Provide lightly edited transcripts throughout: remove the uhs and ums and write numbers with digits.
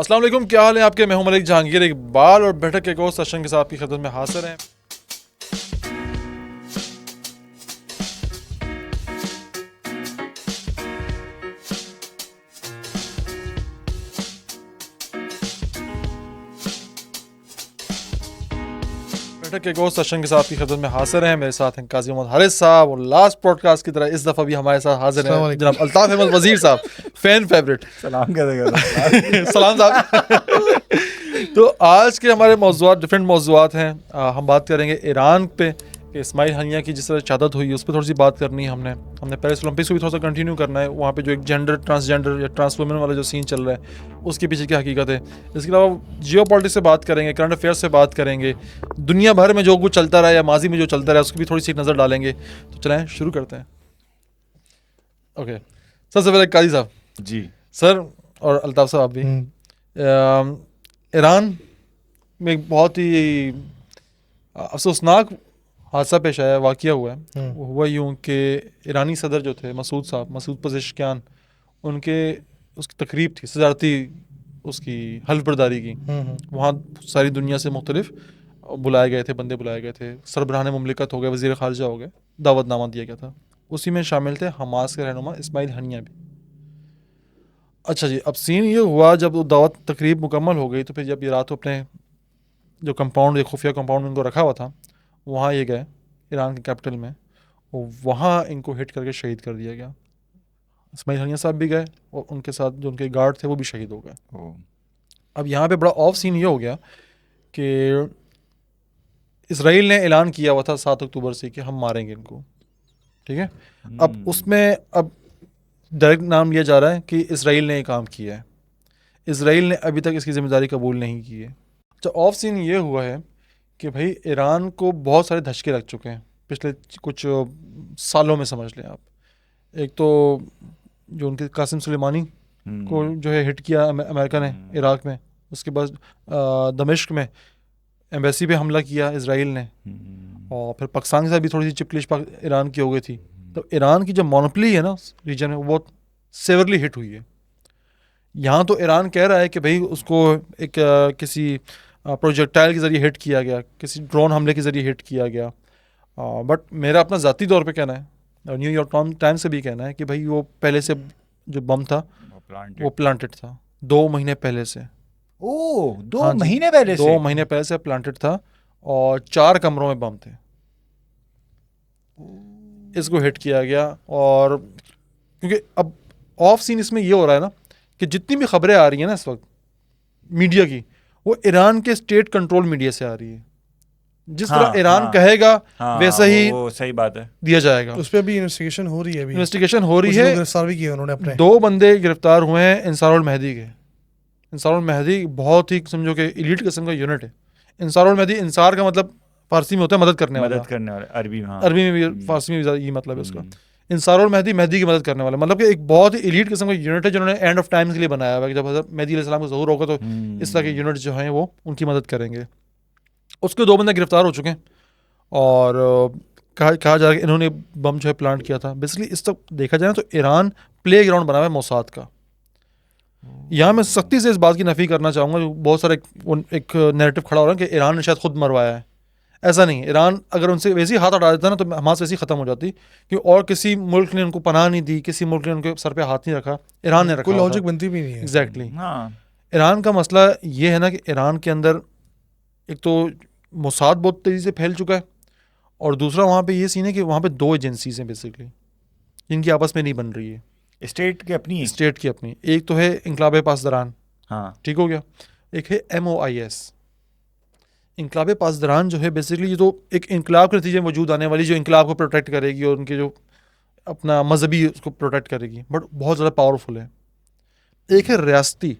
अस्सलाम वालेकुम, क्या हाल है आपके। मैं हूं मलिक जहांगीर इकबाल और बैठक के एक सेशन के साथ आपकी खिदमत में हाजिर हैं। बैठक के एक सेशन के साथ आपकी खिदमत में हाजिर हैं। मेरे साथ हैं काजी मोहम्मद हारिस साहब और लास्ट पॉडकास्ट की तरह इस दफ़ा भी हमारे साथ हाजिर हैं जनाब अल्ताफ अहमद वजीर साहब, फैन फेवरेट। सलाम कैसे सलाम साहब। तो आज के हमारे मौज़ूआत डिफरेंट मौज़ूआत हैं। हम बात करेंगे ईरान पे कि इस्माइल हनिया की जिस तरह शहादत हुई उस पर थोड़ी सी बात करनी है। हमने पेरिस ओलंपिक्स को भी थोड़ा सा कंटिन्यू करना है। वहाँ पे जो एक ट्रांसजेंडर या ट्रांस वुमेन वाला जो सीन चल रहा है उसके पीछे क्या हकीकत है। इसके अलावा जियो पॉलिटिक्स से बात करेंगे, करंट अफेयर्स से बात करेंगे, दुनिया भर में जो कुछ चलता रहा या माजी में जो चलता रहा उसकी भी थोड़ी सी नज़र डालेंगे। तो चलें शुरू करते हैं। ओके, सबसे पहले काजी साहब जी सर और अल्ताफ साहब आप भी। ईरान में एक बहुत ही अफसोसनाक हादसा पेश आया, वाक़या हुआ है। वो हुआ यूँ कि ईरानी सदर जो थे मसूद पज़ेश्कियान, उसकी तकरीब थी सदारती उसकी हल्फ बर्दारी की। वहाँ सारी दुनिया से मुख्तलिफ बुलाए गए थे, बंदे बुलाए गए थे, सरबराहान मुमलिकत हो गए, वज़ीर ख़ारजा हो गए, दावतनामा दिया गया था। उसी में शामिल थे हमास के रहनुमा इस्माइल हनिया भी। अच्छा जी, अब सीन ये हुआ जब वो दावत तकरीब मुकम्मल हो गई तो फिर जब ये रात को अपने जो कंपाउंड, एक खुफिया कंपाउंड में इनको रखा हुआ था, वहाँ ये गए ईरान के कैपिटल में, वहाँ इनको हिट करके शहीद कर दिया गया। इस्माइल हनिया साहब भी गए और उनके साथ जो उनके गार्ड थे वो भी शहीद हो गए। अब यहाँ पे बड़ा ऑफ सीन ये हो गया कि इसराइल ने ऐलान किया हुआ था 7 अक्टूबर से कि हम मारेंगे इनको, ठीक है। अब उसमें अब डायरेक्ट नाम लिया जा रहा है कि इसराइल ने ये काम किया है। इसराइल ने अभी तक इसकी ज़िम्मेदारी कबूल नहीं की है। तो ऑफ सीन ये हुआ है कि भाई ईरान को बहुत सारे धचके लग चुके हैं पिछले कुछ सालों में, समझ लें आप। एक तो जो उनके कासिम सुलेमानी को जो है हिट किया अमेरिका ने इराक में, उसके बाद दमिश्क में एम्बेसी पे हमला किया इसराइल ने, और फिर पाकिस्तान के साथ भी थोड़ी सी चिपलिश ईरान की हो गई थी। तो ईरान की जो मोनोपोली है ना उस रीजन में वो बहुत सेवरली हिट हुई है। यहाँ तो ईरान कह रहा है कि भाई उसको एक किसी प्रोजेक्टाइल के ज़रिए हिट किया गया, किसी ड्रोन हमले के ज़रिए हिट किया गया। बट मेरा अपना ज़ाती तौर पे कहना है और न्यूयॉर्क टाइम्स से भी कहना है कि भाई वो पहले से जो बम था वो प्लांटेड था 2 महीने पहले से। दो महीने पहले से 2 महीने पहले से प्लांटेड था और 4 कमरों में बम थे। इसको हिट किया गया। और क्योंकि अब ऑफ सीन इसमें ये हो रहा है ना कि जितनी भी खबरें आ रही हैं ना इस वक्त मीडिया की, वो ईरान के स्टेट कंट्रोल मीडिया से आ रही है। जिस तरह ईरान कहेगा वैसा ही वो सही बात है दिया जाएगा। उस पर भी इन्वेस्टिगेशन हो रही है। इन्वेस्टिगेशन हो रही है। गिरफ्तार भी किए उन्होंने अपने 2 बंदे गिरफ्तार हुए हैं इंसारुल महदी के। इंसारुल महदी बहुत ही समझो कि एलीट किस्म का यूनिट है। इंसारुल महदी, इंसार का मतलब फारसी में होता है मदद करने वाला, अरबी में अरबी में भी, फारसी में भी ये मतलब है उसका। इंसारुल महदी, महदी की मदद करने वाला, मतलब कि एक बहुत ही एलीट किस्म का यूनिट है जिन्होंने एंड ऑफ टाइम्स के लिए बनाया हुआ है कि जब हज़रत मेहदी अलैहिस्सलाम का ज़हूर होगा तो इस तरह के यूनिट जो हैं वो उनकी मदद करेंगे। उसके 2 बंदे गिरफ्तार हो चुके हैं और कहा जा रहा है कि इन्होंने बम जो है प्लांट किया था। बेसिकली इस तक देखा जाए तो ईरान प्ले ग्राउंड बना हुआ है मोसाद का। यहाँ मैं सख्ती से इस बात की नफ़ी करना चाहूँगा, जो बहुत सारे एक नैरेटिव खड़ा हो रहा है कि ईरान ने शायद खुद मरवाया है। ऐसा नहीं। ईरान अगर उनसे वैसे ही हाथ हटा देता ना तो हमास वैसे ही ख़त्म हो जाती, कि और किसी मुल्क ने उनको पनाह नहीं दी, किसी मुल्क ने उनके सर पे हाथ नहीं रखा, ईरान ने रखा। कोई लॉजिक बनती भी नहीं है। एग्जैक्टली। ईरान का मसला ये है ना कि ईरान के अंदर एक तो मोसाद बहुत तेज़ी से फैल चुका है और दूसरा वहाँ पे ये सीन है कि वहाँ पे 2 एजेंसीज हैं बेसिकली जिनकी आपस में नहीं बन रही है। स्टेट की अपनी एक तो है इनकलाब पासदारान, ठीक हो गया। एक है MOIS। इनकलाब पासदारान जो है बेसिकली ये तो एक इनकलाब के नतीजे में वजूद आने वाली जो इनकलाब को प्रोटेक्ट करेगी और उनके जो अपना मजहबी उसको प्रोटेक्ट करेगी, बट बहुत ज़्यादा पावरफुल है। एक है रियासती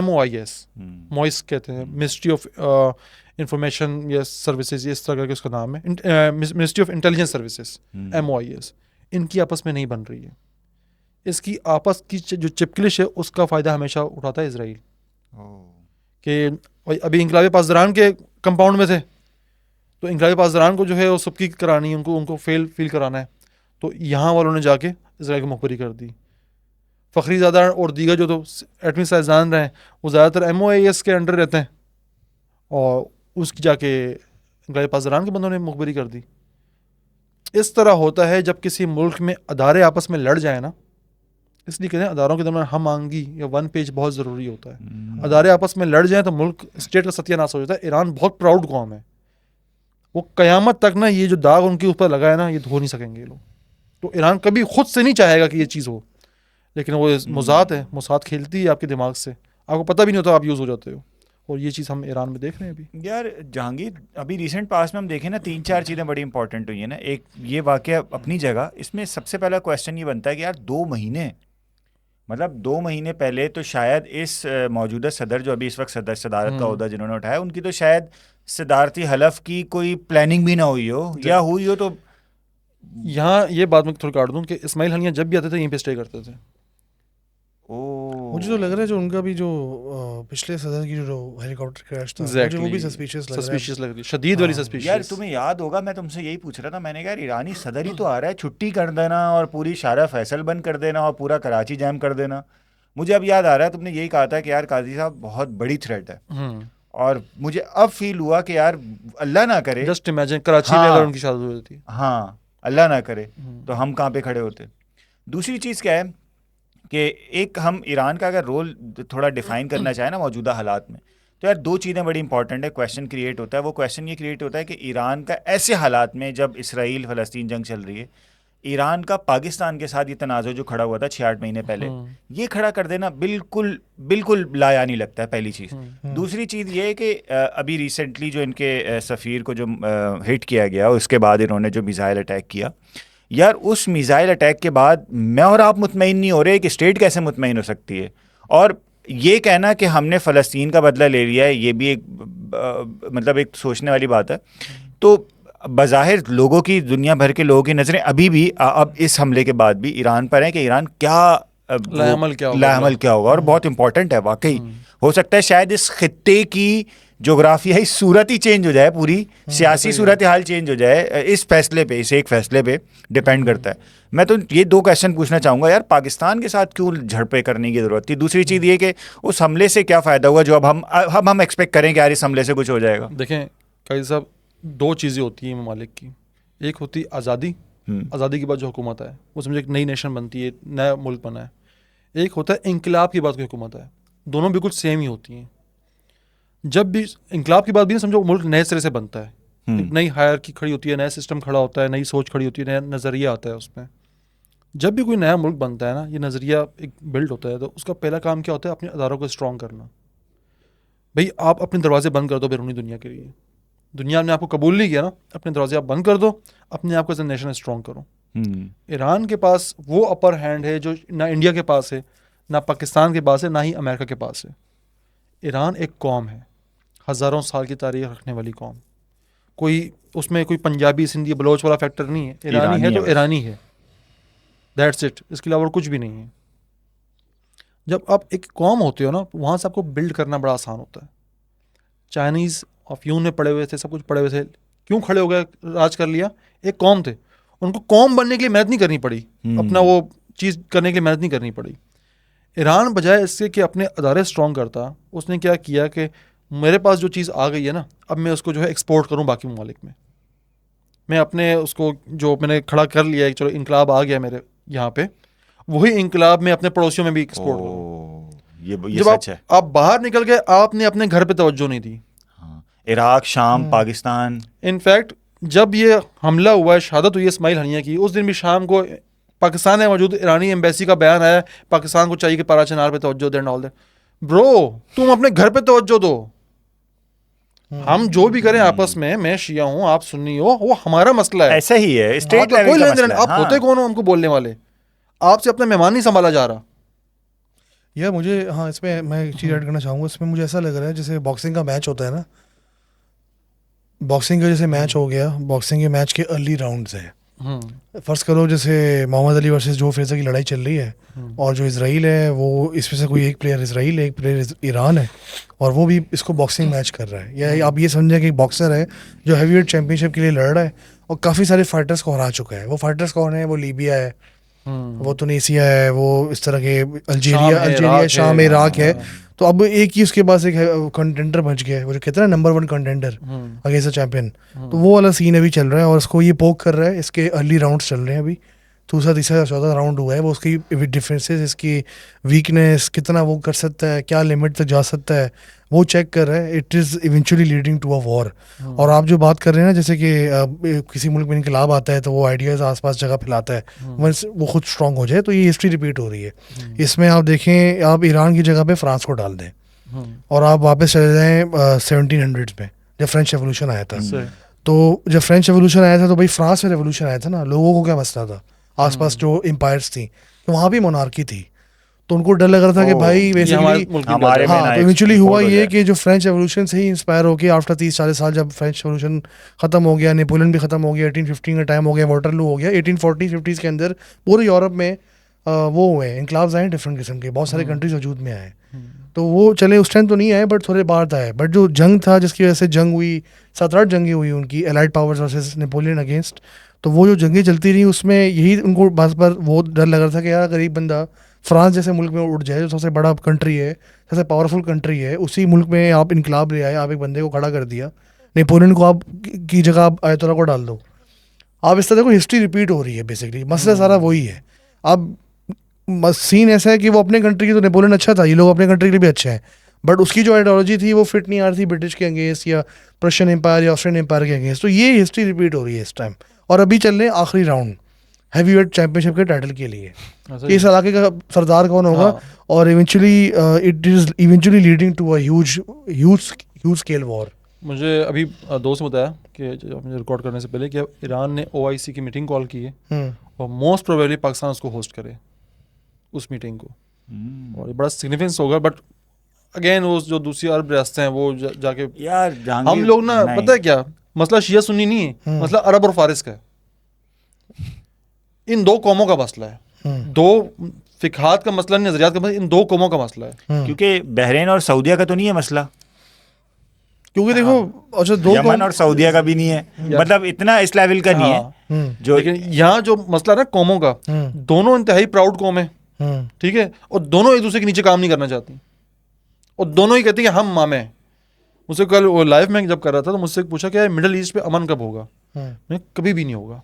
MOIS कहते हैं, मिनिस्ट्री ऑफ इंफॉर्मेशन या सर्विसेज, इस तरह करके उसका नाम है, ministry of intelligence services MOIS। इनकी आपस में नहीं बन रही है। इसकी आपस की जो चिपकलिश है उसका फ़ायदा हमेशा उठाता है इसराइल। कि अभी इनकलाब पासदारान के कंपाउंड में थे तो इनकलाब पासदारान को जो है वो सबकी करानी है, उनको फील कराना है, तो यहाँ वालों ने जाके इसराइल को मुखबरी कर दी। फ़खरीज़ादा और दीगर जो तो एटमी साइंसदान रहे हैं वो ज़्यादातर MOIS के अंडर रहते हैं, और उसकी जाके इनके पास ईरान के बंदों ने मुखबरी कर दी। इस तरह होता है जब किसी मुल्क में अदारे आपस में लड़ जाए ना, इसलिए कहते हैं अदारों के दरमियान हम आंगी या वन पेज बहुत ज़रूरी होता है। अदारे आपस में लड़ जाएं तो मुल्क स्टेट का सत्यानाश हो जाता है। ईरान बहुत प्राउड कौम है, वो क़यामत तक ना ये जो दाग उनके ऊपर लगा है ना ये धो नहीं सकेंगे ये लोग। तो ईरान कभी खुद से नहीं चाहेगा कि ये चीज़ हो, लेकिन वो मुज़ात है, मुसात खेलती है आपके दिमाग से, आपको पता भी नहीं होता, आप यूज़ हो जाते हो। और ये चीज़ हम ईरान में देख रहे हैं अभी। यार जहांगीर, अभी रिसेंट पास में हम देखें ना 3-4 चीज़ें बड़ी इंपॉर्टेंट हुई है ना। एक ये वाकया अपनी जगह, इसमें सबसे पहला क्वेश्चन ये बनता है कि यार 2 महीने, मतलब 2 महीने पहले तो शायद इस मौजूदा सदर जो अभी इस वक्त सदारत का ओहदा जिन्होंने उठाया, उनकी तो शायद सदारती हलफ की कोई प्लानिंग भी ना हुई हो, या हुई हो तो। यहाँ ये बात मैं थोड़ी काट दूँ कि इस्माइल हनिया जब भी आते थे यहीं पे स्टे करते थे। मुझे तो लग रहा है जो उनका भी जो पिछले सदर की जो हेलीकॉप्टर क्रैश था, मुझे वो भी सस्पिशियस लग रही, शदीद वाली सस्पिशियस। यार तुम्हें याद होगा, मैं तुमसे यही पूछ रहा था, मैंने कहा यार ईरानी सदर ही तो आ रहा है, छुट्टी कर देना और पूरी शारा फैसल बंद कर देना और पूरा कराची जैम कर देना। मुझे अब याद आ रहा है तुमने यही कहा था कि यार काजी साहब बहुत बड़ी थ्रेट है, और मुझे अब फील हुआ कि यार अल्लाह ना करे, जस्ट इमेजिन कराची में अगर उनकी शादी हुई थी, हाँ अल्लाह ना करे, तो हम कहाँ पे खड़े होते। दूसरी चीज़ क्या है कि एक हम ईरान का अगर रोल थोड़ा डिफाइन करना चाहें ना मौजूदा हालात में, तो यार 2 चीज़ें बड़ी इंपॉर्टेंट है। क्वेश्चन क्रिएट होता है, वो क्वेश्चन ये क्रिएट होता है कि ईरान का ऐसे हालात में जब इसराइल फ़लस्तीन जंग चल रही है, ईरान का पाकिस्तान के साथ ये तनाज़ुर जो खड़ा हुआ था 6-8 महीने पहले, ये खड़ा कर देना बिल्कुल बिल्कुल लायानी लगता है, पहली चीज़। दूसरी चीज़ ये है कि अभी रिसेंटली जो इनके सफ़ीर को जो हिट किया गया, उसके बाद इन्होंने जो मिसाइल अटैक किया, यार उस मिसाइल अटैक के बाद मैं और आप मुतमईन नहीं हो रहे कि स्टेट कैसे मुतमईन हो सकती है। और ये कहना कि हमने फ़लस्तीन का बदला ले लिया है, ये भी एक मतलब एक सोचने वाली बात है। तो बज़ाहिर लोगों की, दुनिया भर के लोगों की नज़रें अभी भी अब इस हमले के बाद भी ईरान पर हैं कि ईरान क्या लाएमल क्या होगा, और बहुत इंपॉर्टेंट है वाकई। हो सकता है शायद इस खित्ते की जोग्राफियाई सूरत ही चेंज हो जाए, पूरी सियासी सूरत हाल चेंज हो जाए इस फैसले पे, इस एक फैसले पे डिपेंड करता है। मैं तो ये 2 क्वेश्चन पूछना चाहूँगा यार, पाकिस्तान के साथ क्यों झड़पें करने की ज़रूरत थी? दूसरी चीज़ ये कि उस हमले से क्या फ़ायदा हुआ जो अब हम एक्सपेक्ट करें कि यार इस हमले से कुछ हो जाएगा। देखें काजी साहब, 2 चीज़ें होती हैं ममालिक की। एक होती आज़ादी, आज़ादी के बाद जो हुकूमत है वो समझे एक नई नेशन बनती है, नया मुल्क बना है। एक होता है इंकलाब के बाद की हुकूमत है, दोनों बिल्कुल सेम ही होती हैं। जब भी इंकलाब की बात भी समझो, मुल्क नए सिरे से बनता है, एक नई हायरार्की खड़ी होती है, नया सिस्टम खड़ा होता है, नई सोच खड़ी होती है, नया नज़रिया आता है उसमें। जब भी कोई नया मुल्क बनता है ना, ये नज़रिया एक बिल्ड होता है, तो उसका पहला काम क्या होता है? अपने अदारों को स्ट्रॉन्ग करना। भाई आप अपने दरवाजे बंद कर दो बैरूनी दुनिया के लिए, दुनिया ने आपको कबूल नहीं किया ना, अपने दरवाजे आप बंद कर दो, अपने आप को एज ए नेशन स्ट्रॉन्ग करो। ईरान के पास वो अपर हैंड है जो ना इंडिया के पास है, ना पाकिस्तान के पास है, ना ही अमेरिका के पास है। ईरान एक कौम है, हज़ारों साल की तारीख रखने वाली कौम, कोई उसमें कोई पंजाबी सिंधी बलोच वाला फैक्टर नहीं है। ईरानी है तो ईरानी है, दैट्स इट, इसके अलावा कुछ भी नहीं है। जब आप एक कौम होते हो ना, वहाँ से आपको बिल्ड करना बड़ा आसान होता है। चाइनीज़ अफ्यून में पड़े हुए थे, सब कुछ पड़े हुए थे, क्यों खड़े हो गए, राज कर लिया? एक कौम थे, उनको कौम बनने के लिए मेहनत नहीं करनी पड़ी, अपना वो चीज़ करने के लिए मेहनत नहीं करनी पड़ी। ईरान बजाय इससे कि अपने अदारे स्ट्रॉन्ग करता, उसने क्या किया कि मेरे पास जो चीज़ आ गई है ना, अब मैं उसको जो है एक्सपोर्ट करूँ बाकी ममालिक में। मैं अपने उसको जो मैंने खड़ा कर लिया है, चलो इनकलाब आ गया मेरे यहाँ पे, वही इनकलाब में अपने पड़ोसियों में भी एक्सपोर्ट करूँ। ये सच है। आप बाहर निकल गए, आपने अपने घर पे तवज्जो नहीं दी। इराक, शाम, पाकिस्तान। इनफैक्ट जब ये हमला हुआ है, शहादत हुई है इस्माइल हनिया की, उस दिन भी शाम को पाकिस्तान में मौजूद ईरानी एम्बेसी का बयान आया, पाकिस्तान को चाहिए कि पारा चिनार पे तवज्जो दें, ऑल दैट। ब्रो, तुम अपने घर पे तवज्जो दो। हम जो भी करें आपस में, मैं शिया हूँ, आप सुन्नी हो, वो हमारा मसला है। ऐसा ही है, स्टेट लेवल कोई का लेन देन। मसला है। आप होते कौन हो हमको बोलने वाले? आपसे अपना मेहमान नहीं संभाला जा रहा। यार मुझे इसमें मैं एक चीज़ ऐड करना चाहूँगा। इसमें मुझे ऐसा लग रहा है जैसे बॉक्सिंग का मैच होता है ना, बॉक्सिंग का जैसे मैच हो गया, बॉक्सिंग के मैच के अर्ली राउंड्स है। फ़र्ज़ करो जैसे मोहम्मद अली वर्सेस जो फ्रेज़र की लड़ाई चल रही है, और जो इजराइल है वो इसमें से कोई एक प्लेयर इजराइल है, एक प्लेयर ईरान है, और वो भी इसको बॉक्सिंग मैच कर रहा है। या आप ये समझें कि एक बॉक्सर है जो हैवीवेट चैंपियनशिप के लिए लड़ रहा है और काफ़ी सारे फाइटर्स को हरा चुका है। वो फाइटर्स कौन है? वो लीबिया है, वो तुनीसिया है, वो इस तरह के अल्जीरिया, शाम, है, इराक है। तो अब एक ही उसके पास एक कंटेंडर बच गया है, वो जो कहते हैं ना number 1 contender against the champion. तो वो वाला सीन अभी चल रहा है और उसको ये पोक कर रहा है। इसके अर्ली राउंड्स चल रहे हैं अभी, दूसरा तीसरा चौथा राउंड हुआ है। वो उसकी डिफरेंसेस, इसकी वीकनेस, कितना वो कर सकता है, क्या लिमिट तक जा सकता है, वो चेक कर रहा है। It is eventually leading to a war. और आप जो बात कर रहे हैं ना, जैसे कि किसी मुल्क में इनकलाब आता है तो वो आइडियाज़ आसपास जगह फैलाता है, वंस वो खुद स्ट्रांग हो जाए। तो ये हिस्ट्री रिपीट हो रही है। इसमें आप देखें, आप ईरान की जगह पे फ्रांस को डाल दें और आप वापस चले जाएँ 1700s में, जब फ्रेंच रेवोल्यूशन आया था। तो जब फ्रेंच रेवोल्यूशन आया था तो भाई फ्रांस में रेवोल्यूशन आया था ना, लोगों को क्या मसला था, आसपास जो एम्पायर्स थी तो वहाँ भी मोनार्की थी, तो उनको डर लग रहा था कि भाई बेसिकली हमारे में तो इवेंचुअली हुआ ये कि जो फ्रेंच रेवोल्यूशन से ही इंस्पायर होकर आफ्टर 30-40 साल जब फ्रेंच रेवोल्यूशन खत्म हो गया, नेपोलियन भी खत्म हो गया, 1815 का टाइम हो गया, वाटरलू हो गया, 1840-50s के अंदर पूरे यूरोप में वो हुए इनकलाब्स आए डिफरेंट किस्म के, बहुत सारे कंट्रीज वजूद में आए। तो वो चले उस टाइम तो नहीं आए बट थोड़े बाद आए। बट जो जंग था जिसकी वजह से जंग हुई, 7-8 जंगें हुई उनकी, allied powers versus Napoleon against. तो वो जो जंगें चलती रही उसमें यही उनको बार बार वो डर लग रहा था कि यार गरीब बंदा फ्रांस जैसे मुल्क में उठ जाए, जो सबसे बड़ा कंट्री है, सबसे पावरफुल कंट्री है, उसी मुल्क में आप इनकलाब ले आए, आप एक बंदे को खड़ा कर दिया, नेपोलियन को आप की जगह आप आयतोल्ला को डाल दो। आप इस तरह को हिस्ट्री रिपीट हो रही है बेसिकली, मसला सारा वही है। अब सीन ऐसा है कि वो अपने कंट्री की तो नेपोलियन अच्छा था, ये लोग अपने कंट्री के लिए भी अच्छे हैं, बट उसकी जो आइडियोलॉजी थी वो फिट नहीं आ रही थी ब्रिटिश के अगेंस्ट या प्रशियन एम्पायर या ऑस्ट्रियन एम्पायर के अगेंस्ट। तो ये हिस्ट्री रिपीट हो रही है इस टाइम। और अभी चल रहे हैं आखिरी राउंड हैवीवेट चैंपियनशिप के टाइटल के लिए, इस इलाके का सरदार कौन होगा। और eventually it is eventually leading to a huge scale war. मुझे अभी दोस्त ने बताया कि मुझे रिकॉर्ड करने से पहले कि ईरान ने OIC की मीटिंग कॉल की है और मोस्ट प्रोबेबली पाकिस्तान उसको होस्ट करे उस मीटिंग को, और ये बड़ा सिग्निफिकेंस होगा। बट अगेन वो जो दूसरी अरब रियासतें हैं वो जाके यार हम लोग ना, पता है क्या मसला, शिया सुन्नी नहीं है, मसला अरब और फारिस का है। इन दो कौमों का मसला है, दो फिकहात का मसला नहीं, नजरियात का मसला, इन दो कौमों का मसला है। क्योंकि बहरीन और सऊदिया का तो नहीं है मसला, क्योंकि देखो अच्छा यमन और सऊदिया का भी नहीं है, मतलब इतना इस लेवल का नहीं है जो। लेकिन यहाँ जो मसला ना कौमों का, दोनों इंतहाई प्राउड कौम है, ठीक है, और दोनों एक दूसरे के नीचे काम नहीं करना चाहती, और दोनों ही कहती हैं हम मामे हैं। मुझसे कल वो लाइव में जब कर रहा था तो मुझसे पूछा क्या मिडिल ईस्ट पे अमन कब होगा। मैं कभी भी नहीं होगा,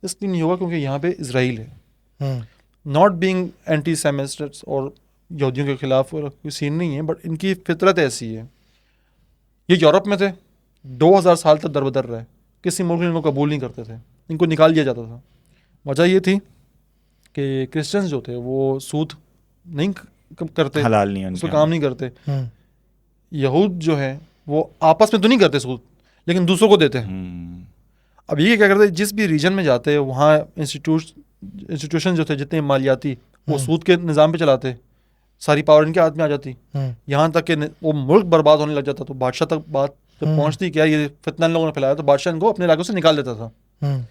इसलिए नहीं होगा क्योंकि यहाँ पे इजराइल है। नॉट बीइंग एंटी सेमिस्टर्स और यहूदियों के खिलाफ कोई सीन नहीं है, बट इनकी फितरत ऐसी है। ये यूरोप में थे, 2000 साल तक दरबदर रहे, किसी मुल्क ने इनको कबूल नहीं करते थे, इनको निकाल दिया जाता था। वजह ये थी कि क्रिश्चियंस जो थे वो सूद नहीं करते, हलाल नहीं है, उस पर काम नहीं करते। यहूद जो है वो आपस में तो नहीं करते सूद, लेकिन दूसरों को देते हैं। अब ये क्या करते हैं, जिस भी रीजन में जाते हैं वहाँ इंस्टीट्यूशन जो थे जितने मालियाती, वो सूद के निज़ाम पे चलाते, सारी पावर इनके हाथ में आ जाती, यहाँ तक कि वो मुल्क बर्बाद होने लग जाता। तो बादशाह तक बात जब पहुँचती क्या ये फितना इन लोगों ने फैलाया, तो बादशाह इनको अपने इलाकों से निकाल देता था।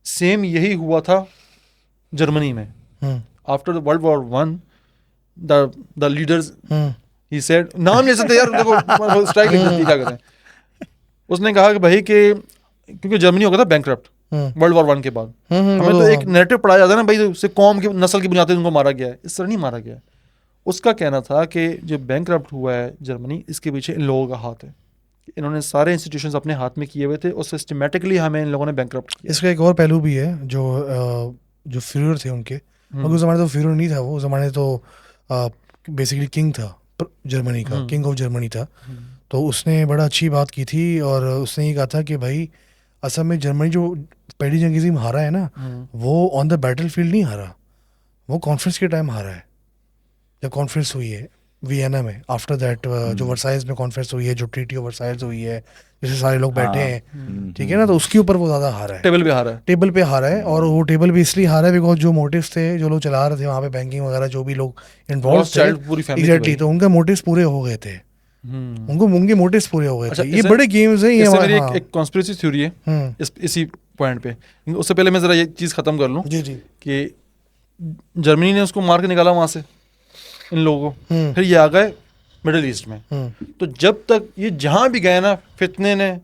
सेम यही हुआ था जर्मनी में। After the world war 1 the leaders he said, नाम ले सकते यार, देखो स्ट्राइक लिख देती, क्या करें। उसने कहा कि भाई कि क्योंकि जर्मनी हो गया था बैंकरप्ट वर्ल्ड वॉर 1 के बाद, हमें तो एक नैरेटिव पढ़ाया जाता है ना भाई, उससे कौम की नस्ल की बुनियाद पर उनको मारा गया है, इस तरह नहीं मारा गया। उसका कहना था कि जो बैंकरप्ट हुआ है जर्मनी, इसके पीछे इन लोगों का हाथ है, इन्होंने सारे इंस्टीट्यूशंस अपने हाथ में किए हुए थे और सिस्टमेटिकली हमें इन लोगों ने बैंकरप्ट किया। इसका एक और पहलू भी है, जो फिरूर थे उनके, उस ज़माने तो फिरूर नहीं था, वो ज़माने तो बेसिकली किंग था जर्मनी का, किंग ऑफ जर्मनी था। तो उसने बड़ा अच्छी बात की थी और उसने ये कहा था कि भाई असल में जर्मनी जो पहली जंग में हारा है ना, वो ऑन द बैटल फील्ड नहीं हारा, वो कॉन्फ्रेंस के टाइम हारा है। जब कॉन्फ्रेंस हुई है वियना में, आफ्टर दैट जो वर्साइल्स में कॉन्फ्रेंस हुई है, जो ट्रीटी ऑफ वर्साइल्स हुई है, जैसे सारे लोग बैठे हैं, ठीक है ना, तो उसके ऊपर वो ज़्यादा हारा है, टेबल पे हारा है। और वो टेबल पे इसलिए हारा है बिकॉज जो मोटिव्स थे, जो लोग चला रहे थे वहाँ पे बैंकिंग वगैरह, जो भी लोग इन्वॉल्व थे, एग्जैक्टली, तो उनके मोटिव्स पूरे हो गए थे, उनके मोटिव्स पूरे हो गए थे। ये बड़े गेम्स हैं। ये मेरी एक कॉन्स्पिरेसी थ्योरी है इसी पॉइंट पे। उससे पहले मैं जरा ये चीज़ खत्म कर लूँ कि जर्मनी ने उसको मार के निकाला वहाँ से इन लोगों को, फिर ये आ गए मिडिल ईस्ट में। तो जब तक ये जहाँ भी गए ना, फितने ने,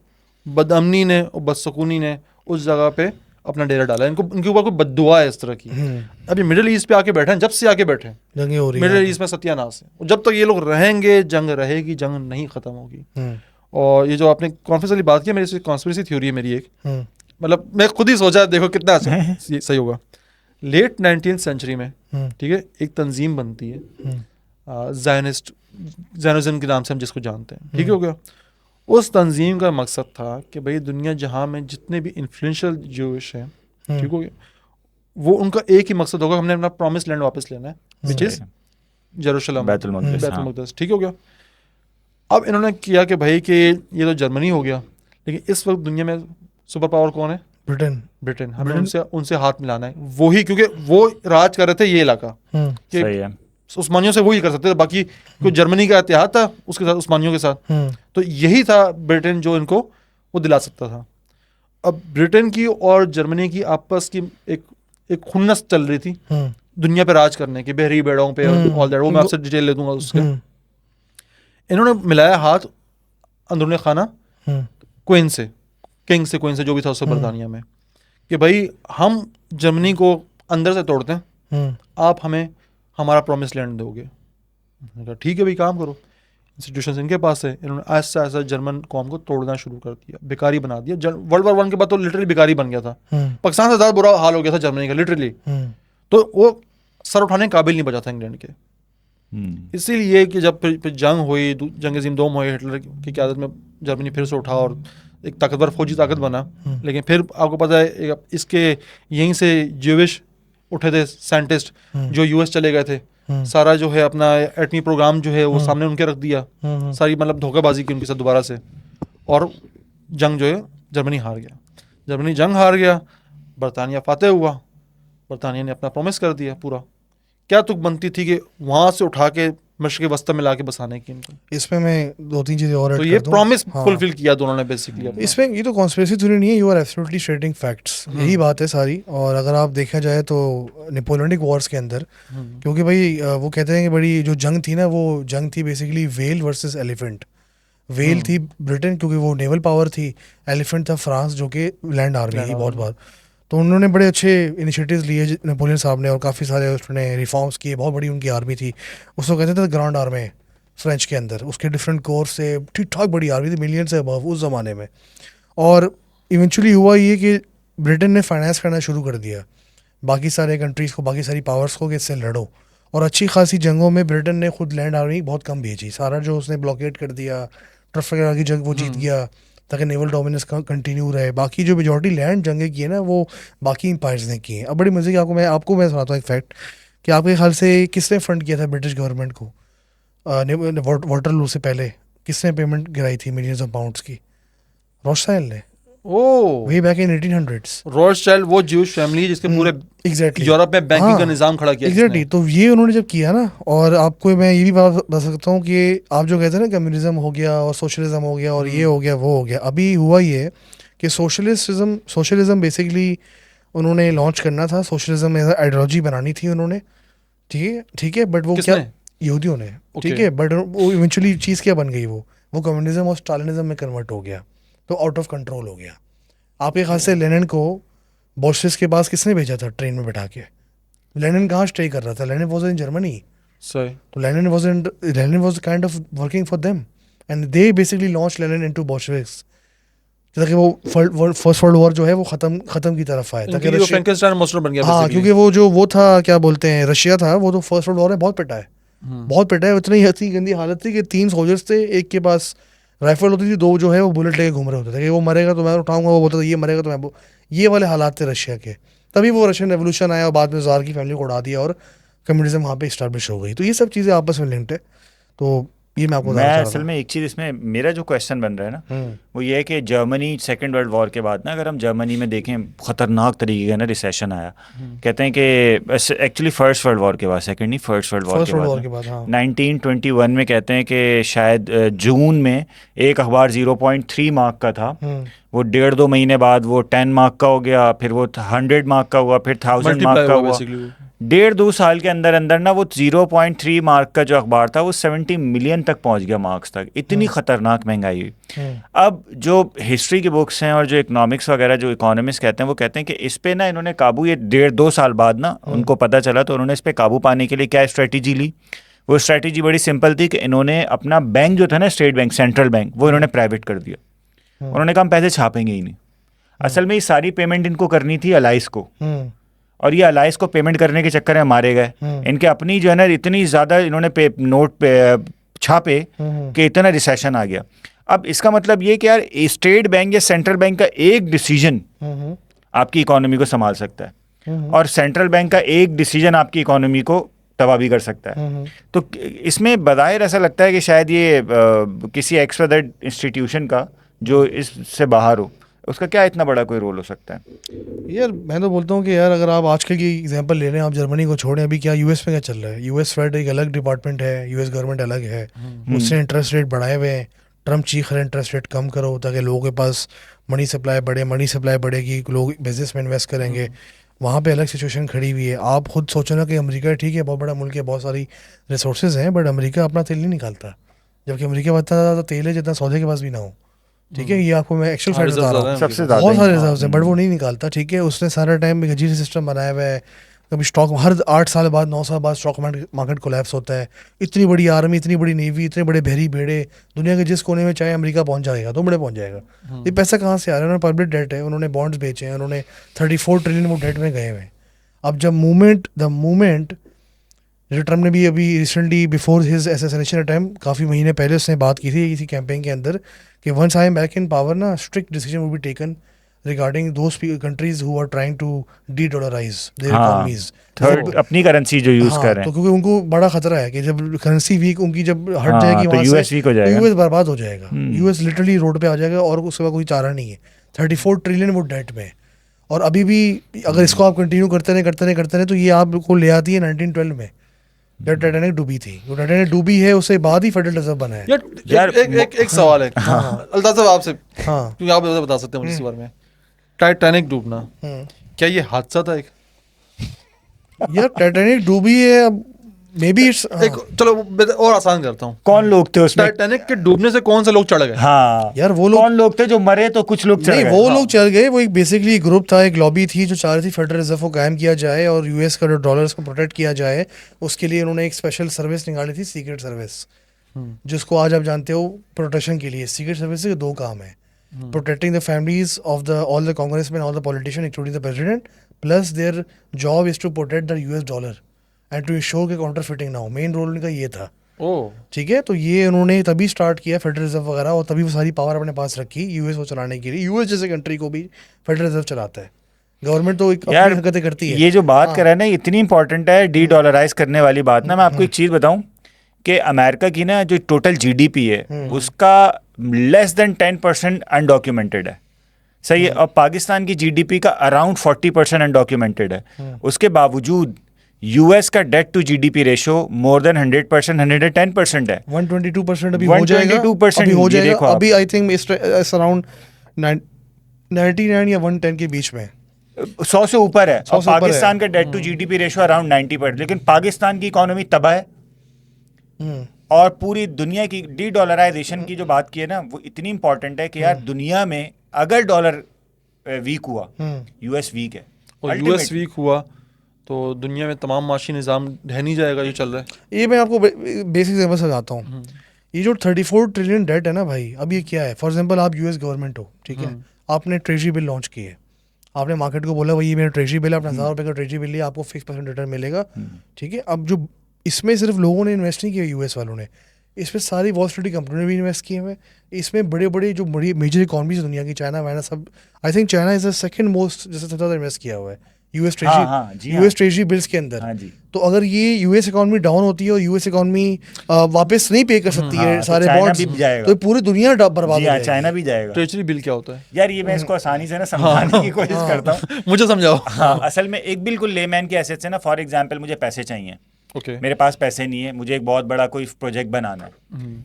बदअमनी ने और बदसकूनी ने उस जगह पे अपना डेरा डाला है, इनको इनके ऊपर कोई बद्दुआ है इस तरह की। अभी मिडिल ईस्ट पे आके बैठे हैं, जब से आके बैठे हैं जंगें हो रही हैं मिडिल ईस्ट में सत्यानाश है। और जब तक ये लोग रहेंगे जंग रहेगी, जंग नहीं खत्म होगी। और ये जो आपने कॉन्फ्रेंस वाली बात की, मेरी कॉन्स्पिरेसी थ्योरी है मेरी एक, मतलब मैं खुद ही सोचा, देखो कितना सही होगा। लेट 19th सेंचुरी में, ठीक है, एक तंजीम बनती है ज़ायनिज़्म के नाम से हम जिसको जानते हैं, ठीक हो गया। उस तंजीम का मकसद था कि भाई दुनिया जहाँ में जितने भी इन्फ्लुएंशियल ज्यूइश हैं, ठीक हो गया, वो उनका एक ही मकसद होगा, हमने अपना प्रॉमिस लैंड वापस लेना है, which is Jerusalem, Betul Maqdis, ठीक हो गया। अब इन्होंने किया कि भाई कि ये तो जर्मनी हो गया, लेकिन इस वक्त दुनिया में सुपर पावर कौन है? ब्रिटेन। हमें उनसे हाथ मिलाना है, वही, क्योंकि वो राज कर रहे थे ये इलाका, सही है, उस्मानियों से वही कर सकते थे, बाकी कोई जर्मनी का इतिहाद था उसके साथ, उस्मानियों के साथ, तो यही था ब्रिटेन जो इनको वो दिला सकता था। अब ब्रिटेन की और जर्मनी की आपस की एक खुन्नस चल रही थी दुनिया पे राज करने की, बहरी बेड़ों पे, ऑल दैट, वो मैं आपसे डिटेल ले दूंगा उसके। इन्होंने मिलाया हाथ अंदरूनी खाना क्वीन से, किंग से, क्वीन से, जो भी था उससे बरतानिया में, कि भाई हम जर्मनी को अंदर से तोड़ते हैं, आप हमें हमारा प्रॉमिस लैंड दोगे। कहा ठीक है भाई, काम करो, इंस्टीट्यूशंस इनके पास है। इन्होंने ऐसा ऐसा जर्मन कौम को तोड़ना शुरू कर दिया, बेकारी बना दिया। वर्ल्ड वॉर 1 के बाद तो लिटरली बेकारी बन गया था, पाकिस्तान से ज़्यादा बुरा हाल हो गया था जर्मनी का, लिटरली। तो वो सर उठाने के काबिल नहीं बचा था इंग्लैंड के। इसीलिए कि जब फिर जंग हुई, जंग अज़ीम दोम हुई, हिटलर की क़यादत में जर्मनी फिर से उठा और एक ताकतवर फौजी ताकत बना। लेकिन फिर आपको पता है इसके यहीं से ज्यूइश उठे थे साइंटिस्ट जो यूएस चले गए थे, सारा जो है अपना एटमी प्रोग्राम जो है वो सामने उनके रख दिया, सारी मतलब धोखेबाजी की उनके साथ दोबारा से, और जंग जो है जर्मनी हार गया। जर्मनी जंग हार गया, बरतानिया फातेह हुआ, बरतानिया ने अपना प्रॉमिस कर दिया पूरा। क्या तुक बनती थी कि वहाँ से उठा के मशरक़ वस्ती में लाके बसाने की इनको। इसमें मैं 2-3 चीज़ें और तो ये प्रॉमिस फुलफिल किया दोनों ने बेसिकली। इसमें ये तो कॉन्स्पिरेसी थ्योरी नहीं है, you are absolutely stating facts, यही बात है सारी। और अगर आप देखा जाए तो नेपोलियनिक वॉर्स के अंदर, क्योंकि भाई वो कहते हैं कि बड़ी जो जंग थी ना, वो जंग थी basically whale versus elephant. Whale थी ब्रिटेन क्योंकि वो नेवल पावर थी, एलिफेंट था फ्रांस जो कि लैंड आर्मी थी बहुत बार। तो उन्होंने बड़े अच्छे इनिशिएटिव्स लिए नेपोलियन साहब ने, और काफ़ी सारे उसने रिफॉर्म्स किए, बहुत बड़ी उनकी आर्मी थी। उसको कहते थे ग्रांड आर्मी फ्रेंच के अंदर, उसके डिफरेंट कोर्स से ठीक ठाक बड़ी आर्मी थी, मिलियन से अबव उस ज़माने में। और इवेंचुअली हुआ ये कि ब्रिटेन ने फाइनेंस करना शुरू कर दिया बाकी सारे कंट्रीज़ को, बाकी सारी पावर्स को, कि इससे लड़ो। और अच्छी खासी जंगों में ब्रिटेन ने खुद लैंड आर्मी बहुत कम भेजी, सारा जो उसने ब्लॉकेट कर दिया, ट्रफलगर की जंग वो जीत गया ताकि नेवल डोमिनेंस कंटिन्यू रहे। बाकी जो मेजॉरिटी लैंड जंगें की है ना, वो बाकी एम्पायर्स ने की हैं। अब बड़ी मज़े की आपको मैं सुनाता हूँ एक फैक्ट कि आपके ख्याल से किसने फंड किया था ब्रिटिश गवर्नमेंट को वाटरलू से पहले? किसने पेमेंट गिराई थी मिलियंस ऑफ पाउंड्स की? रॉथस्चाइल्ड ने, way back in 1800s। Rothschild वो ज्यूश फैमिली जिसके पूरे एग्जैक्टली यूरोप में बैंकिंग का निजाम खड़ा किया। एग्जैक्टली, तो ये उन्होंने जब किया ना, और आपको मैं ये भी बता सकता हूँ कि आप जो कहते हैं ना कम्युनिज्म हो गया और सोशलिज्म हो गया और ये हो गया वो हो गया, अभी हुआ ये कि सोशलिज्म बेसिकली उन्होंने लॉन्च करना था, सोशलिज्म एज आइडियोलॉजी बनानी थी उन्होंने, ठीक है, बट वो क्या यहूदियों ने, ठीक है, बट वो इवेंचुअली चीज़ क्या बन गई, वो कम्युनिज्म और स्टालिनिज्म में कन्वर्ट हो गया, तो आउट ऑफ कंट्रोल हो गया। आपके ख्याल से लेनिन को बोल्शेविक्स के पास किसने भेजा था ट्रेन में बैठा के? लेनिन कहाँ स्टे कर रहा था? लेनिन वाज इन जर्मनी, तो Lenin was kind of working for them and they basically launch Lenin into Bolsheviks, ताकि वो फर्स्ट वर्ल्ड वॉर जो है वो खत्म की तरफ आए, ताकि फ्रैंकेनस्टाइन मॉन्स्टर बन गया। हाँ, क्योंकि वो था क्या बोलते हैं, रशिया था, वो तो फर्स्ट वर्ल्ड वॉर में बहुत पिटा है। इतनी गंदी हालत थी कि 3 सोल्जर्स थे, एक के पास राइफल होती थी, 2 जो है वो बुलेट लेके घूम रहे होते थे कि वो मरेगा तो मैं उठाऊंगा, वो बोलता था ये मरेगा तो मैं, ये वाले हालात थे रशिया के। तभी वो रशियन रेवोल्यूशन आया और बाद में ज़ार की फैमिली को उड़ा दिया और कम्युनिज्म वहाँ पे इस्टेब्लिश हो गई। तो ये सब चीज़ें आपस में लिंक्ड है। तो ये मैं असल में एक चीज़ इसमें मेरा जो क्वेश्चन बन रहा है ना, वो ये है कि जर्मनी सेकेंड वर्ल्ड वॉर के बाद ना, अगर हम जर्मनी में देखें ख़तरनाक तरीके का ना रिसेशन आया, कहते हैं कि एक्चुअली फर्स्ट वर्ल्ड वॉर के बाद, सेकेंड नहीं फर्स्ट वर्ल्ड वॉर के बाद 1921 में कहते हैं कि शायद जून में एक अखबार 0.3 मार्क का था, वो 1.5-2 महीने बाद वो 10 मार्क का हो गया, फिर वो 100 मार्क का हुआ, फिर 1000 मार्क का हुआ। 1.5-2 साल के अंदर अंदर ना वो 0.3 मार्क का जो अखबार था वो 70 मिलियन तक पहुंच गया मार्क्स तक। इतनी खतरनाक महंगाई हुई। अब जो हिस्ट्री की बुक्स हैं और जो इकोनॉमिक्स वगैरह जो इकोनॉमिस्ट कहते हैं वो कहते हैं कि इस पे ना इन्होंने काबू, ये 1.5-2 साल बाद ना उनको पता चला, तो उन्होंने इस पे काबू पाने के लिए क्या स्ट्रेटेजी ली। वो स्ट्रेटेजी बड़ी सिंपल थी कि इन्होंने अपना बैंक जो था ना, स्टेट बैंक, सेंट्रल बैंक, वो इन्होंने प्राइवेट कर दिया। उन्होंने कहा हम पैसे छापेंगे ही नहीं। असल में ये सारी पेमेंट इनको करनी थी अलाइस को, और ये अलाइस को पेमेंट करने के चक्कर में मारे गए। इनके अपनी जो है ना इतनी ज़्यादा इन्होंने नोट पे छापे कि इतना रिसेशन आ गया। अब इसका मतलब ये कि यार स्टेट बैंक या सेंट्रल बैंक का एक डिसीजन आपकी इकोनॉमी को संभाल सकता है, और सेंट्रल बैंक का एक डिसीजन आपकी इकोनॉमी को तबाह भी कर सकता है। तो इसमें बज़ाहिर ऐसा लगता है कि शायद ये किसी एक्स्ट्रा इंस्टीट्यूशन का जो इससे बाहर हो, उसका क्या इतना बड़ा कोई रोल हो सकता है? यार मैं तो बोलता हूँ कि यार अगर आप आजकल की एग्जांपल ले रहे हैं, आप जर्मनी को छोड़ें, अभी क्या यूएस में क्या चल रहा है? यूएस फेड एक अलग डिपार्टमेंट है, यूएस गवर्नमेंट अलग है, उससे इंटरेस्ट रेट बढ़ाए हुए हैं। ट्रम्प चीख रहे हैं इंटरेस्ट रेट कम करो ताकि लोगों के पास मनी सप्लाई बढ़े, मनी सप्लाई बढ़ेगी, लोग बिजनेस में इन्वेस्ट करेंगे। वहाँ पे अलग सिचुएशन खड़ी हुई है। आप खुद सोचो ना कि अमेरिका ठीक है, बहुत बड़ा मुल्क है, बहुत सारी रिसोर्सेज हैं, बट अमेरिका अपना तेल नहीं निकालता, जबकि अमेरिका में इतना ज़्यादा तेल है जितना सौदे के पास भी ना हो। ठीक है, ये आपको मैं एक्चुअल फैक्ट बता रहा हूँ, सबसे ज़्यादा बहुत सारे रिजर्व्स हैं, बट वो नहीं निकालता। ठीक है, उसने सारा टाइम एक अजीब सिस्टम बनाया हुआ है। कभी स्टॉक हर 8 साल बाद 9 साल बाद स्टॉक मार्केट कोलैप्स होता है। इतनी बड़ी आर्मी, इतनी बड़ी नेवी, इतने बड़े बहरी बेड़े, दुनिया के जिस कोने में चाहे अमेरिका पहुंच जाएगा, तो बड़े पहुंच जाएगा। ये पैसा कहाँ से आ रहा है? उन्होंने पब्लिक डेट है, उन्होंने बॉन्ड्स बेचे हैं, उन्होंने 34 ट्रिलियन वो डेट में गए हुए हैं। अब जब द मोमेंट जो ट्रम्प ने भी अभी recently before his assassination attempt काफ़ी महीने पहले उसने बात की थी इसी कैंपेन के अंदर कि once I am back in power ना, strict decision will be taken regarding those countries who are trying to dedollarise their economies, third अपनी करेंसी जो यूज कर रहे हैं। तो क्योंकि उनको बड़ा खतरा है कि जब करेंसी वीक उनकी जब हट जाएगी तो वहाँ यूएस से, वीक हो जाएगा, यूएस बर्बाद हो जाएगा। यूएस लिटरली रोड पे आ जाएगा और उसके बाद कोई चारा नहीं है। 34 ट्रिलियन वो डेट में, और अभी भी अगर इसको आप कंटिन्यू करते रहे तो ये आपको ले आती है 1912 में जब टाइटैनिक डूबी थी। वो टाइटैनिक डूबी है, उससे बाद ही फेडरल रिजर्व बना है। यार एक सवाल है अल्ताफ साहब आपसे, क्योंकि आप बता सकते हैं मुझे इस बारे में। टाइटैनिक डूबना क्या ये हादसा था एक? यार टाइटैनिक डूबी है, अब मे बी इट्स एक चलो और आसान करता हूँ, कौन लोग थे उसमें? टाइटैनिक के डूबने से कौन से लोग चढ़ गए? हाँ यार वो लोग कौन लोग थे जो मरे? तो कुछ लोग चढ़ नहीं, गए। वो लोग चल गए। वो एक बेसिकली ग्रुप था, एक लॉबी थी जो चाह रही थी फेडरल रिजर्व को कायम किया जाए और यूएस का जो डॉलर्स को प्रोटेक्ट किया जाए। उसके लिए उन्होंने एक स्पेशल सर्विस निकाली थी, सीक्रेट सर्विस, जिसको आज आप जानते हो प्रोटेक्शन के लिए। सीक्रेट सर्विस के 2 काम है, protecting the families of all the congressmen, all the politician including the president, plus their job is to protect the US dollar and to ensure के काउंटरफिटिंग ना हो। मेन रोल उनका ये था। ठीक है, तो ये उन्होंने तभी स्टार्ट किया फेडरल रिजर्व वगैरह, और तभी वो सारी पावर अपने पास रखी यूएस को चलाने के लिए। यूएस जैसे कंट्री को भी फेडरल रिजर्व चलाता है, गवर्नमेंट तो अपनी हरकतें करती है। ये जो बात कर रहा है ना, इतनी इंपॉर्टेंट है डी डॉलराइज करने वाली बात ना। मैं आपको एक चीज़ बताऊं कि अमेरिका की ना जो टोटल जीडीपी है उसका लेस देन 10% अनडॉक्यूमेंटेड है, सही है, और पाकिस्तान की जीडीपी का अराउंड 40% अनडॉक्यूमेंटेड है। उसके बावजूद यूएस का debt to GDP ratio more than 100%, 110% है। 122% अभी हो जाएगा, 122% अभी हो जाएगा। देखो अभी आई थिंक इट्स अराउंड 99 या 110 के बीच में, 100 से ऊपर है। 100 और से ऊपर पाकिस्तान है। का debt to GDP ratio around 90%। लेकिन पाकिस्तान की इकोनॉमी तबाह है, और पूरी दुनिया की डी डॉलराइजेशन की जो बात की है ना, वो इतनी इंपॉर्टेंट है कि यार दुनिया में अगर डॉलर वीक हुआ, यूएस वीक है, और यूएस वीक हुआ तो दुनिया में तमाम माशी निज़ाम ढह नहीं जाएगा। ये चल रहा है। ये मैं आपको बेसिक लेवल से बताता हूँ। ये जो 34 ट्रिलियन डेट है ना भाई, अब ये क्या है? फॉर एग्जांपल आप यूएस गवर्नमेंट हो, ठीक है, आपने ट्रेजरी बिल लॉन्च की है, आपने मार्केट को बोला भाई ये मेरा ट्रेजरी बिल है, अपना 1000 रुपये का ट्रेजरी बिल लिया, आपको 6% रिटर्न मिलेगा। ठीक है, अब जो इसमें सिर्फ लोगों ने इन्वेस्ट नहीं किया, यूएस वालों ने, इसमें सारी वॉल स्ट्रीट कंपनियों ने भी इन्वेस्ट किए हुए। इसमें बड़े बड़े जो बड़ी मेजर इकॉनमीज दुनिया की, चाइना वाइना सब, I think China is the second most जिससे सबसे ज़्यादा इन्वेस्ट किया हुआ है यूएस ट्रेजरी बिल्स के अंदर। तो अगर ये यूएस इकोनॉमी डाउन होती है और यूएस इकोनॉमी वापस नहीं पे कर सकती है सारे बॉन्ड्स, तो पूरी दुनिया बर्बाद हो जाएगी। चाइना भी जाएगा। ट्रेजरी बिल क्या होता है यार? ये मैं इसको आसानी से ना समझाने की कोशिश करता हूँ। मुझे समझाओ। हाँ, असल में एक बिल्कुल लेमैन के एसेट्स है ना। फॉर एग्जांपल मुझे पैसे चाहिए, ओके मेरे पास पैसे नहीं है, मुझे एक बहुत बड़ा कोई प्रोजेक्ट बनाना है,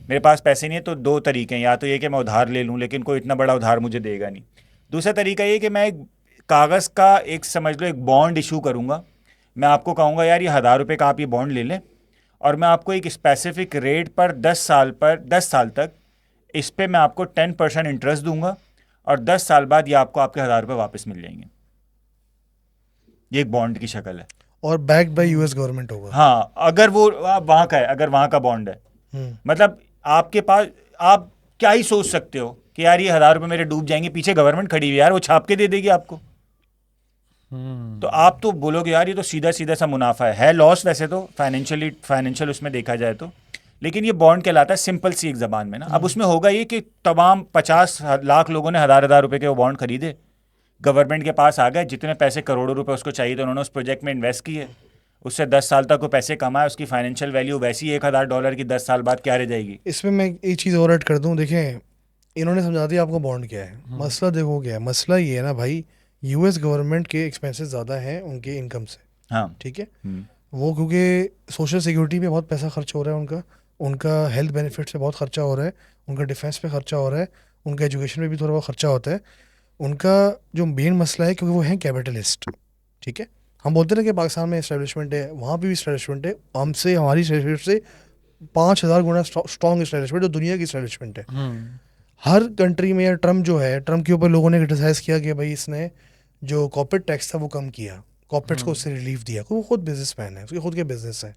मेरे पास पैसे नहीं है, तो दो तरीके हैं, या तो ये कि मैं उधार ले लूँ लेकिन कोई इतना बड़ा उधार मुझे देगा नहीं। दूसरा तरीका ये कि मैं एक कागज़ का एक समझ लो एक बॉन्ड इशू करूँगा। मैं आपको कहूँगा यार ये 1,000 रुपये का आप ये बॉन्ड ले लें और मैं आपको एक स्पेसिफिक रेट पर 10 साल तक इस पे मैं आपको 10% इंटरेस्ट दूंगा और 10 साल बाद ये आपको आपके 1,000 रुपये वापस मिल जाएंगे। ये एक बॉन्ड की शक्ल है और बैक्ड बाय यूएस गवर्नमेंट होगा। हाँ, अगर वो वहाँ का है, अगर वहाँ का बॉन्ड है, मतलब आपके पास आप क्या ही सोच सकते हो कि यार ये 1,000 रुपये मेरे डूब जाएंगे, पीछे गवर्नमेंट खड़ी हुई है यार, वो छाप के दे देगी आपको। तो आप तो बोलोगे यार ये तो सीधा सीधा सा मुनाफा है लॉस वैसे तो फाइनेंशियल उसमें देखा जाए तो, लेकिन ये बॉन्ड कहलाता है सिंपल सी एक ज़बान में ना। अब उसमें होगा ये कि तमाम 50 लाख लोगों ने 1,000 रुपये के वो बॉन्ड खरीदे, गवर्नमेंट के पास आ गए, जितने पैसे करोड़ों रुपए उसको चाहिए थे उन्होंने उस प्रोजेक्ट में इन्वेस्ट किए, उससे 10 साल तक वो पैसे कमाए, उसकी फाइनेंशियल वैल्यू वैसी $1,000 की 10 साल बाद क्या रह जाएगी। इसमें मैं एक चीज़ और ऐड कर दूं, देखें इन्होंने समझा दिया आपको बॉन्ड क्या है, मसला देखो क्या है, मसला ये है ना भाई, यूएस गवर्नमेंट के एक्सपेंसेस ज़्यादा हैं उनके इनकम से, हाँ ठीक है। वो क्योंकि सोशल सिक्योरिटी पे बहुत पैसा खर्च हो रहा है उनका हेल्थ बेनिफिट से बहुत खर्चा हो रहा है, उनका डिफेंस पे खर्चा हो रहा है, उनका एजुकेशन में भी थोड़ा बहुत खर्चा होता है। उनका जो मेन मसला है क्योंकि वो हैं कैपिटलिस्ट, ठीक है। हम बोलते हैं ना कि पाकिस्तान में इस्टेब्लिशमेंट है, वहाँ पे भी इस्टेब्लिशमेंट है, हमसे हमारी इस्टेब्लिशमेंट से 5,000 गुना स्ट्रॉन्ग इस्टेब्लिशमेंट जो दुनिया की इस्टेब्लिशमेंट है। हर कंट्री में, या ट्रम्प जो है, ट्रम्प के ऊपर लोगों ने क्रिटिसाइज़ किया कि भाई इसने जो कॉर्पोरेट टैक्स था वो कम किया, कॉर्पोरेट्स को उससे रिलीफ दिया, वो खुद बिजनेसमैन है, उसके खुद के बिजनेस है।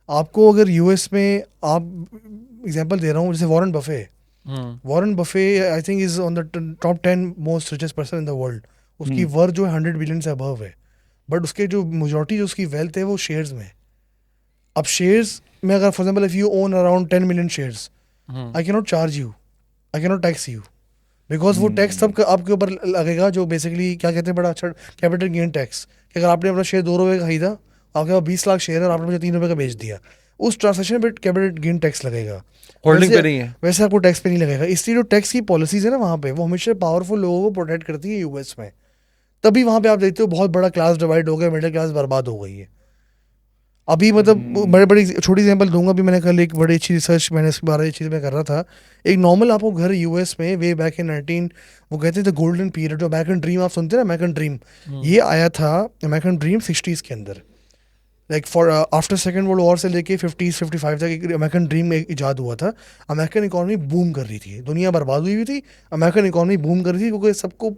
आपको अगर यूएस में, आप एग्जांपल दे रहा हूँ, जैसे Warren Buffett I think is on the top 10 most richest person in the world. उसकी वर्थ जो है 100 बिलियन से अबव है, बट उसके जो मेजॉरिटी जो उसकी वेल्थ है वो शेयर्स में। अब शेयर्स में अगर for example if you own around 10 million shares, I can not charge you, I can not tax you, because वो टैक्स तब आपके ऊपर लगेगा जो बेसिकली क्या कहते हैं, बड़ा अच्छा कैपिटल गेन टैक्स, कि अगर आपने अपना शेयर 2 रुपये का खरीदा, आपके पास 20 लाख शेयर है और आपने मुझे 3 रुपये का बेच दिया, उस ट्रांजेक्शन पे कैपिटल गेन टैक्स लगेगा, होल्डिंग पे नहीं है, वैसे आपको टैक्स पे नहीं लगेगा। इसलिए जो टैक्स की पॉलिसीज है ना वहाँ पे, वो हमेशा पावरफुल लोगों को प्रोटेक्ट करती है यूएस में। तभी वहाँ पे आप देखते हो बहुत बड़ा क्लास डिवाइड हो गया, मिडिल क्लास बर्बाद हो गई है। अभी मतलब बड़े बड़ी छोटी एग्जांपल दूंगा, अभी मैंने कल एक बड़ी अच्छी रिसर्च मैंने इसके बारे में चीज़ में कर रहा था। एक नॉर्मल आपको घर यूएस में वे बैक इन 19, वो कहते हैं द गोल्डन पीरियड, जो अमेरिकन ड्रीम आप सुनते हैं ना, अमेरिकन ड्रीम, ये आया था अमेरिकन ड्रीम 60s के अंदर, like for after second world war से लेके 50s 55 तक एक अमेरिकन ड्रीम ईजाद हुआ था। अमेरिकन इकॉनमी बूम कर रही थी, दुनिया बर्बाद हुई थी, अमेरिकन इकॉनमी बूम कर रही थी क्योंकि सबको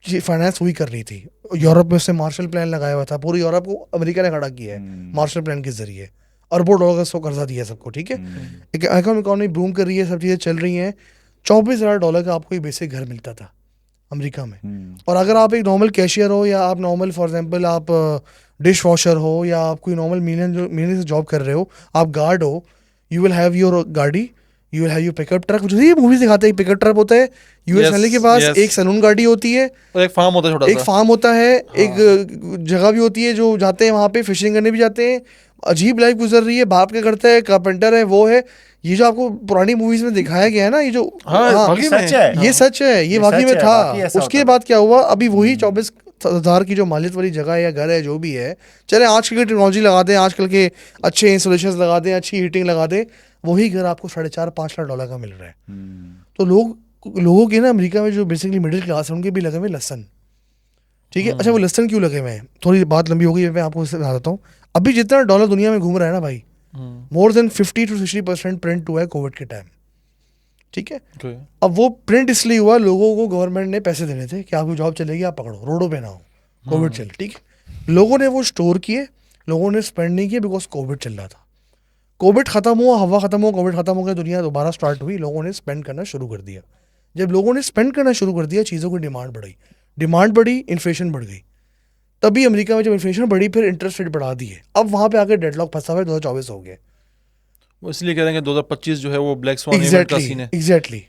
फाइनेंस हुई कर रही थी। यूरोप में उससे मार्शल प्लान लगाया हुआ था, पूरी यूरोप को अमेरिका ने खड़ा किया है मार्शल प्लान के जरिए, अरबों डॉलर का कर्जा दिया सबको, ठीक है। एक इकॉनमी बूम कर रही है, सब चीज़ें चल रही हैं। $24,000 का आपको एक बेसिक घर मिलता था अमेरिका में। और अगर आप एक नॉर्मल कैशियर हो, या आप नॉर्मल फॉर एग्जांपल आप डिश वॉशर हो, या आप कोई नॉर्मल महीने से जॉब कर रहे हो, आप गार्ड हो, यू विल हैव योर गाड़ी, you will have your pickup truck, जो ये मूवी दिखाते हैं पिकअप ट्रक होता है यूएस वाले के पास, एक सैलून गाड़ी होती है, और एक फार्म होता है, छोटा एक फार्म होता है, एक जगह भी होती है जो जाते हैं वहाँ पे फिशिंग करने भी जाते हैं। अजीब लाइफ गुजर रही है, बाप क्या करता है, कारपेंटर है, वो है। ये जो आपको पुरानी मूवीज में दिखाया गया है ना, ये जो सच है, ये सच है, ये वाकई में था। उसके बाद क्या हुआ, अभी वही 24,000 की जो मालिक वाली जगह है या घर है जो भी है, चले आजकल की टेक्नोलॉजी लगा दें, आजकल के अच्छे इंस्टॉलेशन लगा दें, अच्छी हीटिंग लगा दें, वही घर आपको $4.5-5 लाख का मिल रहा है। तो लोगों के ना अमेरिका में जो बेसिकली मिडिल क्लास है, उनके भी लगे हुए लहसन, ठीक है। अच्छा, वो लहसन क्यों लगे हुए हैं, थोड़ी बात लंबी हो गई, मैं आपको बता देता हूँ। अभी जितना डॉलर दुनिया में घूम रहा है ना भाई, मोर देन 50 to 60% प्रिंट हुआ है कोविड के टाइम, ठीक है। अब वो प्रिंट इसलिए हुआ, लोगों को गवर्नमेंट ने पैसे देने थे कि आपकी जॉब चलेगी, आप पकड़ो, रोडों पे ना हो, कोविड चल, ठीक है। लोगों ने वो स्टोर किए, लोगों ने स्पेंड नहीं किए बिकॉज कोविड चल रहा था। कोविड खत्म हुआ, हवा खत्म हुआ, कोविड खत्म हो गया, दुनिया दोबारा स्टार्ट हुई, लोगों ने स्पेंड करना शुरू कर दिया। जब लोगों ने स्पेंड करना शुरू कर दिया, चीज़ों की डिमांड बढ़ी, इन्फ्लेशन बढ़ गई। तभी अमेरिका में जब इन्फ्लेशन बढ़ी, फिर इंटरेस्ट रेट बढ़ा दिए। अब वहाँ पे आकर डेडलॉक फंसा हुआ है, 2024 हो गया। वो इसलिए कह रहे हैं कि 2025 जो है वो ब्लैक स्वान इवेंट का सीन है। एग्जैक्टली।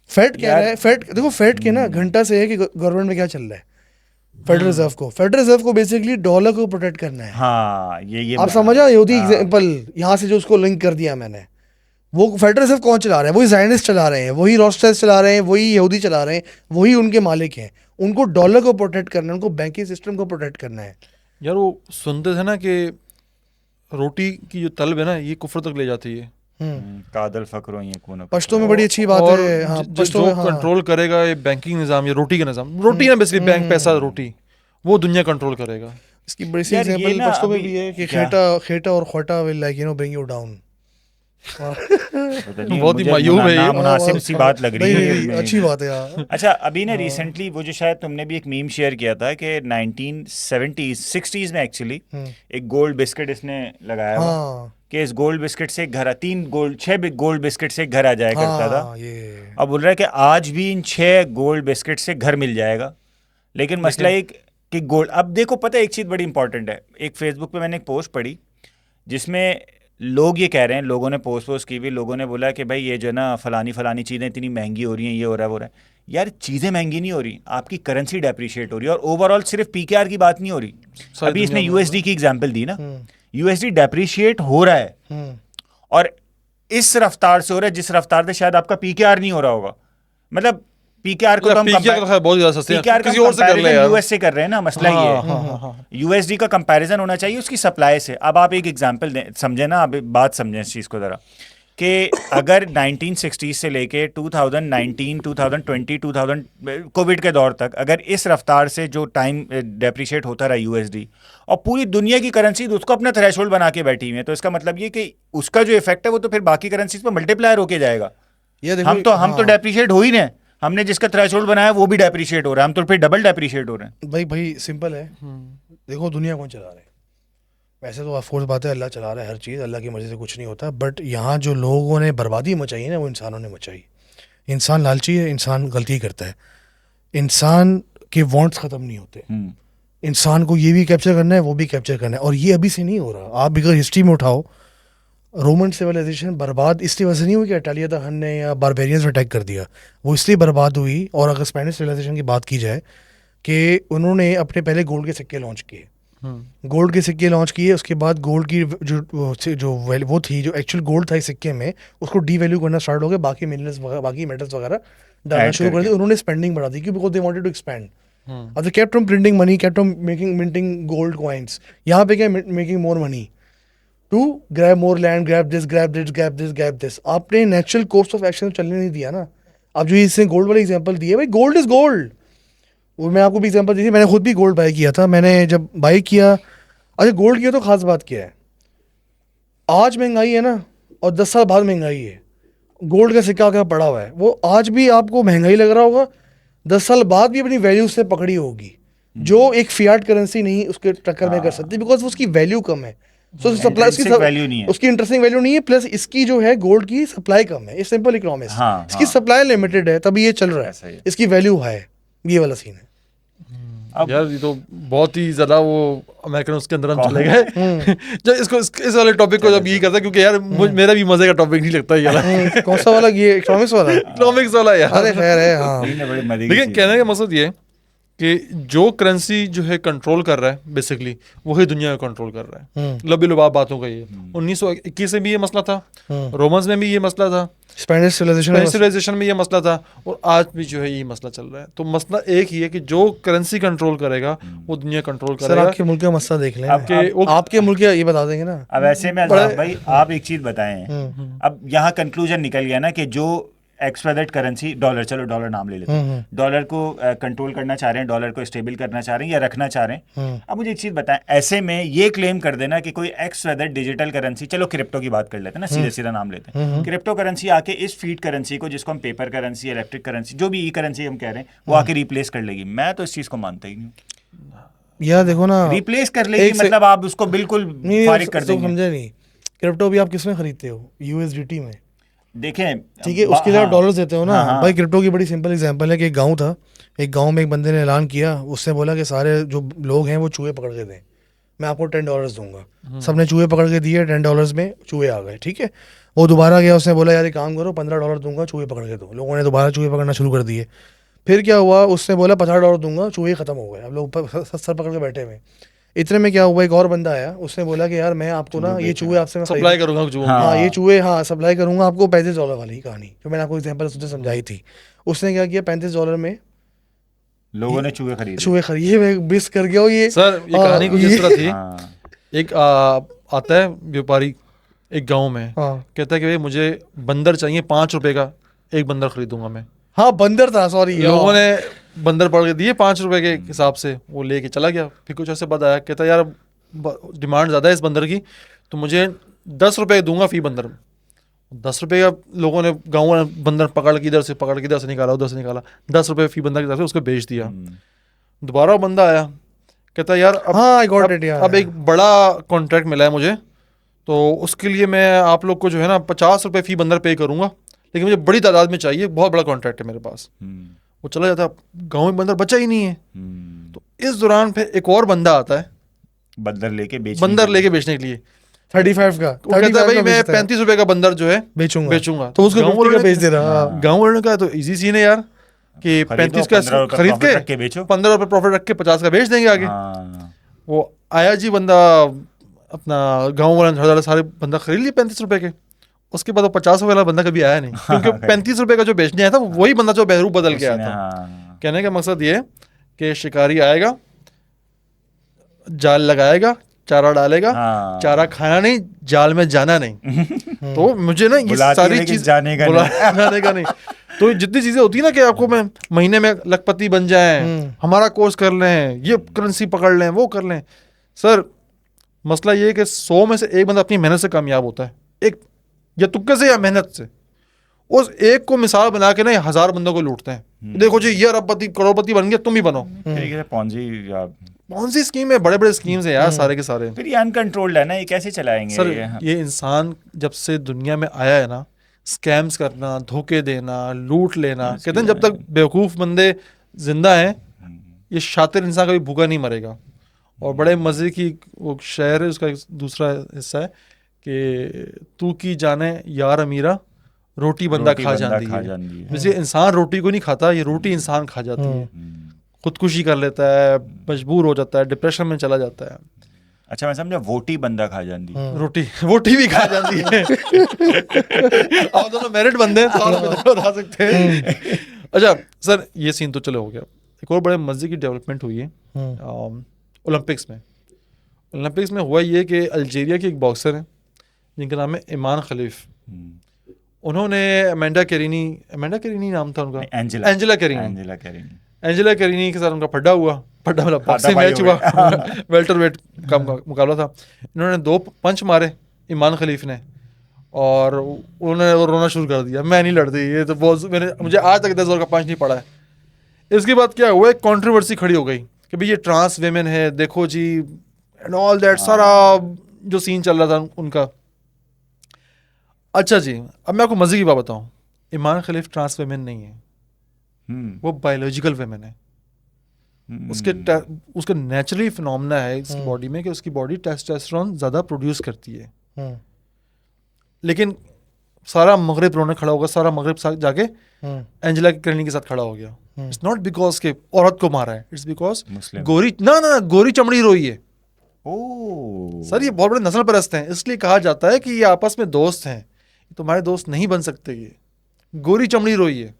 फेड कह रहा है, फेड देखो, फेड के ना घंटा से है कि गवर्नमेंट में क्या चल रहा है। फेडरल रिजर्व को बेसिकली डॉलर को प्रोटेक्ट करना है। हाँ, ये आप समझ आए, यहूदी एग्जांपल यहाँ से जो उसको लिंक कर दिया मैंने, वो फेडरल रिजर्व कौन चला रहा है, वही ज़ायनिस्ट चला रहे हैं, वही रॉथस्चाइल्ड चला रहे हैं, वही यहूदी चला रहे हैं, वही उनके मालिक हैं। उनको डॉलर को प्रोटेक्ट करना है, उनको बैंकिंग सिस्टम को प्रोटेक्ट करना है। यार वो सुनते थे ना कि रोटी की जो तलब है ना, ये कुफर तक ले जाती है। कादल फकरो ये कौन पश्तो में बड़ी अच्छी बात और है। हाँ, पश्तो जो में हाँ, कंट्रोल करेगा ये बैंकिंग निज़ाम, ये रोटी का निज़ाम, रोटी ना बेसिकली बैंक पैसा रोटी, वो दुनिया कंट्रोल करेगा। इसकी बड़ी सी यार ये एग्जांपल ना पश्तो में अभी भी है कि क्या? खेटा और खोटा will like you know bring you down. बहुत ही मायूब है ये। मुनासिब सी बात लग रही है नहीं, अच्छी बात है यार। अच्छा अभी ना रिसेंटली वो जो शायद तुमने भी एक मीम शेयर किया था कि 1970s 60s में एक्चुअली एक गोल्ड बिस्किट इसने लगाया हुआ हाँ कि इस गोल्ड बिस्किट से एक घर 6 गोल्ड बिस्किट से एक घर आ जाया करता था। हाँ, ये अब बोल रहा है कि आज भी इन 6 गोल्ड बिस्किट से घर मिल जाएगा, लेकिन मसला एक कि गोल्ड। अब देखो पता है एक चीज़ बड़ी इंपॉर्टेंट है, एक फेसबुक पे मैंने एक पोस्ट पढ़ी जिसमें लोग ये कह रहे हैं, लोगों ने पोस्ट की हुई, लोगों ने बोला कि भाई ये जो है ना फलानी चीज़ें इतनी महंगी हो रही हैं, ये हो रहा है वो रहा है। यार चीज़ें महंगी नहीं हो रही, आपकी करेंसी डेप्रिशिएट हो रही है, और ओवरऑल सिर्फ पीकेआर की बात नहीं हो रही। अभी इसने यूएसडी की एग्जांपल दी ना, यूएसडी डेप्रिशिएट हो रहा है और इस रफ्तार से हो रहा है जिस रफ्तार से शायद आपका पीकेआर नहीं हो रहा होगा। मतलब पीकेआर को तो हम बहुत ज्यादा सस्ते हैं, किसी और से कर ले यार। यूएस से कर रहे हैं ना, मसला ये है यूएसडी का कंपैरिजन होना चाहिए उसकी सप्लाई से। अब आप एक एग्जांपल दें, समझे ना, अब बात समझें इस चीज़ को ज़रा, कि अगर 1960 से लेके 2019 2020 2000 कोविड के दौर तक अगर इस रफ्तार से जो टाइम डेप्रिशिएट होता रहा यूएसडी, और पूरी दुनिया की करेंसी उसको अपना थ्रेशोल्ड बना के बैठी हुई है, तो इसका मतलब ये कि उसका जो इफेक्ट है वो तो फिर बाकी करेंसीज पर मल्टीप्लायर होके जाएगा। हम तो डेप्रिशिएट हो ही नहीं, हमने जिसका थ्रेशोल्ड बनाया वो भी डेप्रिशिएट हो रहा है, हम तो फिर डबल डेप्रिशिएट हो रहे हैं। भाई सिंपल है। देखो दुनिया कौन चला रहा है, वैसे तो ऑफकोर्स बात है अल्लाह चला रहा है हर चीज़, अल्लाह की मर्जी से कुछ नहीं होता, बट यहाँ जो लोगों ने बर्बादी मचाई है ना वो इंसानों ने मचाई। इंसान लालची है, इंसान गलती करता है, इंसान के वांट्स ख़त्म नहीं होते, इंसान को ये भी कैप्चर करना है वो भी कैप्चर करना है, और ये अभी से नहीं हो रहा। आप अगर हिस्ट्री में उठाओ, रोमन सिविलाइजेशन बर्बाद इसलिए वजह से नहीं हुई कि अटालिया द हन ने या बारबेरियंस अटैक कर दिया, वो इसलिए बर्बाद हुई। और अगर स्पेनिश सिविलाइजेशन की बात की जाए कि उन्होंने अपने पहले गोल्ड के सिक्के लॉन्च किए, गोल्ड के सिक्के लॉन्च किए, उसके बाद गोल्ड की जो वो थी, जो एक्चुअल गोल्ड था इस सिक्के में, उसको डीवैल्यू करना स्टार्ट हो गया, बाकी मिनरल्स बाकी मेटल्स वगैरह डालना शुरू कर दिया, उन्होंने स्पेंडिंग बढ़ा दी क्यों, because they wanted to expand. अब they kept on printing money, kept on minting gold coins. यहाँ पे क्या making more money to grab more land, grab this grab this grab this grab this. आपने natural course of action चलने नहीं दिया ना। अब जो इसने गोल्ड वाली एग्जांपल दी है, भाई गोल्ड इज गोल्ड, वो मैं आपको भी एग्जांपल दी थी, मैंने खुद भी गोल्ड बाई किया था। मैंने जब बाई किया, अच्छा गोल्ड किया तो खास बात क्या है, आज महंगाई है ना और 10 साल बाद महंगाई है, गोल्ड का सिक्का क्या पड़ा हुआ है, वो आज भी आपको महंगाई लग रहा होगा, 10 साल बाद भी अपनी वैल्यू से पकड़ी होगी, जो एक फियाट करेंसी नहीं उसके टक्कर में कर सकती, बिकॉज उसकी वैल्यू कम है। सो सप्लाई उसकी इंटरेस्टिंग वैल्यू नहीं है, प्लस इसकी जो है गोल्ड की सप्लाई कम है, ये सिंपल इकोनॉमिक्स। इसकी सप्लाई लिमिटेड है तभी ये चल रहा है, इसकी वैल्यू हाई है, ये वाला सीन है। यार ये तो बहुत ही ज्यादा वो अमेरिकन उसके अंदर हम चले गए जब इसको इस वाले टॉपिक को जब यही करता है, क्योंकि यार मेरा भी मजे का टॉपिक नहीं लगता यार। कौन सा वाला, ये इकोनॉमिक्स वाला? इकोनॉमिक्स वाला यार, अरे खैर है। हाँ लेकिन कहने का मकसद ये है कि जो करेंसी जो है कंट्रोल कर रहा है बेसिकली वही दुनिया को कंट्रोल कर रहा है। लबी लुबाब बातों का ये 1921 में भी ये मसला था, रोमन्स में भी ये मसला था, स्पेनिश सिविलाइजेशन में ये मसला था, और आज भी जो है ये मसला चल रहा है। तो मसला एक ही है कि जो करेंसी कंट्रोल करेगा वो दुनिया कंट्रोल करेगा। सर आपके मुल्क का मसला देख लें, आपके मुल्क का ये बता देंगे ना। अब ऐसे में भाई आप एक चीज बताएं, अब यहाँ कंक्लूजन निकल गया ना कि जो एक्सपेक्टेड करेंसी डॉलर, चलो डॉलर नाम ले लेते हैं, डॉलर को कंट्रोल करना चाह रहे हैं, डॉलर को स्टेबल करना चाह रहे हैं या रखना चाह रहे हैं। अब मुझे एक चीज बताएं, ऐसे में ये क्लेम कर देना कि कोई एक्सपेक्टेड डिजिटल करेंसी, चलो क्रिप्टो की बात कर लेते हैं ना, सीधे सीधा नाम लेते हैं, क्रिप्टो करेंसी आके इस फीड करेंसी को, जिसको हम पेपर करेंसी, इलेक्ट्रिक करेंसी, जो भी ई करेंसी हम कह रहे हैं, वो आके रिप्लेस कर लेगी। मैं तो इस चीज को मानता ही नहीं। यार देखो ना, रिप्लेस कर लेगी मतलब आप उसको बिल्कुल फारिग कर देंगे। समझे नहीं, क्रिप्टो भी आप किस में खरीदते हो? यूएसडीटी में, देखें ठीक है, उसके लिए डॉलर्स देते हो ना। भाई क्रिप्टो की बड़ी सिंपल एग्जांपल है कि एक गांव था, एक गांव में एक बंदे ने ऐलान किया, उसने बोला कि सारे जो लोग हैं वो चूहे पकड़ के दें, मैं आपको $10 दूंगा। सबने चूहे पकड़ के दिए, $10 में चूहे आ गए, ठीक है। वो दोबारा गया, उसने बोला यार एक काम करो, $15 दूंगा, चूहे पकड़ के दो। लोगों ने दोबारा चूहे पकड़ना शुरू कर दिए। फिर क्या हुआ, उसने बोला $50 दूंगा, चूहे खत्म हो गए, अब लोग सर पकड़ के बैठे हुए। इतने में क्या हुआ, एक और बंदा आया, उसने बोला कि यार मैं आपको ना ये चूहे आपसे मैं सप्लाई करूंगा, हाँ ये चूहे हाँ सप्लाई करूंगा आपको $35 वाली कहानी जो मैंने आपको एग्जांपल उसने समझाई थी। उसने क्या किया, $35 में लोगों ने चूहे खरीदे, मैं बिस कर गया। ये सर ये कहानी कुछ इस तरह थी, एक आता है व्यापारी एक गांव में, हाँ कहता है कि भाई मुझे बंदर चाहिए, 5 रुपए का एक बंदर खरीदूंगा मैं। हाँ बंदर था, सॉरी। लोगों ने बंदर पकड़ के दिए 5 रुपए के हिसाब से, वो लेके चला गया। फिर कुछ ऐसे बाद आया, कहता यार डिमांड ज़्यादा है इस बंदर की, तो मुझे 10 रुपए दूंगा फी बंदर। 10 रुपए का लोगों ने, गाँव में बंदर पकड़ के इधर से निकाला, उधर से निकाला, 10 रुपए फी बंदर के हिसाब से उसको बेच दिया। दोबारा वो बंदा आया, कहता यार हाँ I got it, यार। अब एक बड़ा कॉन्ट्रैक्ट मिला है मुझे, तो उसके लिए मैं आप लोग को जो है ना 50 रुपए फी बंदर पे करूंगा, लेकिन मुझे बड़ी तादाद में चाहिए, बहुत बड़ा कॉन्ट्रैक्ट है मेरे पास। वो चला जाता, गाँव में बंदर बचा ही नहीं है। तो इस दौरान फिर एक और बंदा आता है बंदर लेके बेचने के लिए 35 का, वो कहता है भाई मैं 35 रुपए का बंदर जो है बेचूंगा। तो उसको 50 का बेच दे रहा। गाँव वालों ने कहा तो इजी सीन है यार कि 35 का खरीद के 15 रुपए प्रॉफिट रख के 50 का बेच देंगे आगे। वो आया जी बंदा, अपना गाँव वाले ने सारे बंदा खरीद लिए 35 रुपए के। उसके बाद वो 50 रुपए वाला बंदा कभी आया नहीं, क्योंकि 35 रुपए का जो बेचने आया था वही बंदा जो बहरूप बदल के आया था। कहने का मकसद ये कि शिकारी आएगा, जाल लगाएगा, चारा डालेगा, चारा खाना नहीं, जाल में जाना नहीं। तो मुझे ना ये सारी चीज जाने का नहीं। तो जितनी चीजें होती है ना कि आपको मैं महीने में लखपति बन जाए, हमारा कोर्स कर लें, ये करेंसी पकड़ लें, वो कर लें। सर मसला ये है कि 100 में से एक बंदा अपनी मेहनत से कामयाब होता है, एक या तुक्के से या मेहनत से। उस एक को मिसाल बना के ना 1000 बंदों को लूटते हैं। देखो जी ये अरबपति करोड़पति बन गया, तुम ही बनो। पॉन्जी स्कीम है, बड़े बड़े स्कीम्स हैं यार सारे के सारे। फिर ये अनकंट्रोल्ड है ना, ये कैसे चलाएंगे? सर ये इंसान जब से दुनिया में आया है ना, स्कैम्स करना, धोखे देना, लूट लेना, कहते हैं जब तक बेवकूफ़ बंदे जिंदा हैं ये शातिर इंसान कभी भूखा नहीं मरेगा। और बड़े मज़े की वो शेर है, उसका दूसरा हिस्सा है कि तू की जाने यार अमीरा, रोटी बंदा खा जाती है। वैसे इंसान रोटी को नहीं खाता, ये रोटी इंसान खा जाती है। खुदकुशी कर लेता है, मजबूर हो जाता है, डिप्रेशन में चला जाता है। अच्छा मैं समझा वोटी बंदा खा जाती है। रोटी भी खा जाती है। आप दोनों मैरिड बंदे हैं तो आप बता सकते हैं। अच्छा सर ये सीन तो चलो हो गया। एक और बड़े मजे की डेवलपमेंट हुई है ओलंपिक्स में। ओलंपिक्स में हुआ ये कि अल्जीरिया के एक बॉक्सर हैं जिनका नाम है ईमान खलीफ। उन्होंने अमेंडा कैरिनी नाम था उनका, एंजेला कैरिनी के साथ उनका पड्डा मतलब बॉक्सिंग मैच हुआ। वेल्टरवेट का मुकाबला था। इन्होंने 2 पंच मारे ईमान खलीफ ने और उन्होंने रोना शुरू कर दिया, मैं नहीं लड़ती, ये तो बहुत मुझे आज तक 10 जोर का पंच नहीं पड़ा है। इसके बाद क्या हुआ, एक कंट्रोवर्सी खड़ी हो गई कि भाई ये ट्रांस वेमेन है, देखो जी एंड ऑल दैट, सारा जो सीन चल रहा था उनका। अच्छा जी अब मैं आपको मजे की बात बताऊं, ईमान खलीफ ट्रांस वेमेन नहीं है, वो बायोलॉजिकल वेमेन है। उसका नेचुरली फिनोमेना है इसकी बॉडी में कि उसकी बॉडी टेस्टोस्टेरोन ज्यादा प्रोड्यूस करती है। लेकिन सारा मगरिब रोने खड़ा होगा, सारा मगरिब जाके एंजेला कैरिनी के साथ खड़ा हो गया। इट्स नॉट बिकॉज के औरत को मारा है, इट्स बिकॉज गोरी चमड़ी रोई है। सर ये बहुत बड़े नस्ल परस्त हैं, इसलिए कहा जाता है कि ये आपस में दोस्त हैं, तुम्हारे दोस्त नहीं बन सकते। ये गोरी चमड़ी रोई है।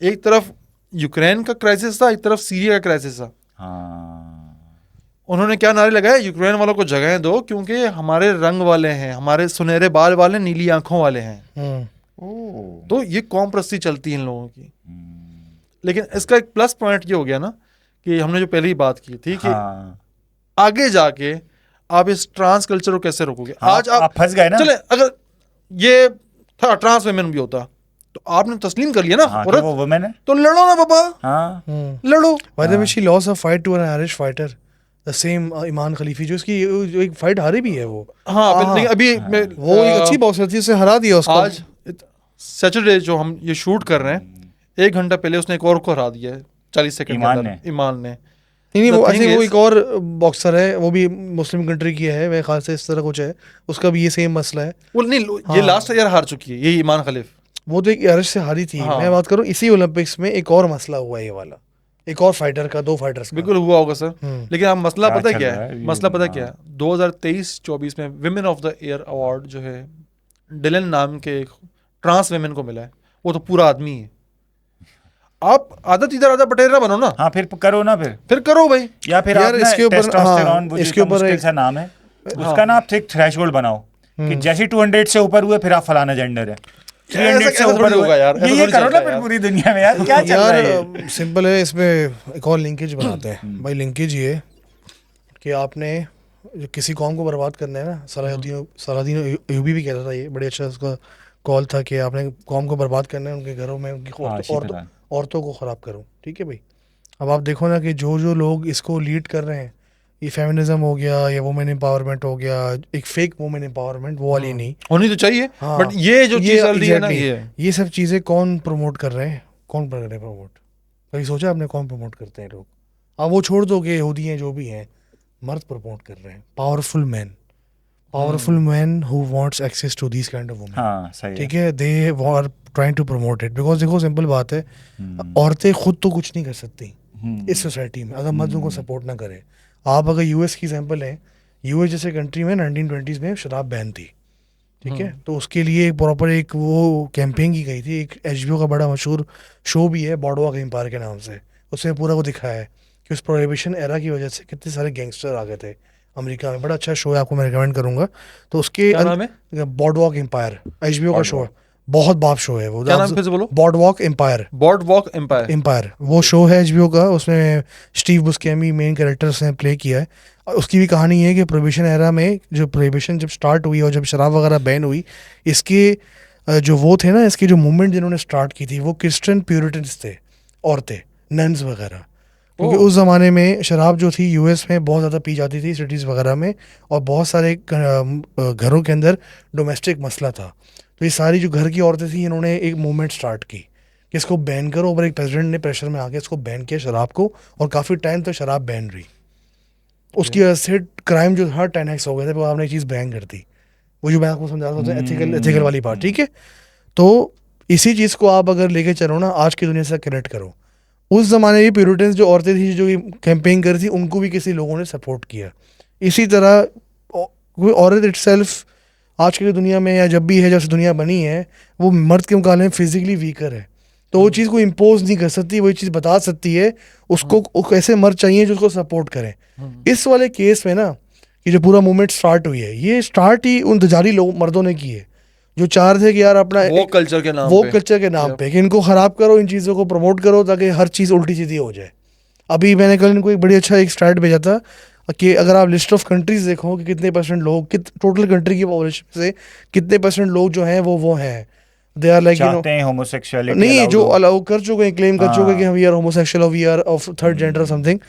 एक तरफ यूक्रेन का क्राइसिस था, एक तरफ सीरिया का क्राइसिस था। उन्होंने क्या नारे लगाए, यूक्रेन वालों को जगह दो क्योंकि हमारे रंग वाले हैं, हमारे सुनहरे बाल वाले, नीली आंखों वाले हैं। तो ये कौम परस्ती चलती है इन लोगों की। लेकिन इसका एक प्लस पॉइंट ये हो गया ना कि हमने जो पहले ही बात की थी कि आगे जाके आप इस ट्रांस कल्चर को कैसे रोकोगे। आज आप फंस गए ना। चले अगर ये था ट्रांस वेमेन भी होता तो आपने तस्लीम कर लिया ना, औरत वो वुमेन है तो लड़ो ना बाबा। लड़ो। By the way, she lost a fight to an Irish fighter, the same ईमान खलीफी, जो इसकी जो एक फाइट हारी भी है वो। हाँ अभी वो एक अच्छी बॉक्सर थी, उसे हरा दिया उसको। आज सैटरडे जो हम ये शूट कर रहे हैं 1 घंटा पहले उसने एक और को हरा दिया है 40 सेकंड ईमान ने। नहीं वो ऐसे वो एक और बॉक्सर है, वो भी मुस्लिम कंट्री की है, मेरे ख्याल से इस तरह कुछ है, उसका भी ये सेम मसला है। वो नहीं ये लास्ट ईयर हार चुकी है ये ईमान खलीफ। वो तो एक आयरिश से हारी थी। मैं बात करूं इसी ओलंपिक्स में एक और मसला हुआ ये वाला, एक और फाइटर का, 2 फाइटर्स का। बिल्कुल हुआ होगा सर। लेकिन आप मसला पता क्या है, मसला पता क्या है, 2023-24 में women of the year award जो है डिलन नाम के ट्रांस वेमेन को मिला है। वो तो पूरा आदमी है। आप आधा इधर आधा बटेरा बनो ना। हाँ फिर करो ना, फिर करो भाई। या फिर यार इसके ऊपर टेस्टोस्टेरोन, इसके ऊपर एक नाम है उसका ना आप एक थ्रेशोल्ड बनाओ कि जैसे 200 से ऊपर हुए फिर आप फलाना जेंडर है, 300 से ऊपर होगा यार, ये करो ना फिर पूरी दुनिया में यार, क्या चल रहा है यार सिंपल है। इसमें एक और लिंकेज बनाते हैं भाई। लिंकेज ये कि आपने जो किसी कौम को बर्बाद करना है ना, सलाहुद्दीन अय्यूबी भी कहता था, ये बड़े अच्छा उसका कॉल था कि आपने कौम को बर्बाद करना है, उनके घरों में उनकी औरतों को ख़राब करो। ठीक है भाई। अब आप देखो ना कि जो जो लोग इसको लीड कर रहे हैं, ये फेमिनिज्म हो गया या वुमेन एम्पावरमेंट हो गया, एक फेक वुमेन एम्पावरमेंट, वो वाली नहीं होनी तो चाहिए। हाँ, बट ये जो चीज़ चल रही है ना, ये सब चीज़ें कौन प्रमोट कर रहे हैं? कौन कर रहे हैं प्रमोट? कभी सोचा आपने कौन प्रमोट करते हैं लोग? अब वो छोड़ दो कि यहूदी हैं जो भी हैं, मर्द प्रमोट कर रहे हैं, powerful man who wants access to these kind of women. हाँ सही ठीक है, they are trying to promote it because देखो सिंपल बात है, औरतें खुद तो कुछ नहीं कर सकती इस सोसाइटी में अगर मर्द उनको सपोर्ट ना करे। आप अगर यूएस की एग्जांपल है, यूएस जैसे कंट्री में 1920s में शराब बैन थी। ठीक है, तो उसके लिए प्रॉपर एक वो कैंपेन की गई थी। एक HBO का बड़ा मशहूर शो भी है बॉर्डवॉक एम्पायर के नाम से, उसमें पूरा वो दिखाया है कि उस प्रोहिबिशन एरा की वजह से कितने सारे गैंगस्टर आ गए थे अमेरिका में। बड़ा अच्छा शो है, आपको मैं रिकमेंड करूंगा। तो उसके बॉर्डवॉक एम्पायर HBO का शो है, बहुत बाप शो है वो। क्या नाम फिर से बोलो? बॉर्डवॉक एम्पायर वो शो है HBO का। उसमें स्टीव बुस्केमी मेन कैरेक्टर उसने प्ले किया है। और उसकी भी कहानी है कि प्रोहिबिशन एरा में जो प्रोहिबिशन जब स्टार्ट हुई और जब शराब वगैरह बैन हुई, इसके जो वो थे ना, इसकी जो मूवमेंट जिन्होंने स्टार्ट की थी वो क्रिश्चियन प्यूरिटन्स थे, औरतें, नन्स वगैरह। क्योंकि उस ज़माने में शराब जो थी यूएस में बहुत ज़्यादा पी जाती थी सिटीज़ वगैरह में, और बहुत सारे घरों के अंदर डोमेस्टिक मसला था। तो ये सारी जो घर की औरतें थी, इन्होंने एक मूवमेंट स्टार्ट की कि इसको बैन करो। और एक प्रेसिडेंट ने प्रेशर में आके इसको बैन किया शराब को, और काफ़ी टाइम तक शराब बैन रही। उसकी वजह से क्राइम जो था 10x हो गए थे, वो आपने एक चीज़ बैन कर दी। वो जो मैं आपको समझा रहा था एथिकल वाली बात। ठीक है, तो इसी चीज़ को आप अगर लेके चलो ना, आज की दुनिया से कनेक्ट करो। उस ज़माने की प्यूरिटन्स जो औरतें थी जो कैंपेन कर रही थी, उनको भी किसी लोगों ने सपोर्ट किया। इसी तरह कोई औरत इटसेल्फ आज की दुनिया में या जब भी है, जब से दुनिया बनी है, वो मर्द के मुकाबले में फिजिकली वीकर है। तो वो चीज़ को इम्पोज नहीं कर सकती, वही चीज़ बता सकती है उसको ऐसे मर्द चाहिए जो उसको सपोर्ट करें। इस वाले केस में ना, ये जो पूरा मूवमेंट स्टार्ट हुई है, ये स्टार्ट ही उन दजाली लोग मर्दों ने की है जो चाह रहे थे कि यार अपना वो कल्चर के नाम पे कि इनको ख़राब करो, इन चीज़ों को प्रमोट करो ताकि हर चीज़ उल्टी सीधी हो जाए। अभी मैंने कल इनको एक बड़ी अच्छा एक स्टैट भेजा था कि अगर आप लिस्ट ऑफ कंट्रीज देखो कि कितने परसेंट लोग, टोटल कंट्री की पॉपुलेशन से कितने परसेंट लोग जो हैं वो हैं, दे आर लाइक चाहते हैं होमोसेक्सुअलिटी नहीं, जो अलाउ कर चुके हैं, क्लेम कर चुके हैं कि हम वी आर होमोसेक्सुअल और we are of third gender और समथिंग।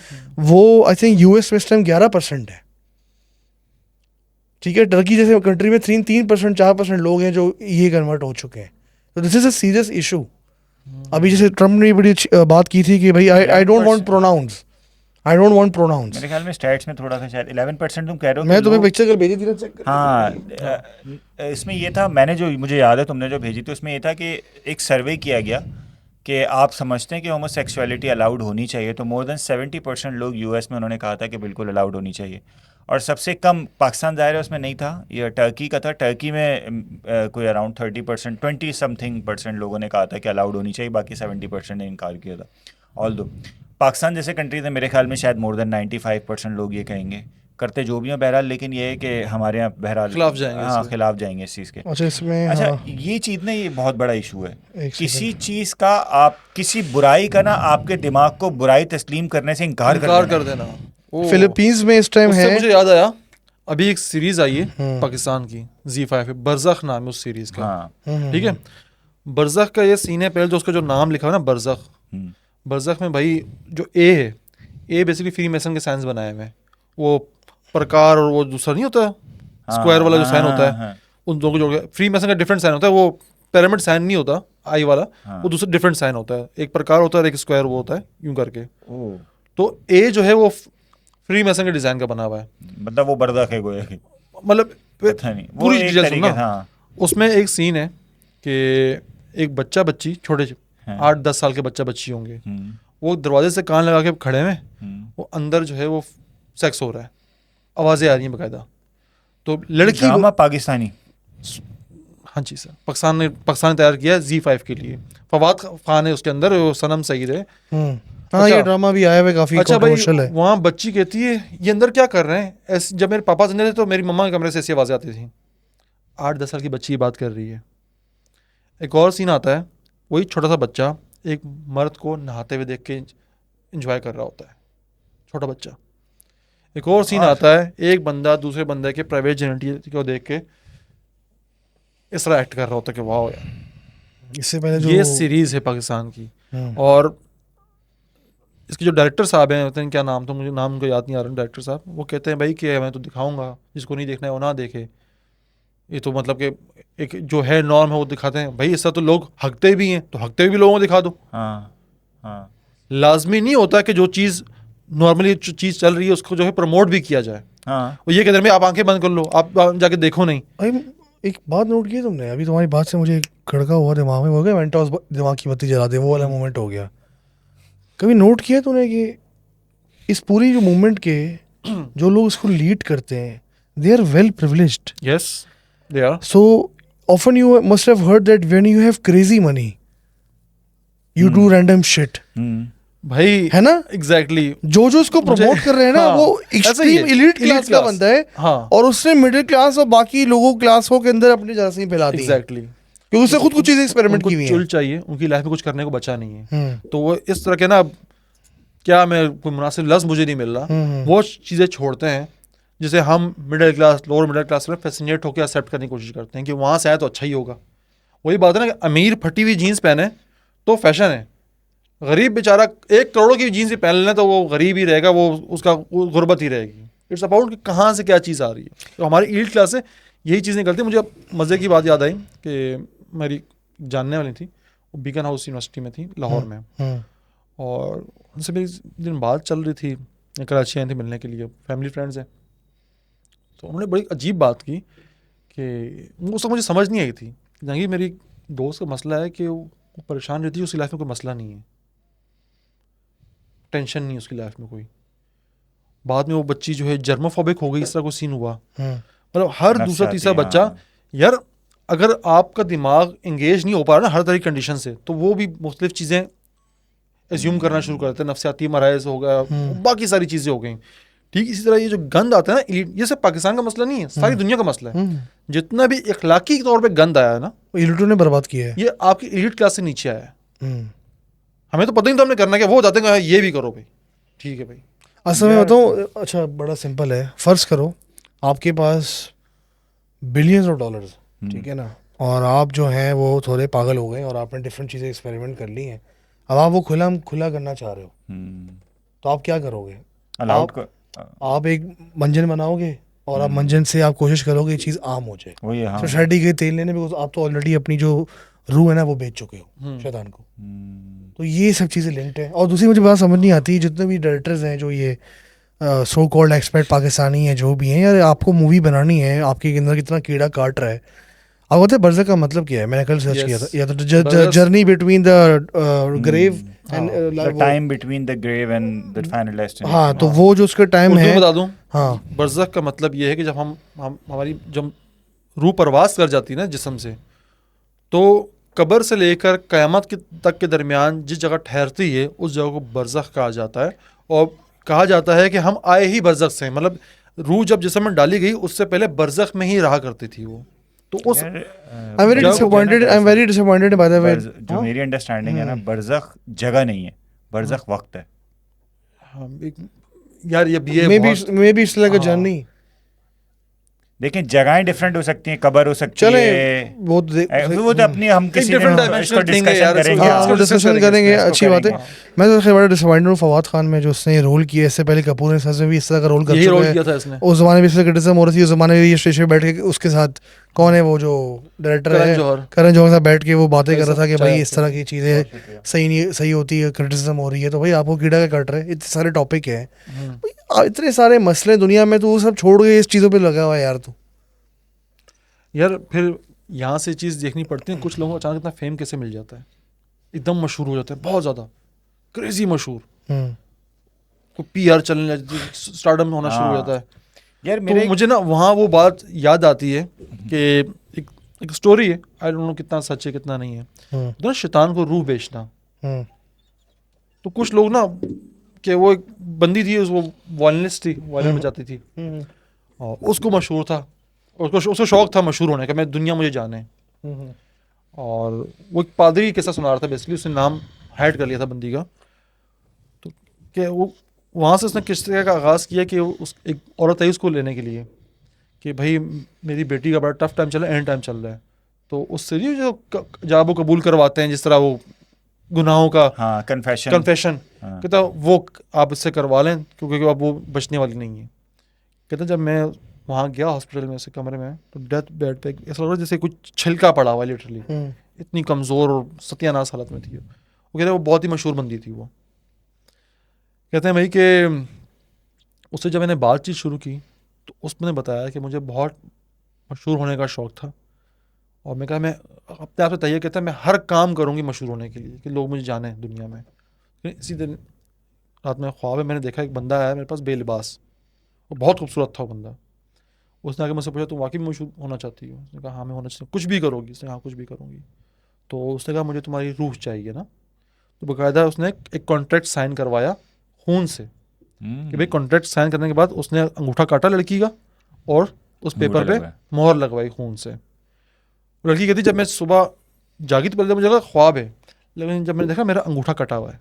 वो आई थिंक यूएस में इस टाइम 11% है। ठीक है, टर्की जैसे कंट्री में 3% 4% लोग हैं जो ये कन्वर्ट हो चुके हैं। तो this is a serious issue. अभी जैसे ट्रम्प ने बड़ी बात की थी कि भाई आई डोंट वांट प्रोनाउंस, मेरे ख्याल में स्टैट्स में थोड़ा सा शायद 11% तुम कह रहे हो। मैं तुम्हें पिक्चर कल भेजी थी ना, चेक कर। हाँ, इसमें ये था, मैंने जो मुझे याद है तुमने जो भेजी थी उसमें ये था कि एक सर्वे किया गया कि आप समझते हैं कि होमोसेक्सुअलिटी अलाउड होनी चाहिए, तो मोर देन 70% लोग यूएस में उन्होंने कहा था कि बिल्कुल अलाउड होनी चाहिए। और सबसे कम पाकिस्तान ज़ाहिर है उसमें नहीं था, ये टर्की का था। टर्की में कोई अराउंड 30%, 20 समथिंग % लोगों ने कहा था कि अलाउड होनी चाहिए, बाकी 70% ने इनकार किया था। ऑल दो पाकिस्तान जैसे कंट्री थे, मेरे ख्याल में शायद मोर देन 95% लोग ये कहेंगे, करते जो भी हो बहरहाल, लेकिन ये है कि हमारे यहाँ बहरहाल खिलाफ जाएंगे। हाँ, खिलाफ जाएंगे इस चीज़ के। अच्छा, इसमें अच्छा, ये चीज़ ना, ये बहुत बड़ा इशू है। किसी चीज़ का, आप किसी बुराई का ना, आपके दिमाग को बुराई तस्लीम करने से इनकार कर देना। फिलीपींस में इस टाइम है। मुझे याद आया, अभी एक सीरीज आई है पाकिस्तान की Z5 पे, बरज़ख नाम है उस सीरीज का। ठीक है, बरज़ख का ये सीन है, पहले जो उसका जो नाम लिखा है ना, बरज़ख में भाई जो ए बेसिकली फ्री मेसन के साइंस बनाए हुए हैं। वो प्रकार और वो दूसरा नहीं होता स्क्वायर वाला जो साइन होता है, उन दोनों को जोड़ के फ्री मेसन का डिफरेंट साइन होता है। वो पिरामिड साइन नहीं होता आई वाला, वो दूसरा डिफरेंट साइन होता है। एक प्रकार होता है और एक स्क्वायर वो होता है यूं करके। तो ए जो है वो फ्री मेसन के डिजाइन का बना हुआ है, मतलब वो बरज़ख है गोया की, मतलब पूरी डिटेल सुनना। हाँ। उसमें एक सीन है कि एक बच्चा बच्ची, छोटे 8-10 साल के बच्चा बच्ची होंगे, वो दरवाजे से कान लगा के खड़े हैं, वो अंदर जो है वो सेक्स हो रहा है, आवाज़ें आ रही हैं बाकायदा। तो लड़की ड्रामा पाकिस्तानी, हाँ जी सर, पाकिस्तान ने तैयार किया Z5 के लिए। फवाद खान है उसके अंदर, वो सनम सईद है। हाँ अच्छा। ये ड्रामा भी आया हुआ है, काफी अच्छा भाई, कंट्रोवर्शियल है। वहाँ बच्ची कहती है ये अंदर क्या कर रहे हैं ऐसे। जब मेरे पापा जिंदा थे तो मेरी मम्मा के कमरे से ऐसी आवाज़ें आती थी। 8-10 साल की बच्ची ये बात कर रही है। एक और सीन आता है, वही छोटा सा बच्चा एक मर्द को नहाते हुए देख के इंजॉय कर रहा होता है, छोटा बच्चा। एक और सीन आता है, एक बंदा दूसरे बंदे के प्राइवेट जेनिटल को देख के इस तरह एक्ट कर रहा होता है कि वाह यार। इससे पहले जो ये सीरीज है पाकिस्तान की, हम्म, और इसके जो डायरेक्टर साहब हैं, पता नहीं क्या नाम था, मुझे नाम उनका याद नहीं आ रहा, डायरेक्टर साहब, वो कहते हैं भाई कि मैं तो दिखाऊंगा, जिसको नहीं देखना है वो ना देखे। ये तो मतलब कि एक जो है नॉर्म है वो दिखाते हैं। भाई इससे तो लोग हकते भी हैं, तो हकते भी लोगों को दिखा दो। हाँ हाँ लाजमी नहीं होता कि जो चीज़ नॉर्मली जो चीज़ चल रही है उसको जो है प्रमोट भी किया जाए। हाँ। वो ये कहते हैं भाई आप आंखें बंद कर लो, आप जाके देखो नहीं। भाई एक बात नोट की तुमने, अभी तुम्हारी बात से मुझे एक खड़का हुआ दिमाग में, हो गया वेंटॉस दिमाग की बत्ती जला दे, वो वाला मोमेंट हो गया। कभी नोट किया तूने कि इस पूरी जो मूवमेंट के जो लोग इसको लीड करते हैं, they are well privileged. Yes they are. So often you must have heard that when you have crazy money, you do random shit, भाई है ना? एग्जैक्टली। जो इसको प्रमोट कर रहे हैं ना, हाँ, वो ऐसा ही एक्सट्रीम है, एलीट elite क्लास का class। बंदा है, हाँ और उसने मिडिल क्लास और बाकी लोगों क्लासों के अंदर अपनी जरासीम फैला दी है, एग्जैक्टली। क्योंकि उसने खुद कुछ चीजें एक्सपेरिमेंट उनको की हुई चुल हैं। चाहिए, उनकी लाइफ में कुछ करने को बचा नहीं है। हम्म, तो वो इस तरह के ना, क्या मैं कोई मुनासिब लफ्ज़ मुझे नहीं मिल रहा, वो चीज़ें छोड़ते हैं जिसे हम middle class lower middle class में फैसिनेट होकर एक्सेप्ट करने की कोशिश करते हैं कि वहाँ से आए तो अच्छा ही होगा। वही बात है ना कि अमीर फटी हुई जीन्स पहने तो फैशन है, गरीब बेचारा 1 करोड़ की जीन्स ही पहन लेना तो वो गरीब ही रहेगा, वो उसका वो गुर्बत ही रहेगी। इट्स अबाउट कि कहाँ से क्या चीज़ आ रही है। तो हमारी एलीट क्लास से यही चीज़ निकलती है। मुझे अब मज़े की बात याद आई कि मेरी जानने वाली थी, वो बीकन हाउस यूनिवर्सिटी में थी लाहौर में, और उनसे मेरी दिन बात चल रही थी, कराची आई थी मिलने के लिए, फैमिली फ्रेंड्स हैं। तो उन्होंने बड़ी अजीब बात की कि उस वक्त मुझे समझ नहीं आई थी। जहांगीर मेरी दोस्त का मसला है कि वो परेशान रहती है, उसकी लाइफ में कोई मसला नहीं है, टेंशन नहीं है उसकी लाइफ में कोई। बाद में वो बच्ची जो है जर्मोफोबिक हो गई, इस तरह कोई सीन हुआ। मतलब हर दूसरा तीसरा बच्चा, यार अगर आपका दिमाग इंगेज नहीं हो पा रहा ना हर तरह की कंडीशन से, तो वो भी मुख्तलिफ चीज़ें एज्यूम करना शुरू करते हैं। नफ्सियाती मराइज हो गया, बाकी सारी चीज़ें हो गई। ठीक इसी तरह ये जो गंद आता है ना, ये सिर्फ पाकिस्तान का मसला नहीं है, सारी दुनिया का मसला है। जितना भी इखलाकी तौर पे गंद आया है ना, एलिटों ने बर्बाद किया है। ये आपकी एलीट क्लास से नीचे आया है। हमें तो पता नहीं था हमने करना क्या, वो जाते हैं ये भी करो भाई, ठीक है भाई। असल में बताऊँ, अच्छा बड़ा सिंपल है। फर्ज करो आपके पास बिलियंस ऑफ डॉलर्स, ठीक है ना, और आप जो हैं वो थोड़े पागल हो गए और आपने डिफरेंट चीज़ें एक्सपेरिमेंट कर ली हैं। अब आप वो खुला करना चाह रहे हो, तो आप क्या करोगे? आप एक मंजन बनाओगे और आप मंजन से आप कोशिश करोगे ये चीज़ आम हो जाए। सोसाइटी के तेल लेने में आप तो ऑलरेडी अपनी जो रूह है ना वो बेच चुके हो शैतान को। तो ये सब चीज़ें लिंक्ड है। और दूसरी मुझे बात समझ नहीं आती, जितने भी डायरेक्टर्स हैं जो ये सो कॉल्ड एक्सपर्ट पाकिस्तानी हैं जो भी हैं, यार आपको मूवी बनानी है, आपके अंदर कितना कीड़ा काट रहा है। अब होता है बर्ज़ख का मतलब क्या है? मैंने कल सर्च किया था, या तो journey between the grave and the time between the grave and the final destination. हाँ, तो वो जो उसका टाइम है, बता दूं, हाँ, बर्ज़ख का मतलब ये है कि जब हमारी जब रूह परवास कर जाती है ना जिस्म से, तो कब्र से लेकर क़यामत तक के दरमियान जिस जगह ठहरती है उस जगह को बर्ज़ख कहा जाता है। और कहा जाता है कि हम आए ही बर्ज़ख से, मतलब रूह जब जिस्म में डाली गई उससे पहले बर्ज़ख में ही रहा करती थी वो। तो उस I'm very disappointed by the way। जो मेरी अंडरस्टैंडिंग है ना, बर्ज़ख जगह नहीं है, बर्ज़ख वक्त है। यार ये may be it's like a journey. देखें जगहें डिफरेंट हो सकती हैं, कब्र हो सकती है, वो तो अपनी हम किसी डिस्कशन करेंगे। अच्छी बात है। मैं तो बड़ा डिसअपॉइंटेड हूँ फवाद खान में, जो उसने रोल किया। इससे पहले कपूर ने सच में भी इस तरह का रोल कर चुका है। उस जमाने में इससे क्रिटिसिज्म हो रही थी, उस जमाने में ये स्टेज पे बैठ के उसके साथ कौन है वो जो डायरेक्टर है, करण जौहर साहब, बैठ के वो बातें कर रहा था कि भाई इस तरह की चीज़ें सही होती है, क्रिटिसिज्म हो रही है। तो भाई आपको कीड़ा का कट रहे, इतने सारे टॉपिक हैं, इतने सारे मसले दुनिया में, तो वो सब छोड़ के इस चीज़ों पर लगा हुआ है यार। तो यार फिर यहाँ से चीज़ देखनी पड़ती है, कुछ लोगों को अचानक इतना फेम कैसे मिल जाता है, एकदम मशहूर हो जाता है, बहुत ज़्यादा क्रेजी मशहूर, कोई PR चलने स्टारडम होना शुरू हो जाता है। यार तो मुझे ना वहाँ वो बात याद आती है कि एक एक स्टोरी है, आई डोंट नो कितना सच है कितना नहीं है, तो ना शैतान को रूह बेचना। तो कुछ लोग ना कि वो एक बंदी थी, वो वॉयलिनिस्ट थी, वॉयलिन बजाती थी, और उसको मशहूर था, उसको शौक था मशहूर होने का, मैं दुनिया मुझे जाने। और वो एक पादरी कैसा सुना रहा था, बेसिकली उसने नाम हाइड कर लिया था बंदी का। तो कि वो वहाँ से उसने किस्से का आगाज़ किया कि उस एक औरत आई उसको लेने के लिए कि भाई मेरी बेटी का बड़ा टफ टाइम चल रहा है, एंड टाइम चल रहा है, तो उससे ये जो जाबो कबूल करवाते हैं जिस तरह वो गुनाहों का हाँ, कन्फेशन। हाँ। कहता वो आप इससे करवा लें क्योंकि अब वो बचने वाली नहीं है। कहता जब मैं वहाँ गया हॉस्पिटल में उसे कमरे में, तो डेथ बेड पे ऐसा लग रहा जैसे कुछ छिलका पड़ा हुआ लिटरली, इतनी कमज़ोर और सत्यानाश हालत में थी वो। कहते हैं वो बहुत ही मशहूर बंदी थी वो। कहते हैं भाई कि उससे जब मैंने बातचीत शुरू की तो उसने बताया कि मुझे बहुत मशहूर होने का शौक़ था, और मैं कहा मैं अपने आप से तैयार कहता मैं हर काम करूँगी मशहूर होने के लिए कि लोग मुझे जाने दुनिया में। इसी दिन रात में ख्वाब है मैंने देखा एक बंदा आया मेरे पास बेलिबास, वो बहुत खूबसूरत था वो बंदा। उसने आके मुझसे पूछा तुम वाकई में मशहूर होना चाहती हो? उसने कहा हाँ मैं होना चाहती हूँ। कुछ भी करोगी? उसने हाँ कुछ भी करूँगी। तो उसने कहा मुझे तुम्हारी रूह चाहिए ना। तो बाकायदा उसने एक कॉन्ट्रैक्ट साइन करवाया खून से कि भाई कॉन्ट्रैक्ट साइन करने के बाद उसने अंगूठा काटा लड़की का और उस पेपर पे मोहर लगवाई खून से। लड़की कहती जब मैं सुबह जागी तो पहले मुझे लगा ख्वाब है, लेकिन जब मैंने देखा मेरा अंगूठा कटा हुआ है,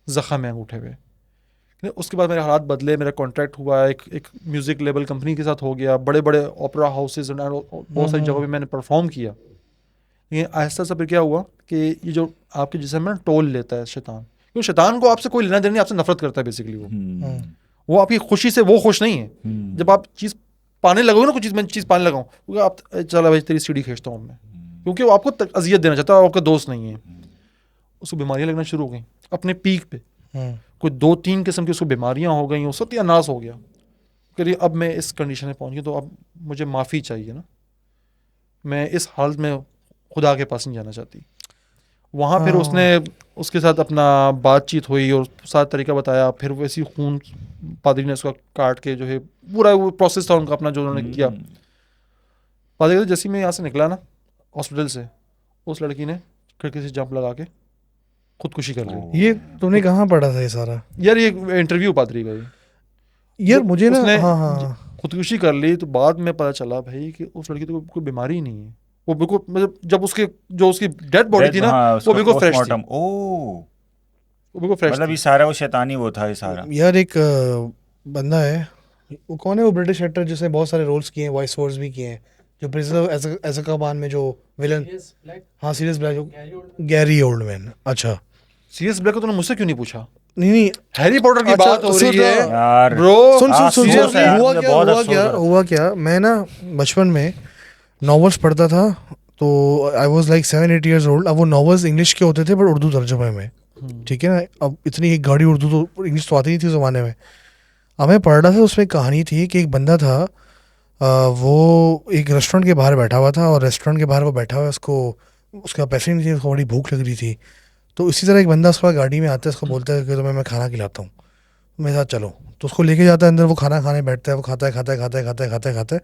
ज़ख़म है अंगूठे पे। उसके बाद मेरे हालात बदले, मेरा कॉन्ट्रैक्ट हुआ, एक म्यूज़िक लेबल कंपनी के साथ हो गया, बड़े बड़े ओपेरा हाउसेज बहुत सारी जगहों पे मैंने परफॉर्म किया। लेकिन आहिस्ता सा फिर क्या हुआ कि ये जो आपके जिस्म में टोल लेता है शैतान, क्योंकि शैतान को आपसे कोई लेना देना नहीं, आपसे नफरत करता है बेसिकली। वो आपकी खुशी से वो खुश नहीं है। जब आप चीज़ पाने लगोगे ना, कुछ चीज़ मैं चीज़ पाने लगाऊँ, क्योंकि आप चला भाई तेरी सीढ़ी खींचता हूँ मैं, क्योंकि वो आपको अजियत देना चाहता है, आपका दोस्त नहीं है। उसको बीमारियाँ लगना शुरू हो गई अपने पीक पे, कोई 2-3 किस्म की उसको बीमारियाँ हो गई, वो सत्यानाश हो गया। करिए अब मैं इस कंडीशन में पहुँच गई, तो अब मुझे माफ़ी चाहिए ना, मैं इस हालत में खुदा के पास नहीं जाना चाहती। वहाँ फिर उसने उसके साथ अपना बातचीत हुई और सारा तरीका बताया, फिर वैसी खून पादरी ने उसका काट के जो है पूरा वो प्रोसेस था उनका अपना जो उन्होंने किया। पादरी ने जैसे मैं यहाँ से निकला ना हॉस्पिटल से, उस लड़की ने खिड़की से जंप लगा के खुदकुशी कर ली। ये तुमने कहाँ पढ़ा था ये सारा? यार ये इंटरव्यू पादरी का यार मुझे ना खुदकुशी कर ली, तो बाद में पता चला भाई कि उस लड़की तो कोई बीमारी ही नहीं है, वो बिल्कुल मतलब जब उसकी डेड बॉडी थी ना, वो बिल्कुल फ्रेश थी। वो बिल्कुल फ्रेश मतलब ये सारा वो शैतानी वो था ये सारा। यार एक बंदा है, वो कौन है, वो ब्रिटिश एक्टर जिसने बहुत सारे रोल्स किए हैं, वॉइस ओवर्स भी किए हैं, जो प्रिजनर एज़काबान में जो विलन, हाँ सीरियस ब्लैक, गैरी ओल्डमैन। अच्छा सीरियस ब्लैक को तूने मुझसे क्यों नहीं पूछा? नहीं हैरी पॉटर की बात हो रही है यार ब्रो। सुन हुआ क्या, मैं ना बचपन में नॉवेल्स पढ़ता था, तो I was like 7-8 years old। अब वो नॉवेल्स इंग्लिश के होते थे पर उर्दू तर्जुमे में, ठीक है ना। अब इतनी एक गाड़ी उर्दू तो इंग्लिश तो आती नहीं थी उस ज़माने में। अब मैं पढ़ रहा था, उसमें कहानी थी कि एक बंदा था, वो एक रेस्टोरेंट के बाहर बैठा हुआ था, और रेस्टोरेंट के बाहर वो बैठा हुआ, उसका पैसे नहीं थे, उसको बड़ी भूख लग रही थी। तो इसी तरह एक बंदा उसके बाद गाड़ी में आता है, उसको बोलता है कि तुम्हें मैं खाना खिलाता हूँ, मेरे साथ चलो। तो उसको लेके जाता है अंदर, वो खाना खाने बैठता है, वो खाता है।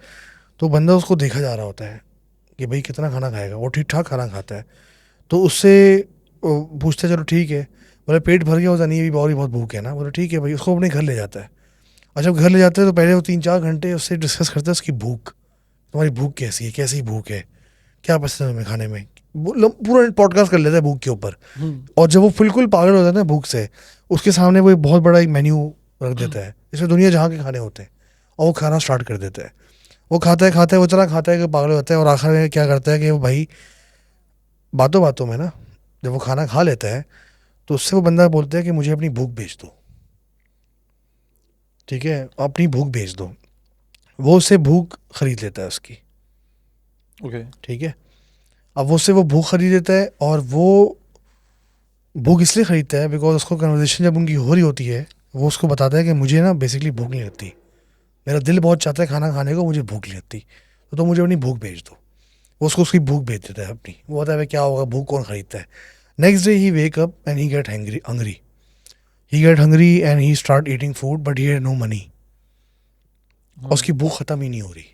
तो बंदा उसको देखा जा रहा होता है कि भाई कितना खाना खाएगा, वो ठीक ठाक खाना खाता है। तो उससे पूछते चलो ठीक है, बोले पेट भर गया होता नहीं, अभी और ही बहुत भूख है ना। बोले ठीक है भाई, उसको अपने घर ले जाता है। और जब घर ले जाते हैं तो पहले वो 3-4 घंटे उससे डिस्कस करते हैं उसकी भूख, तुम्हारी भूख कैसी है, कैसी भूख है, क्या पसंद है तुम्हें खाने में, पूरा पॉडकास्ट कर लेता है भूख के ऊपर। और जब वो बिल्कुल पागल हो जाता है ना भूख से, उसके सामने वो एक बहुत बड़ा एक मेन्यू रख देता है जिसमें दुनिया जहाँ के खाने होते हैं, और वो खाना स्टार्ट कर देता है। वो खाता है वो चला खाता है कि पागल होता है, और आखिर में क्या करता है कि वो भाई बातों बातों में ना, जब वो खाना खा लेता है तो उससे वो बंदा बोलता है कि मुझे अपनी भूख भेज दो, ठीक है, अपनी भूख भेज दो। वो उससे भूख खरीद लेता है उसकी, ओके ठीक है। अब वो उससे वो भूख खरीद लेता है, और वो भूख इसलिए खरीदता है बिकॉज उसको कन्वर्सेशन जब उनकी हो रही होती है, वो उसको बताता है कि मुझे ना बेसिकली भूख नहीं लगती, मेरा दिल बहुत चाहता है खाना खाने को, मुझे भूख नहीं लगती, तो मुझे अपनी भूख भेज दो। वो उसको उसकी भूख भेज देता है अपनी। वो होता है क्या होगा, भूख कौन खरीदता है। Next day he wake up and he get hungry and he start eating food but he had no money. उसकी भूख ख़त्म ही नहीं हो रही,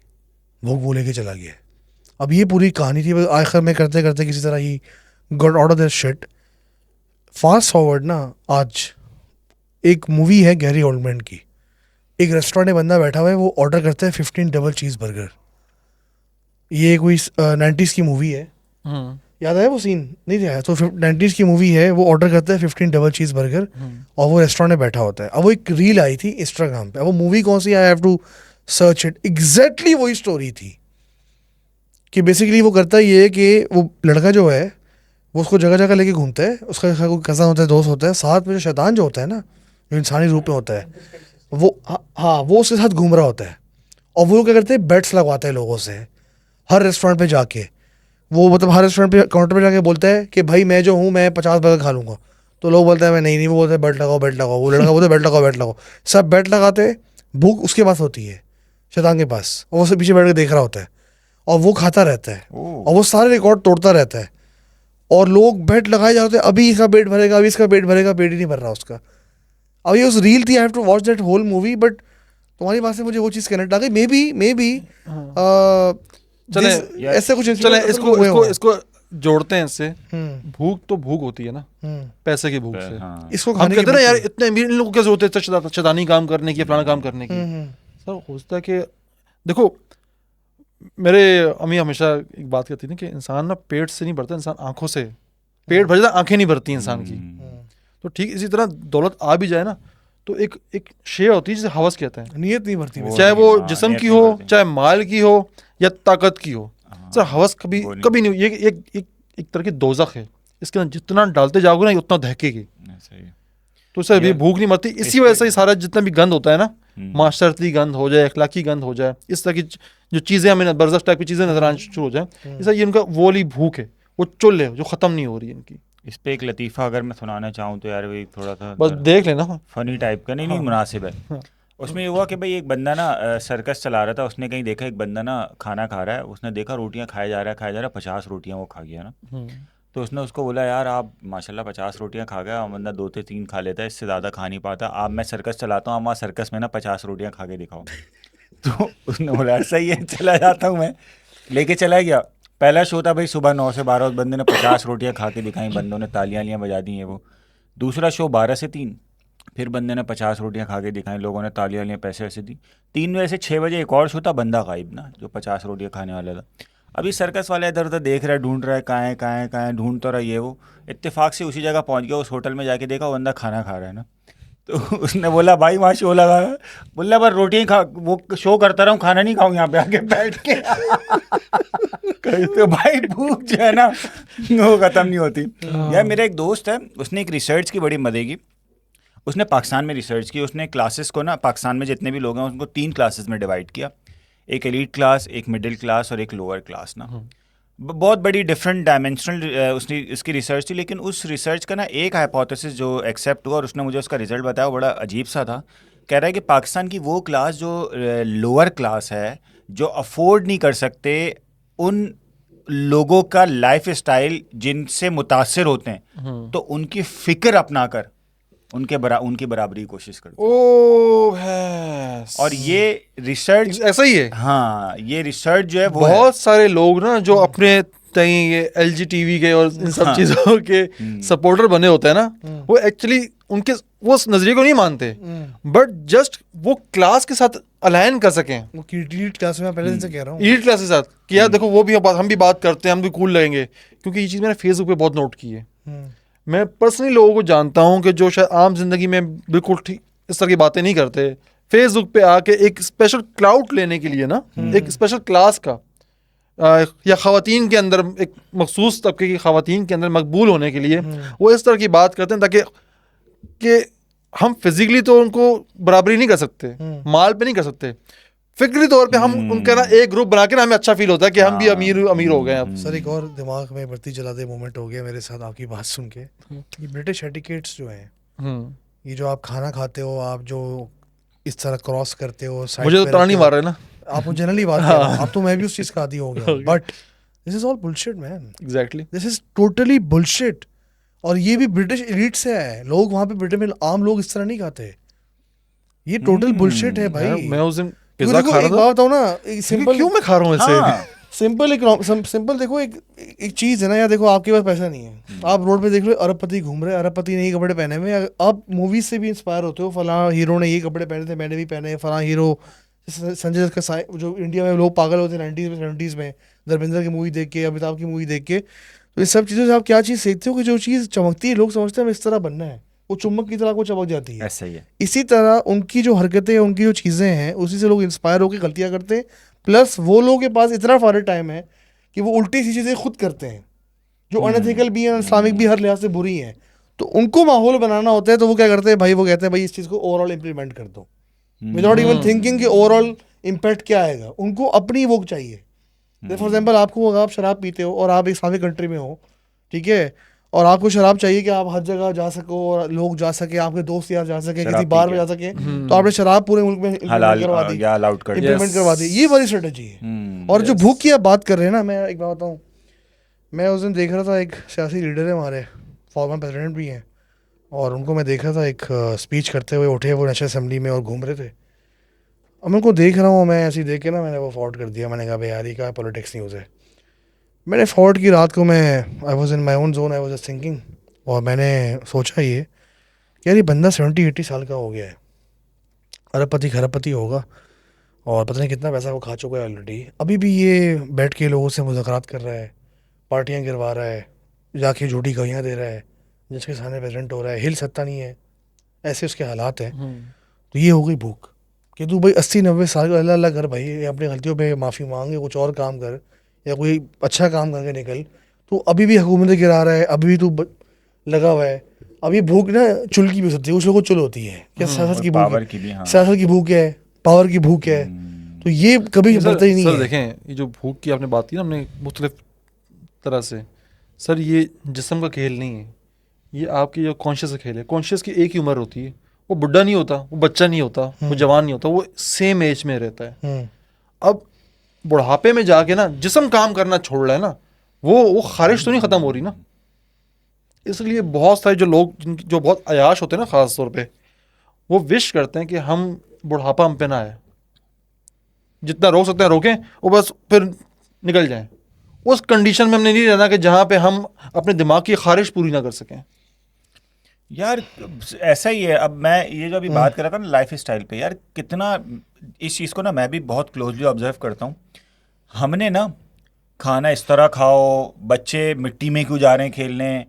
भूख वो लेके चला गया। अब ये पूरी कहानी थी, आखिर में करते करते किसी तरह he got out of that shit. Fast forward ना, आज एक मूवी है गैरी ओल्डमैन की, एक रेस्टोरेंट में बंदा बैठा हुआ है, वो ऑर्डर करता है 15 डबल चीज़ बर्गर। ये कोई 90s की मूवी है, याद आया वो सीन? नहीं आया? तो 90s की मूवी है, वो ऑर्डर करता है 15 डबल चीज़ बर्गर और वो रेस्टोरेंट में बैठा होता है। अब वो एक रील आई थी इंस्टाग्राम पे, अब वो मूवी कौन सी, I have to search it. Exactly वही स्टोरी थी कि बेसिकली वो करता ये है कि वो लड़का जो है वो उसको जगह जगह लेके घूमता है, उसका कोई कज़न होता है, दोस्त होता है, साथ में जो शैतान जो होता है ना, जो इंसानी रूप में होता है, वो हाँ वो उसके साथ घूम रहा होता है। और वो क्या करते हैं, बेट्स लगवाते हैं लोगों से हर रेस्टोरेंट पे जाके। वो मतलब हर रेस्टोरेंट पे काउंटर पे जाके बोलता है कि भाई मैं जो हूँ मैं 50 बर्गर खा लूँगा। तो लोग बोलते हैं मैं नहीं, वो बोलते हैं बेट लगाओ बेट लगाओ, वो लड़का बोलते बेट लगाओ बेट लगाओ। सब बेट लगाते, भूख उसके पास होती है, शैतान के पास, और वो उससे पीछे बैठ के देख रहा होता है और वो खाता रहता है और वो सारे रिकॉर्ड तोड़ता रहता है। और लोग बेट लगाए जाते हैं, अभी इसका पेट भरेगा, अभी इसका पेट भरेगा, पेट ही नहीं भर रहा उसका। अब ये उस रील थी, I have to watch that whole movie, but तुम्हारी बात से मुझे वो चीज़ कनेक्ट आ गई। मे बी चले ऐसे कुछ चले इसको जोड़ते हैं इससे। हम्म, भूख तो भूख होती है ना, पैसे की भूख से। हाँ। इसको हम खाने की कहते हैं ना भूख यार है। इतने अमीर इन लोगों को क्या जरूरत है शैतानी काम करने की, फलाना काम करने की। सर होता है कि देखो, मेरे अम्मी हमेशा एक बात कहती थी कि इंसान ना पेट से नहीं बढ़ता, इंसान आंखों से। पेट भर जाता, आंखें नहीं भरती इंसान की। तो ठीक इसी तरह दौलत आ भी जाए ना, तो एक शेय होती है जिसे हवस कहते हैं। नियत नहीं भरती वो वैसे। चाहे वो हाँ, जिस्म नियत की नहीं हो, भरती। चाहे माल की हो या ताकत की हो। सर हवस कभी वो नहीं। कभी नहीं। ये एक तरह की दोजख है, इसके अंदर जितना डालते जाओगे ना उतना दहकेगी। ऐसा ही है। तो सर ये यार, भूख नहीं मरती। इसी इसके- वजह से ही सारा जितना भी गंद होता है ना, हम्म। माशरती गंद हो जाए, अखलाकी गंद हो जाए, इस तरह की जो चीज़ें हमें बरजख टाइप की चीज़ें नजर आनी शुरू हो जाए, इस ये इनका वो वाली भूख है, वो चुल है जो ख़त्म नहीं हो रही है इनकी। इस पे एक लतीफ़ा अगर मैं सुनाना चाहूँ तो यार, वही थोड़ा सा बस देख लेना। फनी टाइप का, नहीं हाँ। मुनासिब है। हाँ। उसमें ये हुआ कि भाई एक बंदा ना सर्कस चला रहा था, उसने कहीं देखा एक बंदा ना खाना खा रहा है, उसने देखा रोटियां खाया जा रहा है, 50 रोटियां वो खा गया ना। तो उसने उसको बोला यार आप माशाल्लाह 50 रोटियां खा गया, बंदा 2 से 3 खा लेता है, इससे ज़्यादा खा नहीं पाता। आप मैं सर्कस चलाता हूँ, आप वहाँ सर्कस में ना 50 रोटियां खा के दिखाओ। तो उसने बोला यार सही है, चला जाता हूँ मैं। लेके चला गया। पहला शो था भाई सुबह 9 से 12, उस बंदे ने 50 रोटियां खा के दिखाई, बंदों ने तालियां बजा दी हैं वो। दूसरा शो 12 से 3, फिर बंदे ने 50 रोटियां खा के दिखाई, लोगों ने तालियां पैसे वैसे दी। 3 बजे से 6 बजे एक और शो था, बंदा गायब ना, जो 50 रोटियां खाने वाला था। अभी सर्कस वाले इधर उधर देख रहा है, ढूंढ रहा है, कहाँ है, ढूंढ तो रहा है ये वो। इत्तेफाक से उसी जगह पहुंच गया, उस होटल में जाके देखा वो बंदा खाना खा रहा है ना। तो उसने बोला भाई वहाँ शो लगा है, बोला पर रोटियां खा, वो शो करता रहा हूँ, खाना नहीं खाऊँ यहाँ पे आके बैठ के। तो भाई भूख जो है ना वो ख़त्म नहीं होती। यार मेरा एक दोस्त है, उसने एक रिसर्च की बड़ी मजे की। उसने पाकिस्तान में रिसर्च की, उसने क्लासेस को ना, पाकिस्तान में जितने भी लोग हैं उनको 3 क्लासेस में डिवाइड किया। एक एलीट क्लास, एक मिडिल क्लास और एक लोअर क्लास ना। बहुत बड़ी डिफरेंट डायमेंशनल उसने इसकी रिसर्च थी। लेकिन उस रिसर्च का ना एक हाइपोथेसिस जो एक्सेप्ट हुआ और उसने मुझे उसका रिजल्ट बताया, वो बड़ा अजीब सा था। कह रहा है कि पाकिस्तान की वो क्लास जो लोअर क्लास है, जो अफोर्ड नहीं कर सकते उन लोगों का लाइफ स्टाइल जिनसे मुतासिर होते हैं, तो उनकी फिक्र अपना कर उनकी बराबरी की कोशिश करते हैं। ओ है। और ये रिसर्च ऐसा ही है। हाँ, ये रिसर्च जो है वो है। बहुत सारे लोग ना जो अपने तई ये LGTV के और इन सब हाँ। चीजों के सपोर्टर बने होते हैं ना, वो एक्चुअली उनके वो उस नजरिए को नहीं मानते, बट जस्ट वो क्लास के साथ अलाइन कर सकें, वो कीट क्लास में मैं पहले दिन से कह रहा हूँ। ईट क्लास के साथ कि यार देखो वो भी हम भी बात करते हैं, हम भी कूल लगेंगे। क्योंकि ये चीज़ मैंने फेसबुक पे बहुत नोट की है। मैं पर्सनली लोगों को जानता हूँ कि जो शायद आम जिंदगी में बिल्कुल ठीक इस तरह की बातें नहीं करते, फेसबुक पे आके एक स्पेशल क्लाउड लेने के लिए ना, एक स्पेशल क्लास का या ख़वातीन के अंदर एक मखसूस तबके की ख़वातीन के अंदर मकबूल होने के लिए वो इस तरह की बात करते हैं, ताकि कि हम फिजिकली तो उनको बराबरी नहीं कर सकते, माल पे नहीं कर सकते, फिक्री तौर पे हम उनका ना एक ग्रुप बना के ना हमें अच्छा फील होता है कि हम भी अमीर हो गए अब। सर एक और दिमाग में बत्ती जलाते मोमेंट हो गया मेरे साथ आपकी बात सुन के। ये ब्रिटिश एटिकेट्स जो हैं, ये जो आप खाना खाते हो, आप जो इस तरह क्रॉस करते हो, मुझे तो ताना नहीं मार रहे ना, आप मुझे जनरली बात कर रहे हो, आप तो मैं भी उस चीज़ का आदी हो गया, but this is all bullshit man. Exactly this is totally bullshit. और ये भी ब्रिटिश एलीट से है। लोग वहाँ पे ब्रिटेन में आम लोग इस तरह नहीं खाते। ये टोटल बुलशिट है भाई। मैं उस दिन क्योंकि पिज्जा देखो, खा एक रहा बात था, बताऊं ना, सिंपल क्यों मैं खा रहा हूँ ऐसे? हाँ, सिंपल देखो, एक चीज़ है ना यार, देखो आपके पास पैसा नहीं है, आप रोड पे देख लो अरबपति घूम रहे हैं, अरबपति नहीं कपड़े पहने हुए, आप मूवीज से भी इंस्पायर होते हो, फलां हीरो ने ये कपड़े पहने थे मैंने भी पहने, फलां हीरो संजय दत्त का जो इंडिया में लोग पागल होते हैं 90s में 70s में, धर्मेंद्र की मूवी देख के, अमिताभ की मूवी देख के, तो इन सब चीज़ों से आप क्या चीज़ सीखते हो कि जो चीज़ चमकती है लोग समझते हैं हमें इस तरह बनना है, वो चुम्बक की तरह को चमक जाती है। ऐसा ही है। इसी तरह उनकी जो हरकतें, उनकी जो चीज़ें हैं, उसी से लोग इंस्पायर होकर गलतियाँ करते हैं, प्लस वो लोगों के पास इतना फारे टाइम है कि वो उल्टी सी चीज़ें खुद करते हैं जो अनएथिकल भी हैं, इस्लामिक भी हर लिहाज से बुरी हैं। तो उनको माहौल बनाना होता है, तो वो क्या करते हैं भाई, वो कहते हैं भाई इस चीज़ को ओवरऑल इम्प्लीमेंट कर दो, विदाउट इवन थिंकिंग कि ओवरऑल इम्पैक्ट क्या आएगा। उनको अपनी वो चाहिए। फॉर एग्जाम्पल आपको, अगर आप शराब पीते हो और आप इस्लामिक कंट्री में हो, ठीक है, और आपको शराब चाहिए कि आप हर जगह जा सको और लोग जा सके, आपके दोस्त यार जा सके, किसी बार में जा सके, तो आपने शराब पूरे मुल्क में हलाल करवा दी, या अलाउड कर दिया। इम्प्लीमेंट करवा दी। ये वाली स्ट्रेटजी है। और जो भूख की आप बात कर रहे हैं ना, मैं एक बात बताऊँ, मैं उस दिन देख रहा था, एक सियासी लीडर है हमारे, फॉर्मर प्रेसिडेंट भी हैं, और उनको मैं देख रहा था एक स्पीच करते हुए, उठे वो नेशनल असेंबली में और घूम रहे थे। अब मैं उनको देख रहा हूँ, मैं ऐसे ही देख के ना मैंने वो फॉरवर्ड कर दिया, मैंने कहा भाई यार ये क्या पॉलिटिक्स न्यूज़ है। मैंने फॉरवर्ड की, रात को मैं I was in my own zone, I was just thinking, और मैंने सोचा ये कि यार ये बंदा 70-80 साल का हो गया है, अरबपति खरबपति होगा, और पता नहीं कितना पैसा वो खा चुका है ऑलरेडी, अभी भी ये बैठ के लोगों से मुज़ाकरात कर रहा है, पार्टियां गिरवा रहा है, जाके झूठी गवाहियाँ दे रहा है, जिसके सामने प्रेसिडेंट हो रहा है, हिल सकता नहीं है, ऐसे उसके हालात हैं। तो ये हो गई भूख कि तू भाई 80-90 साल का, अल्लाह अल्लाह कर भाई, या अपनी गलतियों पे माफ़ी मांग, या कुछ और काम कर, या कोई अच्छा काम करके निकल। तो अभी भी हुकूमत गिरा रहा है, अभी भी तू लगा हुआ है। अब ये भूख ना चुल की भी हो सकती है, कुछ लोगों को चुल होती है क्या, सियासत की भूख पावर है, की भी, हाँ। सियासत की भूख है, पावर की भूख है, तो ये कभी बढ़ता ही नहीं सर है। देखें, ये जो भूख की आपने बात की ना, हमने मुख्तलिफ तरह से, सर ये जिस्म का खेल नहीं है, ये आपकी जो कॉन्शियस का खेल है। कॉन्शियस की एक ही उम्र होती है, वो बुढ़ा नहीं होता, वो बच्चा नहीं होता, वो जवान नहीं होता, वो सेम एज में रहता है। अब बुढ़ापे में जाके ना जिस्म काम करना छोड़ रहा है ना, वो ख्वाहिश तो नहीं ख़त्म हो रही ना। इसलिए बहुत सारे जो लोग जो बहुत अयाश होते हैं ना, ख़ास तौर पे वो विश करते हैं कि हम बुढ़ापा हम पे ना आए, जितना रोक सकते हैं रोकें, वो बस फिर निकल जाएं। उस कंडीशन में हमने नहीं रहना कि जहाँ पे हम अपने दिमाग की ख्वाहिश पूरी ना कर सकें। यार ऐसा ही है। अब मैं ये जो अभी बात कर रहा था ना लाइफ स्टाइल पे, यार कितना इस चीज़ को ना मैं भी बहुत क्लोजली ऑब्जर्व करता हूँ। हमने ना खाना इस तरह खाओ, बच्चे मिट्टी में क्यों जा रहे हैं खेलने,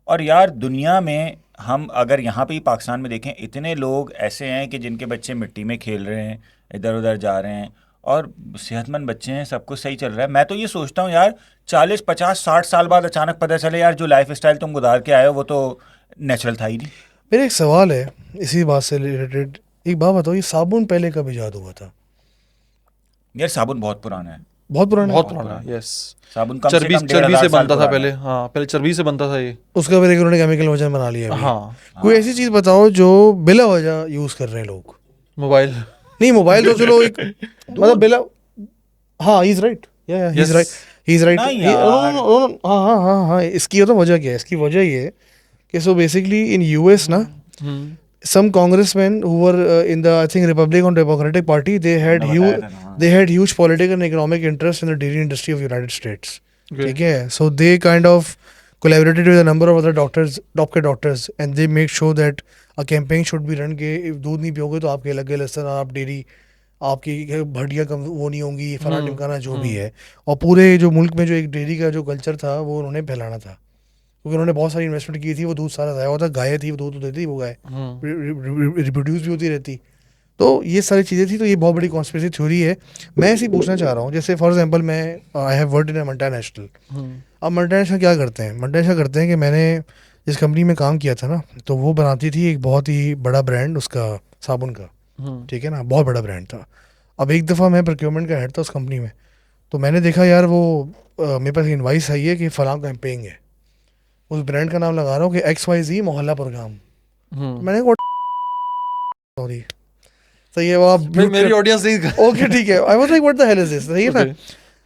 और यार दुनिया में हम अगर यहाँ पे ही पाकिस्तान में देखें, इतने लोग ऐसे हैं कि जिनके बच्चे मिट्टी में खेल रहे हैं, इधर उधर जा रहे हैं, और सेहतमंद बच्चे हैं, सब कुछ सही चल रहा है। मैं तो ये सोचता हूँ यार 40-50-60 साल बाद अचानक पता चले यार जो लाइफ स्टाइल तुम गुजार के आए हो वो तो नेचुरल था ही नहीं। मेरा एक सवाल है इसी बात से रिलेटेड, एक बात बताओ, ये साबुन पहले कब इजाद हुआ था? यार साबुन बहुत पुराना है, बहुत पुराना बहुत पुराना, यस। साबुन कम चर्बी से कम चर्बी 1500 से साल बनता था पुराना पहले, है। हाँ पहले चर्बी से बनता था ये। उसका फिर उन्होंने केमिकल वर्जन बना लिया अभी। हाँ, कोई ऐसी चीज़ बताओ जो बिला वजह यूज़ कर रहे हैं लोग। मोबाइल। नहीं मोबाइल तो चलो एक मतलब बिला, हाँ ही इज राइट, या he is right, he is right. नहीं यार। हाँ हाँ हाँ हाँ, इसकी तो वजह क्या है? इसकी वजह ये है कि सो बेसिकली इन यूएस ना, some congressmen who were in the, I think, Republican Democratic Party, they had huge political and economic interest in the dairy industry of United States. ठीक है, so they kind of collaborated with a number of other doctors and they make sure that a campaign should be run के दूध नहीं पियोगे तो आपके लगे लहसुन, आप डेयरी, आपकी भड़िया कम वो नहीं होंगी, फलाना टिमकाना जो भी है। और पूरे जो मुल्क में जो एक डेयरी का जो कल्चर था वो उन्होंने फैलाना था, क्योंकि उन्होंने बहुत सारी इन्वेस्टमेंट की थी, वो दूध सारा ज़ाया होता, गाय थी वो दूध देती, वो गाय रिप्रोड्यूस भी होती रहती। तो ये सारी चीज़ें थी, तो ये बहुत बड़ी कॉन्स्पिरेसी थ्योरी है। मैं ऐसे ही पूछना चाह रहा हूँ, जैसे फॉर एग्जांपल मैं I have worked in a multinational. अब मल्टीनेशनल क्या करते हैं? मल्टीनेशनल करते हैं कि मैंने जिस कंपनी में काम किया था ना, तो वो बनाती थी एक बहुत ही बड़ा ब्रांड उसका साबुन का, ठीक है ना, बहुत बड़ा ब्रांड था। अब एक दफ़ा मैं प्रोक्योरमेंट का हेड था उस कंपनी में, तो मैंने देखा यार वो मेरे पास इन्वाइस आई है कि फलां कैंपेन है, उस ब्रांड का नाम लगा रहा हूँ कि XYZ मोहल्ला प्रोग्राम। मैंने सॉरी सही है वो, आप मेरी ऑडियंस नहीं। ओके ठीक है, I was like what the hell is this, सही है ना।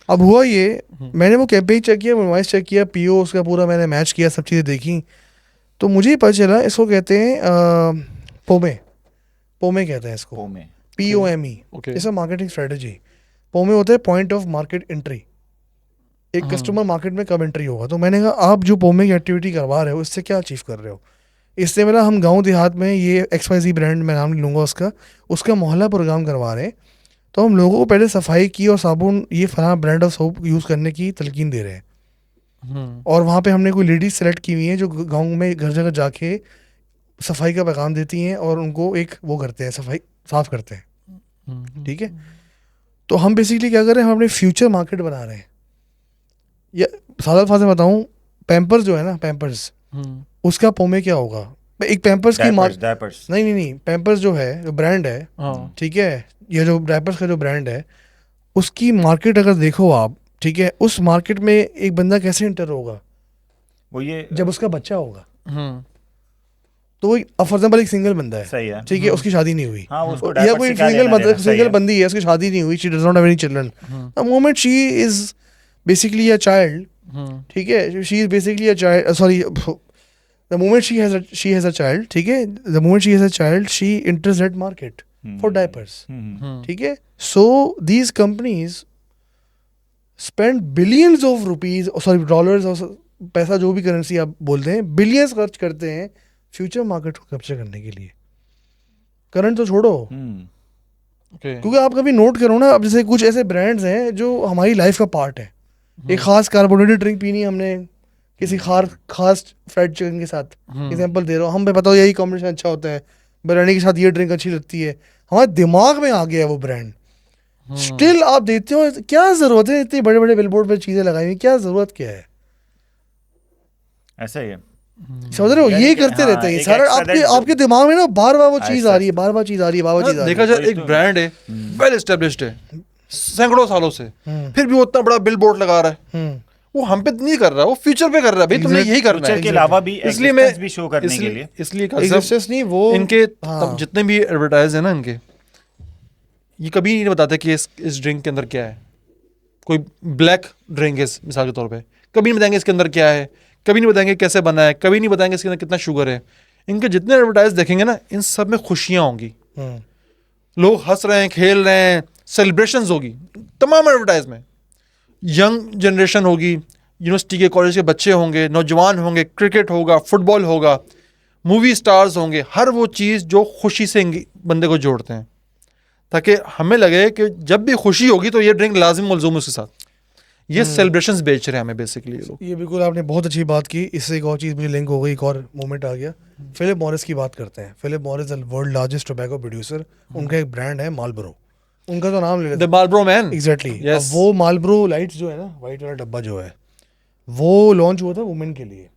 अब हुआ ये, मैंने वो कैंपेन चेक किया, इनवॉइस चेक किया, पीओ उसका पूरा मैंने मैच किया, सब चीज़ें देखी, तो मुझे ही पता चला इसको कहते हैं पोमे कहते हैं इसको, POME। It's a marketing strategy. POME होता है पॉइंट ऑफ मार्केट एंट्री। एक कस्टमर मार्केट में कब एंट्री होगा। तो मैंने कहा आप जो पोमे की एक्टिविटी करवा रहे हो इससे क्या अचीव कर रहे हो। इससे मेरा हम गांव देहात में ये XYZ ब्रांड मैं नाम लूँगा उसका मोहल्ला प्रोग्राम करवा रहे हैं। तो हम लोगों को पहले सफाई की और साबुन ये फलाना ब्रांड ऑफ सोप यूज़ करने की तलकीन दे रहे हैं। और वहाँ पे हमने कोई लेडीज सेलेक्ट की हुई हैं जो गाँव में घर जगह जाके सफाई का पैगाम देती हैं और उनको एक वो करते हैं, सफाई साफ करते हैं। ठीक है, तो हम बेसिकली क्या कर रहे हैं, हम अपने फ्यूचर मार्केट बना रहे हैं। या सादा फाज़ में बताऊँ, पैम्पर्स जो है ना, पैम्पर्स उसका पोमे क्या होगा। एक पैम्पर्स की डायपर्स नहीं, पैम्पर्स जो है जो ब्रांड है, ठीक है, ये जो डायपर्स का जो ब्रांड है उसकी मार्केट अगर देखो आप, ठीक है, उस मार्केट में एक बंदा कैसे एंटर होगा, वो ये जब उसका बच्चा होगा। तो वो फॉर एग्जाम्पल एक सिंगल बंदा है, सही है, ठीक है, उसकी शादी नहीं हुई, हाँ, उसको या कोई सिंगल बंदी है, उसकी शादी नहीं हुई, she does not have any children, the moment she is basically a child, ठीक है, she is basically a child, sorry, the moment she has a child, ठीक है, the moment she has a child, she enters that market for diapers, ठीक है. So these companies spend billions of rupees, sorry dollars, पैसा जो भी currency आप बोलते हैं, बिलियंस खर्च करते हैं फ्यूचर मार्केट को कैप्चर करने के लिए. करंट तो छोड़ो, क्योंकि आप कभी नोट करो ना, अब जैसे कुछ ऐसे ब्रांड्स हैं जो हमारी लाइफ का पार्ट है. एक खास कार्बोनेटेड ड्रिंक पीनी हमने किसी खास फ्राइड चिकन के साथ, एग्जांपल दे रहा हूँ, हम पे बताओ यही कॉम्बिनेशन अच्छा होता है, बिरयानी के साथ ये ड्रिंक अच्छी लगती है, हमारे दिमाग में आ गया है वो ब्रांड. स्टिल आप देते हो, क्या जरूरत है इतने बड़े बड़े बिलबोर्ड पे चीजें लगाई हुई, क्या जरूरत क्या है. ऐसा ही है, समझ रहे हो, ये करते रहते हैं सारा. आपके दिमाग में ना बार बार वो चीज आ रही है, बार बार चीज आ रही है. देखा जाए एक ब्रांड है, वेल एस्टेब्लिश्ड है सैकड़ों सालों से, फिर भी वो इतना बड़ा बिलबोर्ड लगा रहा है. वो हम पे नहीं कर रहा, वो फ्यूचर पे कर रहा है. भाई तुमने यही करना है, के अलावा भी इसलिए मैं भी शो करने के लिए, इसलिए नहीं वो इनके जितने भी एडवर्टाइज है ना इनके, ये कभी नहीं बताते कि इस ड्रिंक के अंदर क्या है. कोई ब्लैक ड्रिंक है मिसाल के तौर पे, कभी नहीं बताएंगे इसके अंदर क्या है, कभी नहीं बताएंगे कैसे बना है, कभी नहीं बताएंगे इसके अंदर कितना शुगर है. इनके जितने एडवर्टाइज देखेंगे ना, इन सब में खुशियां होंगी, लोग हंस रहे हैं, खेल रहे हैं, सेलिब्रेशंस होगी तमाम एडवर्टाइज में. यंग जनरेशन होगी, यूनिवर्सिटी के कॉलेज के बच्चे होंगे, नौजवान होंगे, क्रिकेट होगा, फुटबॉल होगा, मूवी स्टार्स होंगे, हर वो चीज़ जो खुशी से बंदे को जोड़ते हैं, ताकि हमें लगे कि जब भी खुशी होगी तो ये ड्रिंक लाजिम मलजूम उसके साथ. ये सेलिब्रेशंस बेच रहे हैं हमें बेसिकली ये लोग. ये बिल्कुल आपने बहुत अच्छी बात की. इससे एक और चीज़ मुझे लिंक हो गई, एक और मोमेंट आ गया. फिलिप मॉरिस की बात करते हैं. Philip Morris world largest tobacco producer, उनका एक ब्रांड है मार्लबोरो. उनका तो नाम ले लेते हैं, मार्लबोरो मैन. एग्जैक्टली. अब वो मार्लबोरो लाइट्स जो है ना, वाइट वाला डब्बा जो है, वो लॉन्च हुआ था वुमेन के लिए.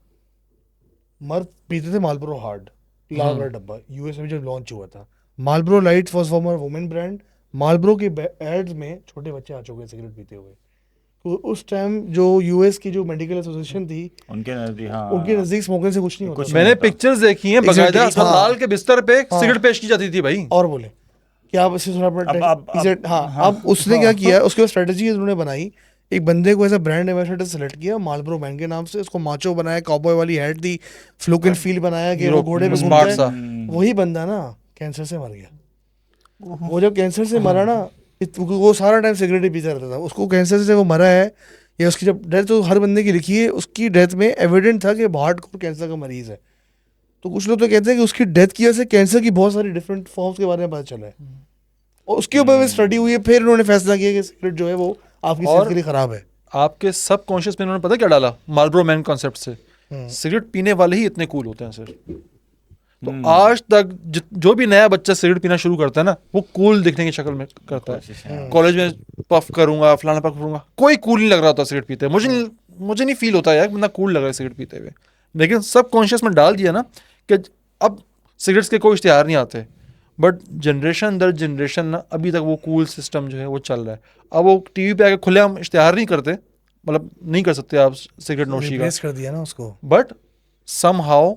मर्द पीते थे मार्लबोरो हार्ड, लाल वाला डब्बा, यूएस में जब लॉन्च हुआ था. Marlboro lights was for women brand. Marlboro के एड्स में छोटे बच्चे आ चुके हैं सिगरेट पीते हुए. तो उस टाइम जो यूएस की जो मेडिकल एसोसिएशन थी, उनके नजदीक स्मोकिंग से कुछ नहीं होता. मैंने पिक्चर्स देखी हैं, बकायदा अस्पताल के बिस्तर पे सिगरेट पेश की जाती थी भाई. और बोले कि आप इससे थोड़ा अब उसने क्या किया, उसके बाद स्ट्रेटजी उन्होंने बनाई. एक बंदे को ऐसा ब्रांड एम्बेसडर सेलेक्ट किया मार्लबोरो मैन के नाम से, उसको माचो बनाया, कॉबॉय वाली hat the, fluke and feel बनाया कि वो घोड़े पे घूमता है. वही बंदा ना कैंसर से मर गया. वो जब कैंसर से मरा ना, वो सारा टाइम सिगरेट ही पीता रहता था. उसको कैंसर से वो मरा है, या उसकी जब डेथ, तो हर बंदे की लिखी है, उसकी डेथ में एविडेंट था कि हार्डकोर कैंसर का मरीज है. तो कुछ लोग तो कहते हैं कि उसकी डेथ की वजह से कैंसर की बहुत सारी डिफरेंट फॉर्म्स के बारे में पता चला है, और उसके ऊपर भी स्टडी हुई है. फिर उन्होंने फैसला किया कि सिगरेट जो है वो आपकी सेहत के लिए खराब है. आपके सब कॉन्शियस में उन्होंने पता क्या डाला मार्लबोरो मैन कॉन्सेप्ट से, सिगरेट पीने वाले ही इतने कूल होते हैं सर. तो आज तक जो भी नया बच्चा सिगरेट पीना शुरू करता है ना, वो कूल दिखने की शक्ल में करता है. कॉलेज में पफ करूंगा, फलाना पफ करूंगा, कोई कूल नहीं लग रहा होता सिगरेट पीते. मुझे नहीं फील होता यार बंदा कूल लग रहा है सिगरेट पीते हुए. लेकिन सब कॉन्शियस में डाल दिया ना कि अब सिगरेट्स के कोई इश्तिहार नहीं आते. बट जनरेशन दर जनरेशन ना अभी तक वो कूल सिस्टम जो है वो चल रहा है. अब वो टीवी पे आके खुले हम इश्तिहार नहीं करते, मतलब नहीं कर सकते आप सिगरेट नोशी का, कर दिया ना उसको. बट समहाउ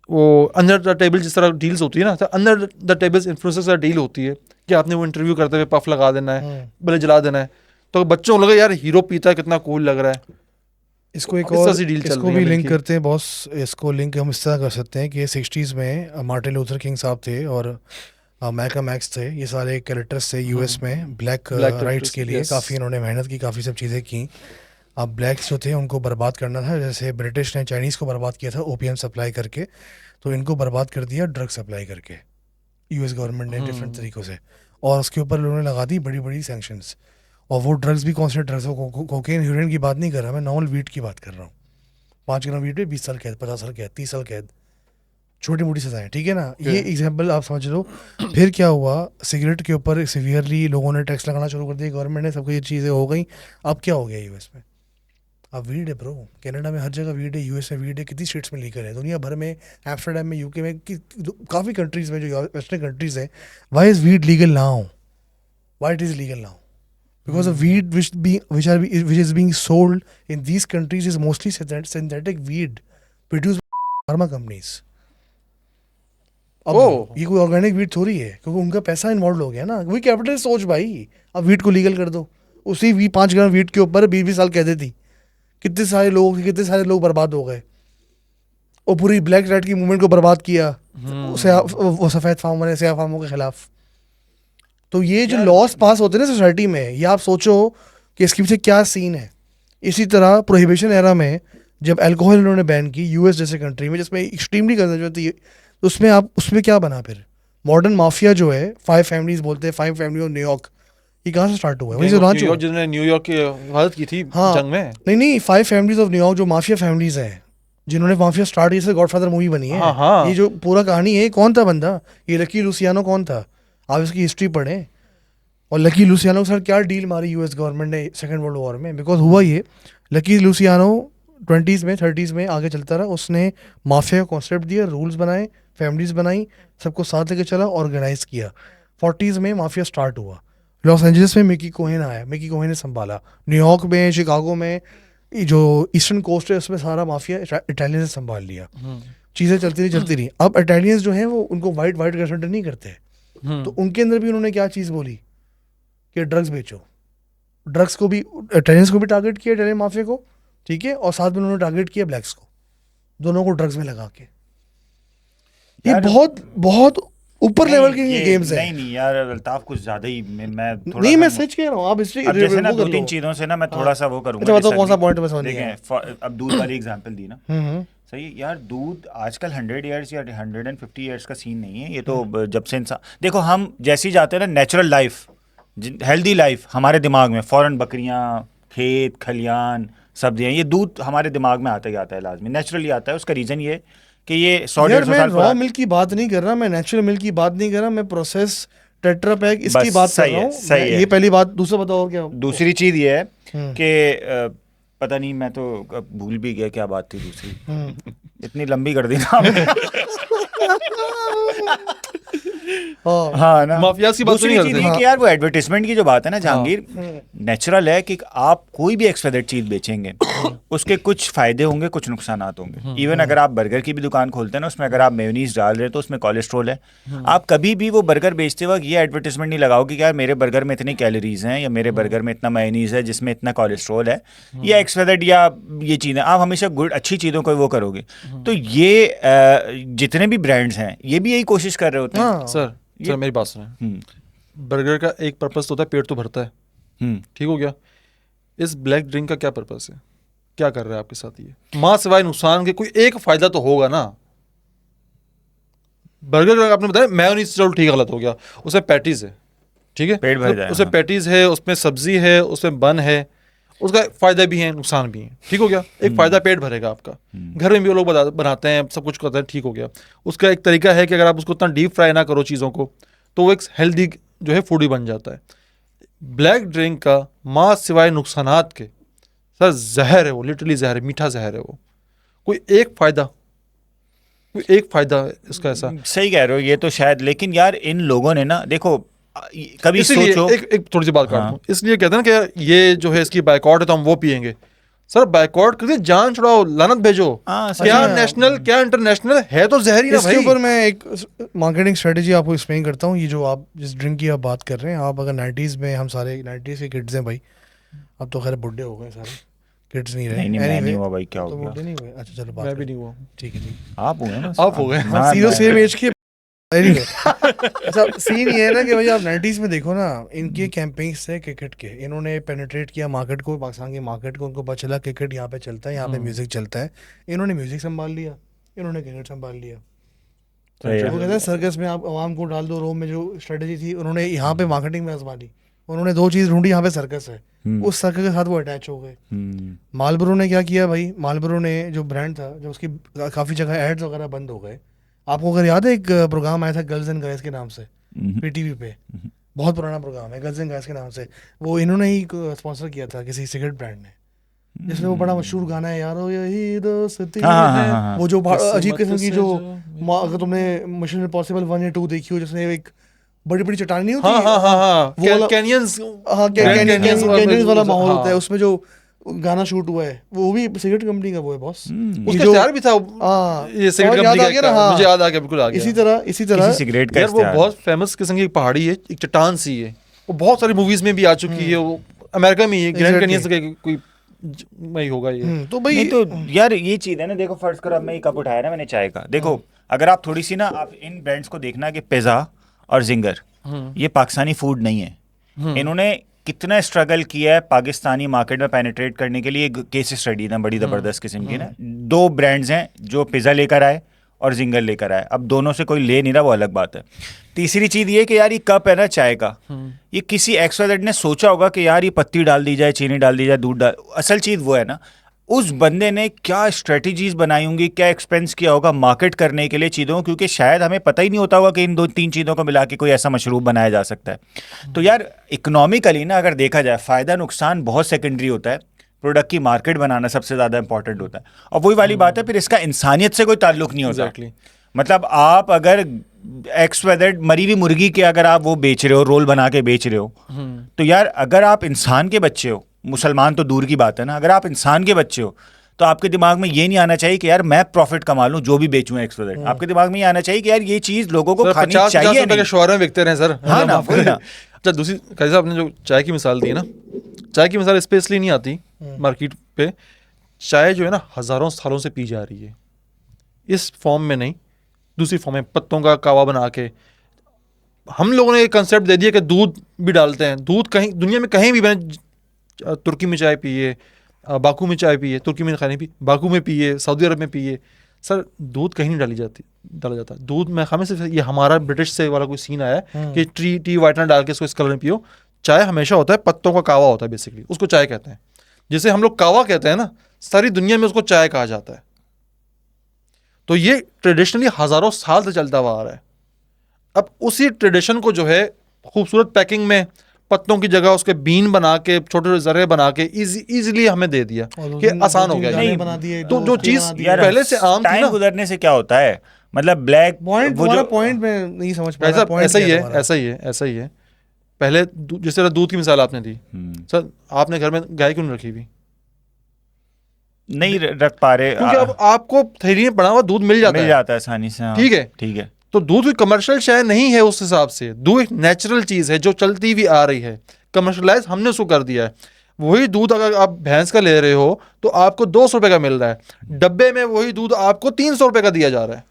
वो अंडर द टेबल जिस तरह डील्स होती है ना, तो अंडर द टेबल्स इन्फ्लुएंसर्स का डील होती है कि आपने वो इंटरव्यू करते हुए पफ लगा देना है, भले जला देना है, तो बच्चों को लगे यार हीरो पीता है कितना कूल लग रहा है. इसको एक और इसको भी लिंक करते हैं बॉस. इसको लिंक हम इस तरह कर सकते हैं कि 60s में मार्टिन लूथर किंग साहब थे और मैल्कम एक्स थे. ये सारे कैरेक्टर्स थे यूएस में ब्लैक राइट्स के लिए. काफ़ी इन्होंने मेहनत की, काफ़ी सब चीज़ें की. अब ब्लैक्स जो थे उनको बर्बाद करना था, जैसे ब्रिटिश ने चाइनीज़ को बर्बाद किया था ओपीएम सप्लाई करके, तो इनको बर्बाद कर दिया ड्रग सप्लाई करके यूएस गवर्नमेंट ने डिफरेंट तरीक़ों से, और उसके ऊपर लोगों ने लगा दी बड़ी बड़ी सैंक्शंस। और वो ड्रग्स भी कौन से ड्रग्स हो, कोकेन हीरोइन की बात नहीं कर रहा मैं, नॉर्मल वीट की बात कर रहा हूँ। 5 ग्राम वीट पे 20 साल कैद, 50 साल कैद, 30 साल कैद, छोटी मोटी सजाएं, ठीक है ना। ये एग्जांपल आप समझ लो। फिर क्या हुआ, सिगरेट के ऊपर सीवियरली लोगों ने टैक्स लगाना शुरू कर दिया, गवर्नमेंट ने, सबको ये चीज़ें हो गई। अब क्या हो गया यूएस में, अब वीड है ब्रो, कनाडा में हर जगह वीड है, यूएस में वीड है, कितनी स्टेट्स में लीगल है, दुनिया भर में, एम्स्टर्डम में, यूके में, काफ़ी कंट्रीज़ में जो वेस्टर्न कंट्रीज़ हैं, why is weed legal now, why it is legal now, because of weed which is being sold in these countries is mostly synthetic weed produced by pharma companies. अब ये कोई organic weed थोड़ी है, क्योंकि उनका पैसा involve हो गया ना, वही कैपिटल सोच भाई। अब वीड को लीगल कर दो, उसी 5 ग्राम वीड के ऊपर 20 साल कह देती, कितने सारे लोग बर्बाद हो गए, और पूरी ब्लैक रेड की मूवमेंट को बर्बाद किया वो सफ़ेद फार्म वाले स्याह फार्मों के खिलाफ। तो ये जो लॉस पास होते हैं ना सोसाइटी में, ये आप सोचो कि इसके पीछे क्या सीन है। इसी तरह प्रोहिबिशन एरा में जब अल्कोहल इन्होंने बैन की यूएस जैसे कंट्री में, जिसमें एक्सट्रीमली कंजर्वेटिव थी, तो उसमें क्या बना फिर, मॉडर्न माफिया जो है, 5 फैमिलीज बोलते हैं, 5 फैमिली ऑफ न्यूयॉर्क, ये कहाँ से स्टार्ट हुआ है, वहीं से लॉन्च हुआ, जिन्होंने न्यूयॉर्क की हिफाजत की थी जंग में। नहीं 5 फैमिलीज ऑफ न्यूयॉर्क जो माफिया फैमिलीज हैं, जिन्होंने माफिया स्टार्ट की, जैसे गॉडफादर मूवी बनी है। ये जो पूरा कहानी है, कौन था बंदा, ये लकी लुसियानो कौन था, आप इसकी हिस्ट्री पढ़ें। और लकी लुसियानो के साथ क्या डील मारी यूएस गवर्नमेंट ने सेकेंड वर्ल्ड वॉर में, बिकॉज हुआ ये, लकी लुसियानो 20s में 30s में आगे चलता रहा, उसने माफिया का कॉन्सेप्ट दिया, रूल्स बनाए, फैमिलीज बनाई, सबको साथ लेके चला, ऑर्गेनाइज किया। 40s में माफिया स्टार्ट हुआ, लॉस एंजलिस में मिकी कोहेन आया, मिकी कोहेन ने संभाला, न्यूयॉर्क में, शिकागो में, जो ईस्टर्न कोस्ट है उसमें सारा माफिया इटालियन से संभाल लिया। चीज़ें चलती रही। अब इटालियंस जो हैं वो उनको वाइट कंसिडर नहीं करते, तो उनके अंदर भी उन्होंने क्या चीज़ बोली कि ड्रग्स बेचो, ड्रग्स को भी इटालियंस को भी टारगेट किया, इटालियन माफिया को, ठीक है, और साथ में उन्होंने टारगेट किया ब्लैक्स को, दोनों को ड्रग्स में लगा के। ये बहुत ऊपर लेवल के गेम्स हैं। नहीं यार अल्ताफ, कुछ ज्यादा ही मैं थोड़ा नहीं, मैं सच कह रहा हूँ, आप हिस्ट्री जैसे ना 2-3 चीजों से ना मैं थोड़ा सा वो करूंगा। अच्छा, कौन सा पॉइंट में समझ नहीं आया? अब दूध वाली एग्जांपल दी ना, सही यार, दूध आजकल 100 ईयर्स या 150 ईयर्स का सीन नहीं है, ये तो जब से इंसान, देखो हम जैसे ही जाते हैं ना नेचुरल लाइफ, हेल्दी लाइफ, हमारे दिमाग में फौरन बकरियां, खेत खलियान, सब्जियां, ये दूध हमारे दिमाग में आता ही आता है, लाजमी नेचुरली आता है। उसका रीज़न ये कि ये 100-150 साल रॉ मिल्क की बात नहीं कर रहा, मैं नेचुरल मिल्क की बात नहीं कर रहा, मैं प्रोसेस टेट्रा पैक इसकी बात कर रहा हूँ। ये पहली बात। दूसरा बताओ और क्या। दूसरी चीज़ ये है कि पता नहीं, मैं तो भूल भी गया क्या बात थी दूसरी, इतनी लंबी कर दी ना हाँ ना, माफिया की बात नहीं करते कि यार वो एडवर्टाइजमेंट की जो बात है ना जहांगीर, नेचुरल है कि आप कोई भी एक्सपेक्टेड चीज बेचेंगे उसके कुछ फायदे होंगे, कुछ नुकसान होंगे। इवन अगर आप बर्गर की भी दुकान खोलते हैं ना, उसमें अगर आप मेयोनीज डाल रहे हो तो उसमें कोलेस्ट्रॉल है। आप कभी भी वो बर्गर बेचते वक्त ये एडवर्टाइजमेंट नहीं लगाओगे कि यार मेरे बर्गर में इतनी कैलोरीज हैं, या मेरे बर्गर में इतना मेयोनीज है जिसमें इतना कोलेस्ट्रॉल है, या एक्सपेक्टेड या ये चीज़ें। आप हमेशा गुड अच्छी चीज़ों को वो करोगे। तो ये जितने भी ब्रांड्स हैं ये भी यही कोशिश कर रहे होते हैं। सर मेरी बात सुनें, बर्गर का एक पर्पस तो होता है, पेट तो भरता है, ठीक हो गया। इस ब्लैक ड्रिंक का क्या पर्पस है, क्या कर रहा है आपके साथ ये? मां सिवाय नुकसान के कोई एक फायदा तो होगा ना। बर्गर का आपने बताया मेयोनीज, चलो ठीक, गलत हो गया, उसमें पैटीज है, ठीक है, पेट भर जाए, उसमें पैटीज है, उसमें सब्जी है, उसमें बन है, उसका फायदा भी है नुकसान भी है, ठीक हो गया। एक फायदा पेट भरेगा आपका, घर में भी वो लोग बनाते हैं, सब कुछ करते हैं, ठीक हो गया। उसका एक तरीका है कि अगर आप उसको उतना डीप फ्राई ना करो चीज़ों को, तो वो एक हेल्दी जो है फूड ही बन जाता है। ब्लैक ड्रिंक का माँ सिवाय नुकसानात के सर जहर है, वो लिटरली जहर है, मीठा जहर है वो। कोई एक फायदा इसका ऐसा। सही कह रहे हो, ये तो शायद, लेकिन यार इन लोगों ने ना, देखो कभी सोचो, एक थोड़ी सी बात काट दूं, इसलिए कहते हैं ना कि ये जो है इसकी बाइकआउट है तो हम वो पियेंगे। सर बाइकआउट करके जान छुड़ाओ, लानत भेजो, क्या नेशनल क्या इंटरनेशनल है तो जहर ही ना भाई। इसके ऊपर मैं एक मार्केटिंग स्ट्रेटेजी आपको एक्सप्लेन करता हूँ। ये जो आप जिस ड्रिंक की आप बात कर रहे हैं, आप अगर 90s में, हम सारे 90s के किड्स हैं भाई, अब तो खैर बुढ़े हो गए सारे, किड्स नहीं रहे। नहीं हुआ भाई, क्या हो गया? बुढ़े नहीं हुए, अच्छा चलो, मैं भी नहीं हुआ, ठीक है, आप हुए ना, आप हो गए, सीरो सेम एज के Anyway, अच्छा सीन ये है ना कि भाई आप 90s में देखो ना, इनके कैंपेन्स थे क्रिकेट के, इन्होंने पेनिट्रेट किया मार्केट को, पाकिस्तान की मार्केट को, उनको पता चला क्रिकेट यहाँ पे चलता है, यहाँ पे म्यूजिक चलता है, इन्होंने म्यूजिक संभाल लिया, इन्होंने क्रिकेट संभाल लिया। वो कहते हैं सर्कस में आप आवाम को डाल दो, रोम में जो स्ट्रेटेजी थी उन्होंने यहाँ पे मार्केटिंग में आजमा ली, उन्होंने दो चीज़ ढूंढी, यहाँ पे सर्कस है, उस सर्कस के साथ वो अटैच हो गए। मालबोरो ने क्या किया भाई, मालबोरो ने जो ब्रांड था, जो उसकी काफ़ी जगह एड्स वगैरह बंद हो गए। आपको अगर याद है एक प्रोग्राम आया था गर्ल्स एंड गाइस के नाम से पीटीवी पे, बहुत पुराना प्रोग्राम है गर्ल्स एंड गाइस के नाम से, वो इन्होंने ही स्पॉन्सर किया था किसी सिगरेट ब्रांड ने, जिसमें वो बड़ा मशहूर गाना है यारो यही दोस्ती है, वो जो अजीब किस्म की जो अगर तुमने मिशन इम्पॉसिबल 1 या 2 देखी हो, जिसमें एक बड़ी बड़ी चट्टान नहीं होती, कैनियंस वाला माहौल होता है, उसमें जो गाना शूट हुआ है वो भी सिगरेट कंपनी का वो है बॉस, उसका इश्तिहार भी था ये सिगरेट कंपनी का, मुझे याद आ गया, बिल्कुल आ गया। इसी तरह सिगरेट का यार वो बहुत फेमस किस्म की पहाड़ी है, एक चट्टान सी है, वो बहुत सारी मूवीज में भी आ चुकी है, वो अमेरिका में ही ग्रैंड कैनियन कोई वही होगा ये। तो भाई तो यार ये चीज है ना, देखो फर्ज करो अब मैं ये कप उठाया ना मैंने चाय का, देखो अगर आप थोड़ी सी ना आप इन ब्रांड्स को देखना कि पिज़्ज़ा और जिंगर ये पाकिस्तानी फूड नहीं है, इन्होंने कितना स्ट्रगल किया है पाकिस्तानी मार्केट में पेनिट्रेट करने के लिए। एक केस स्टडी ना बड़ी ज़बरदस्त किस्म की ना, 2 ब्रांड्स हैं जो पिज़्ज़ा लेकर आए और जिंगर लेकर आए, अब दोनों से कोई ले नहीं रहा, वो अलग बात है। तीसरी चीज़ ये कि यार ये कप है ना चाय का, ये किसी XYZ ने सोचा होगा कि यार ये पत्ती डाल दी जाए, चीनी डाल दी जाए, दूध डाल, असल चीज़ वो है ना, उस बंदे ने क्या स्ट्रेटजीज बनाई होंगी, क्या एक्सपेंस किया होगा मार्केट करने के लिए चीज़ों, क्योंकि शायद हमें पता ही नहीं होता होगा कि इन 2-3 चीज़ों को मिला के कोई ऐसा मशरूब बनाया जा सकता है। तो यार इकोनॉमिकली ना अगर देखा जाए फ़ायदा नुकसान बहुत सेकेंडरी होता है, प्रोडक्ट की मार्केट बनाना सबसे ज़्यादा इंपॉर्टेंट होता है। और वही वाली बात है, फिर इसका इंसानियत से कोई ताल्लुक नहीं होता। मतलब आप अगर XYZ मरी हुई मुर्गी के अगर आप वो बेच रहे हो, रोल बना के बेच रहे हो, तो यार अगर आप इंसान के बच्चे हो, मुसलमान तो दूर की बात है ना, अगर आप इंसान के बच्चे हो तो आपके दिमाग में ये नहीं आना चाहिए कि यार मैं प्रॉफिट कमा लूं जो भी बेचूं XYZ, आपके दिमाग में ये आना चाहिए कि यार ये चीज लोगों को खानी चाहिए। 50 के शौहर में बिकते रहे सर। हाँ ना, वही ना। अच्छा दूसरी कैसे आपने जो चाय की मिसाल दी ना, चाय की मिसाल स्पेशली नहीं आती मार्केट पे, चाय जो है ना हज़ारों सालों से पी जा रही है, इस फॉर्म में नहीं, दूसरी फॉर्म में पत्तों का कावा बना के। हम लोगों ने एक कंसेप्ट दे दिया कि दूध भी डालते हैं, दूध कहीं दुनिया में कहीं भी, मैंने तुर्की में चाय पिए, बाकू में चाय पिए, तुर्की में खाने पी, बाकू में पिए, सऊदी अरब में पिए, सर दूध कहीं नहीं डाला जाता। दूध में हमेशा ये हमारा ब्रिटिश से वाला कोई सीन आया है कि टी वाइटनर डाल के इसको इस कलर में पियो। चाय हमेशा होता है पत्तों का कावा होता है, बेसिकली उसको चाय कहते हैं। जिसे हम लोग कावा कहते हैं ना, सारी दुनिया में उसको चाय कहा जाता है। तो ये ट्रेडिशनली हज़ारों साल से चलता हुआ आ रहा है। अब उसी ट्रेडिशन को जो है खूबसूरत पैकिंग में पत्तों की जगह उसके बीन बना के, छोटे छोटे जर्रे बना के इजीली हमें दे दिया कि आसान हो गया। नहीं बना दिए, तो जो चीज पहले से आम थी ना, गुजरने से क्या होता है, मतलब ब्लैक पॉइंट में नहीं समझ पा रहा। ऐसा ही है। पहले जिस तरह दूध की मिसाल आपने दी, सर आपने घर में गाय क्यों नहीं रखी हुई? नहीं रख पा रहे, क्योंकि अब आपको थैली में पड़ा हुआ दूध मिल जाता है आसानी से। ठीक है। तो दूध कोई कमर्शियल शायद नहीं है उस हिसाब से, दूध एक नेचुरल चीज़ है जो चलती हुई आ रही है। कमर्शलाइज हमने उसको कर दिया है। वही दूध अगर आप भैंस का ले रहे हो तो आपको 200 रुपये का मिल रहा है, डब्बे में वही दूध आपको 300 रुपये का दिया जा रहा है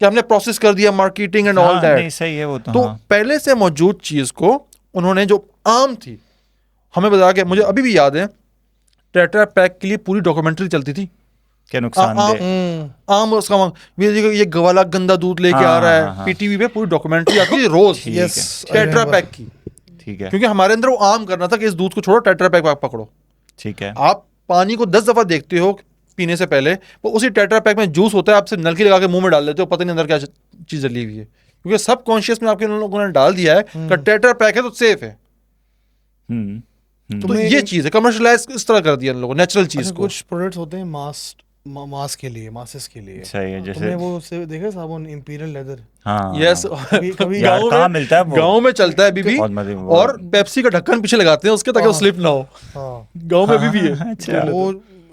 कि हमने प्रोसेस कर दिया, मार्केटिंग एंड ऑल दैट। सही है वो तो। पहले से मौजूद चीज़ को उन्होंने जो आम थी हमें बता के, मुझे अभी भी याद है टेट्रा पैक के लिए पूरी डॉक्यूमेंट्री चलती थी, क्या नुकसान आम उसका ये गवाला गंदा दूध लेके आ रहा है। पीटीवी पे पूरी डॉक्यूमेंट्री आती है रोज टेट्रा पैक की। ठीक है, क्योंकि हमारे अंदर वो आम करना था कि इस दूध को छोड़ो, टेट्रा पैक पकड़ो। ठीक है। आप पानी को 10 दफा देखते हो पीने से पहले, वो उसी टेट्रा पैक में जूस होता है, आप सिर्फ नलकी लगा के मुंह में डाल देते हो, पता नहीं अंदर क्या चीज डली हुई है, क्योंकि सब कॉन्शियस में आपके लोगों ने डाल दिया है कि टेट्रा पैक है तो सेफ है। तो ये चीज है कमर्शियलाइज इस तरह कर दिया इन लोगों ने नेचुरल चीज को। कुछ प्रोडक्ट्स होते हैं मास्क के लिए, मासेस के लिए। सही है, जैसे तुमने वो से देखा साबुन इंपीरियल लेदर? हाँ यस, कभी कहाँ मिलता है वो? गाँव में चलता है अभी भी, और पेप्सी का ढक्कन पीछे लगाते हैं उसके ताकि वो स्लिप ना हो। गाँव में अभी भी है। अच्छा, वो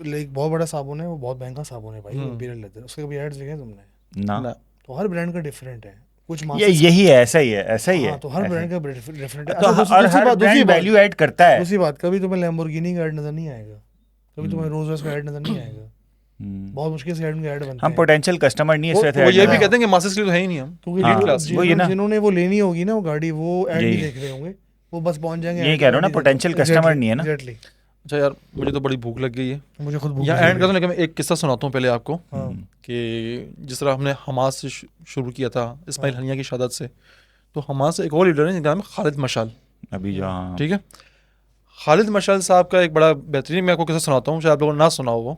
एक बहुत बड़ा साबुन है, वो बहुत महंगा साबुन है भाई, इंपीरियल लेदर। उसके कभी एड्स देखे तुमने? ना। तो हर ब्रांड का डिफरेंट है, कुछ यही है, ऐसा ही है। तो हर ब्रांड का डिफरेंट है, तो हर ब्रांड वैल्यू ऐड करता है। दूसरी बात, कभी तुम्हें लैम्बोर्गिनी का ऐड नजर नहीं आएगा, कभी तुम्हें रोल्स रॉयस का ऐड नजर नहीं आएगा। बहुत मुश्किल से उनके ऐड बनते हम हैं पोटेंशियल कस्टमर नहीं है इस वजह से वो ऐड ये कर भी रहे कहते हैं कि मासेस के लिए तो है ही नहीं हम, क्योंकि हाँ, class, वही है ना। जिन्होंने वो लेनी होगी ना वो गाड़ी, वो ऐड नहीं यही। देख रहे होंगे, वो बस पहुंच जाएंगे। यही कह रहा हूं ना, potential customer नहीं है ना। एग्जैक्टली। अच्छा यार मुझे तो बड़ी भूख लग गई है, मुझे खुद भूख यहाँ लगी एंड करता है। हूँ, लेकिन मैं एक किस्सा सुनाता हूँ पहले आपको हाँ कि जिस तरह हमने हमास से शुरू किया था इस्माइल हनिया की शहादत से, तो हमास से एक और लीडर है जिनका नाम है खालिद मशाल, अभी जो हाँ ठीक है। खालिद मशाल साहब का एक बड़ा बेहतरीन, मैं आपको किस्सा सुनाता हूँ, शायद आप लोगों ने ना सुना हो वो,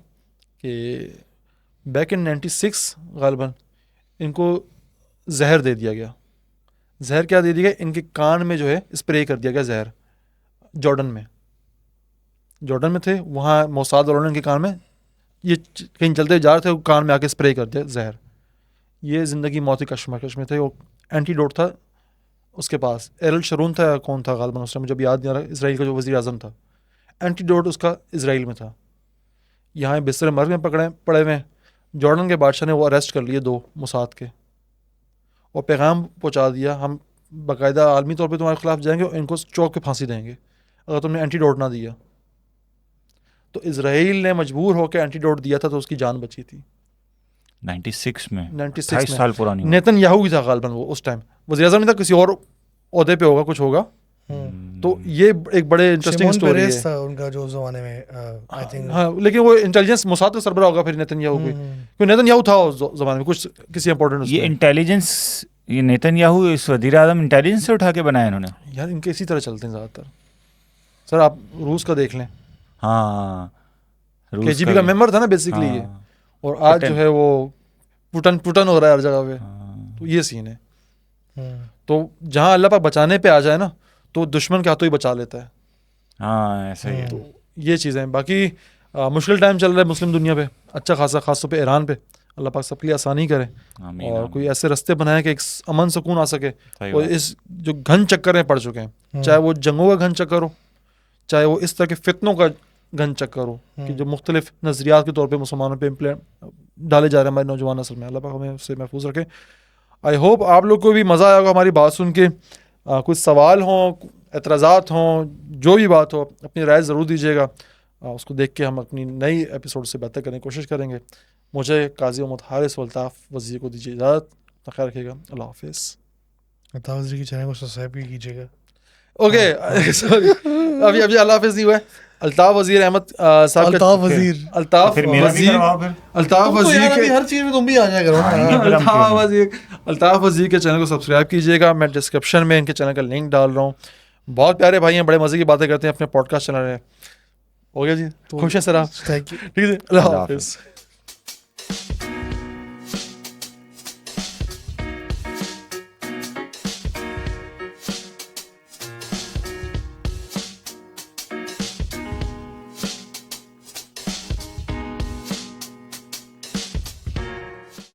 कि बैक इन 96 गालिबन इनको जहर दे दिया गया। जहर क्या दे दिया गया, इनके कान में जो है स्प्रे कर दिया गया जहर। जॉर्डन में थे, वहाँ मोसाद वालों ने इनके कान में, ये कहीं चलते जा रहे थे, कान में आके स्प्रे कर दिया जहर। ये ज़िंदगी मौत की कश्मकश में थे। वो एंटीडोट था उसके पास, एरल शरून था, कौन था गालिबन उस टाइम मुझे अभी याद नहीं आ रहा, इसराइल का जो वज़ीर आज़म था, एंटीडोट उसका इसराइल में था। यहाँ बिस्तर मर्ग में पड़े हुए हैं। जॉर्डन के बादशाह ने वो अरेस्ट कर लिए 2 मोसाद के, और पैगाम पहुँचा दिया, हम बाकायदा आलमी तौर पे तुम्हारे खिलाफ जाएंगे और इनको चौक पे फांसी देंगे अगर तुमने एंटीडोट ना दिया। तो इसराइल ने मजबूर होकर एंटीडोट दिया था, तो उसकी जान बची थी 96 में 96 28 में। साल पुरानी बात। नेतन्याहू ही था गालिबन वो उस टाइम, वज़ीर आज़म नहीं था, किसी और ओहदे पे होगा, कुछ होगा। तो ये एक बड़े इंटरेस्टिंग शिमोन स्टोरी पेरेस है। था उनका जो उस ज़माने में, आई थिंक। हाँ, लेकिन वो इंटेलिजेंस मोसाद का सरबराह होगा फिर नेतन्याहू कोई, क्योंकि नेतन्याहू था उस ज़माने में कुछ किसी इंपॉर्टेंट ये इंटेलिजेंस, ये नेतन्याहू इस वजीर आज़म इंटेलिजेंस से उठा के बनाया इन्होंने। यार इनके इसी तरह चलते हैं ज़्यादातर। सर आप रूस का देख लें, हाँ केजीबी का मेंबर था ना बेसिकली ये, हाँ, और आज जो है वो पुटन हो रहा है हर जगह पे। हाँ। तो ये सीन है। तो जहाँ अल्लाह पाक बचाने पे आ जाए ना, तो दुश्मन के हाथों ही बचा लेता है। हाँ ऐसा ही है। तो ये चीज़ें हैं। बाकी मुश्किल टाइम चल रहा है मुस्लिम दुनिया पे, अच्छा खासा, खासतौर पे ईरान पे। अल्लाह पाक सबके लिए आसानी करे आमीन, और आमीन। कोई ऐसे रास्ते बनाए कि एक अमन सुकून आ सके। सही और बात। इस जो घन चक्कर में पड़ चुके हैं, चाहे वो जंगों का घन चक्कर हो, चाहे वो इस तरह के फितनों का घन चक्कर हो, कि जो मुख्तलिफ नज़रियात के तौर पे मुसलमानों पे इम्प्लेंट डाले जा रहे हैं हमारे नौजवान नस्ल में, अल्लाह पाक हमें उससे महफूज रखे। आई होप आप लोग को भी मज़ा आया होगा हमारी बात सुन के। कुछ सवाल हों, एतराज़ात हों, जो भी बात हो, अपनी राय ज़रूर दीजिएगा। उसको देख के हम अपनी नई एपिसोड से बेहतर करने की कोशिश करेंगे। मुझे काजी उमद हारिस अल्ताफ़ वज़ीर को दीजिए इजाज़त। अपना ख्याल रखिएगा। अल्लाह हाफिज़। अल्ताफ़ वज़ीर की चैनल को सब्सक्राइब भी कीजिएगा। ओके सॉरी, अभी अल्लाह हाफिज़ नहीं हुआ है। अल्ताफ़ वज़ीर अहमद साहब का, अल्ताफ़ वज़ीर, अल्ताफ़ फिर मेरा भी वज़ीर, करवाओ फिर। अल्ताफ़ तुम तो वज़ीर यार अभी के, हर चीज़ में तुम भी आ जाया करो ना। अल्ताफ़ वज़ीर के चैनल को सब्सक्राइब कीजिएगा। मैं डिस्क्रिप्शन में इनके चैनल का लिंक डाल रहा हूँ। बहुत प्यारे भाई हैं, बड़े मज़े की बातें करते हैं, अपने पॉडकास्ट चैनल है। हो गया जी, खुश हैं सर आप? Thank you. ठीक है, अल्लाह अल्लाह हाफिज़।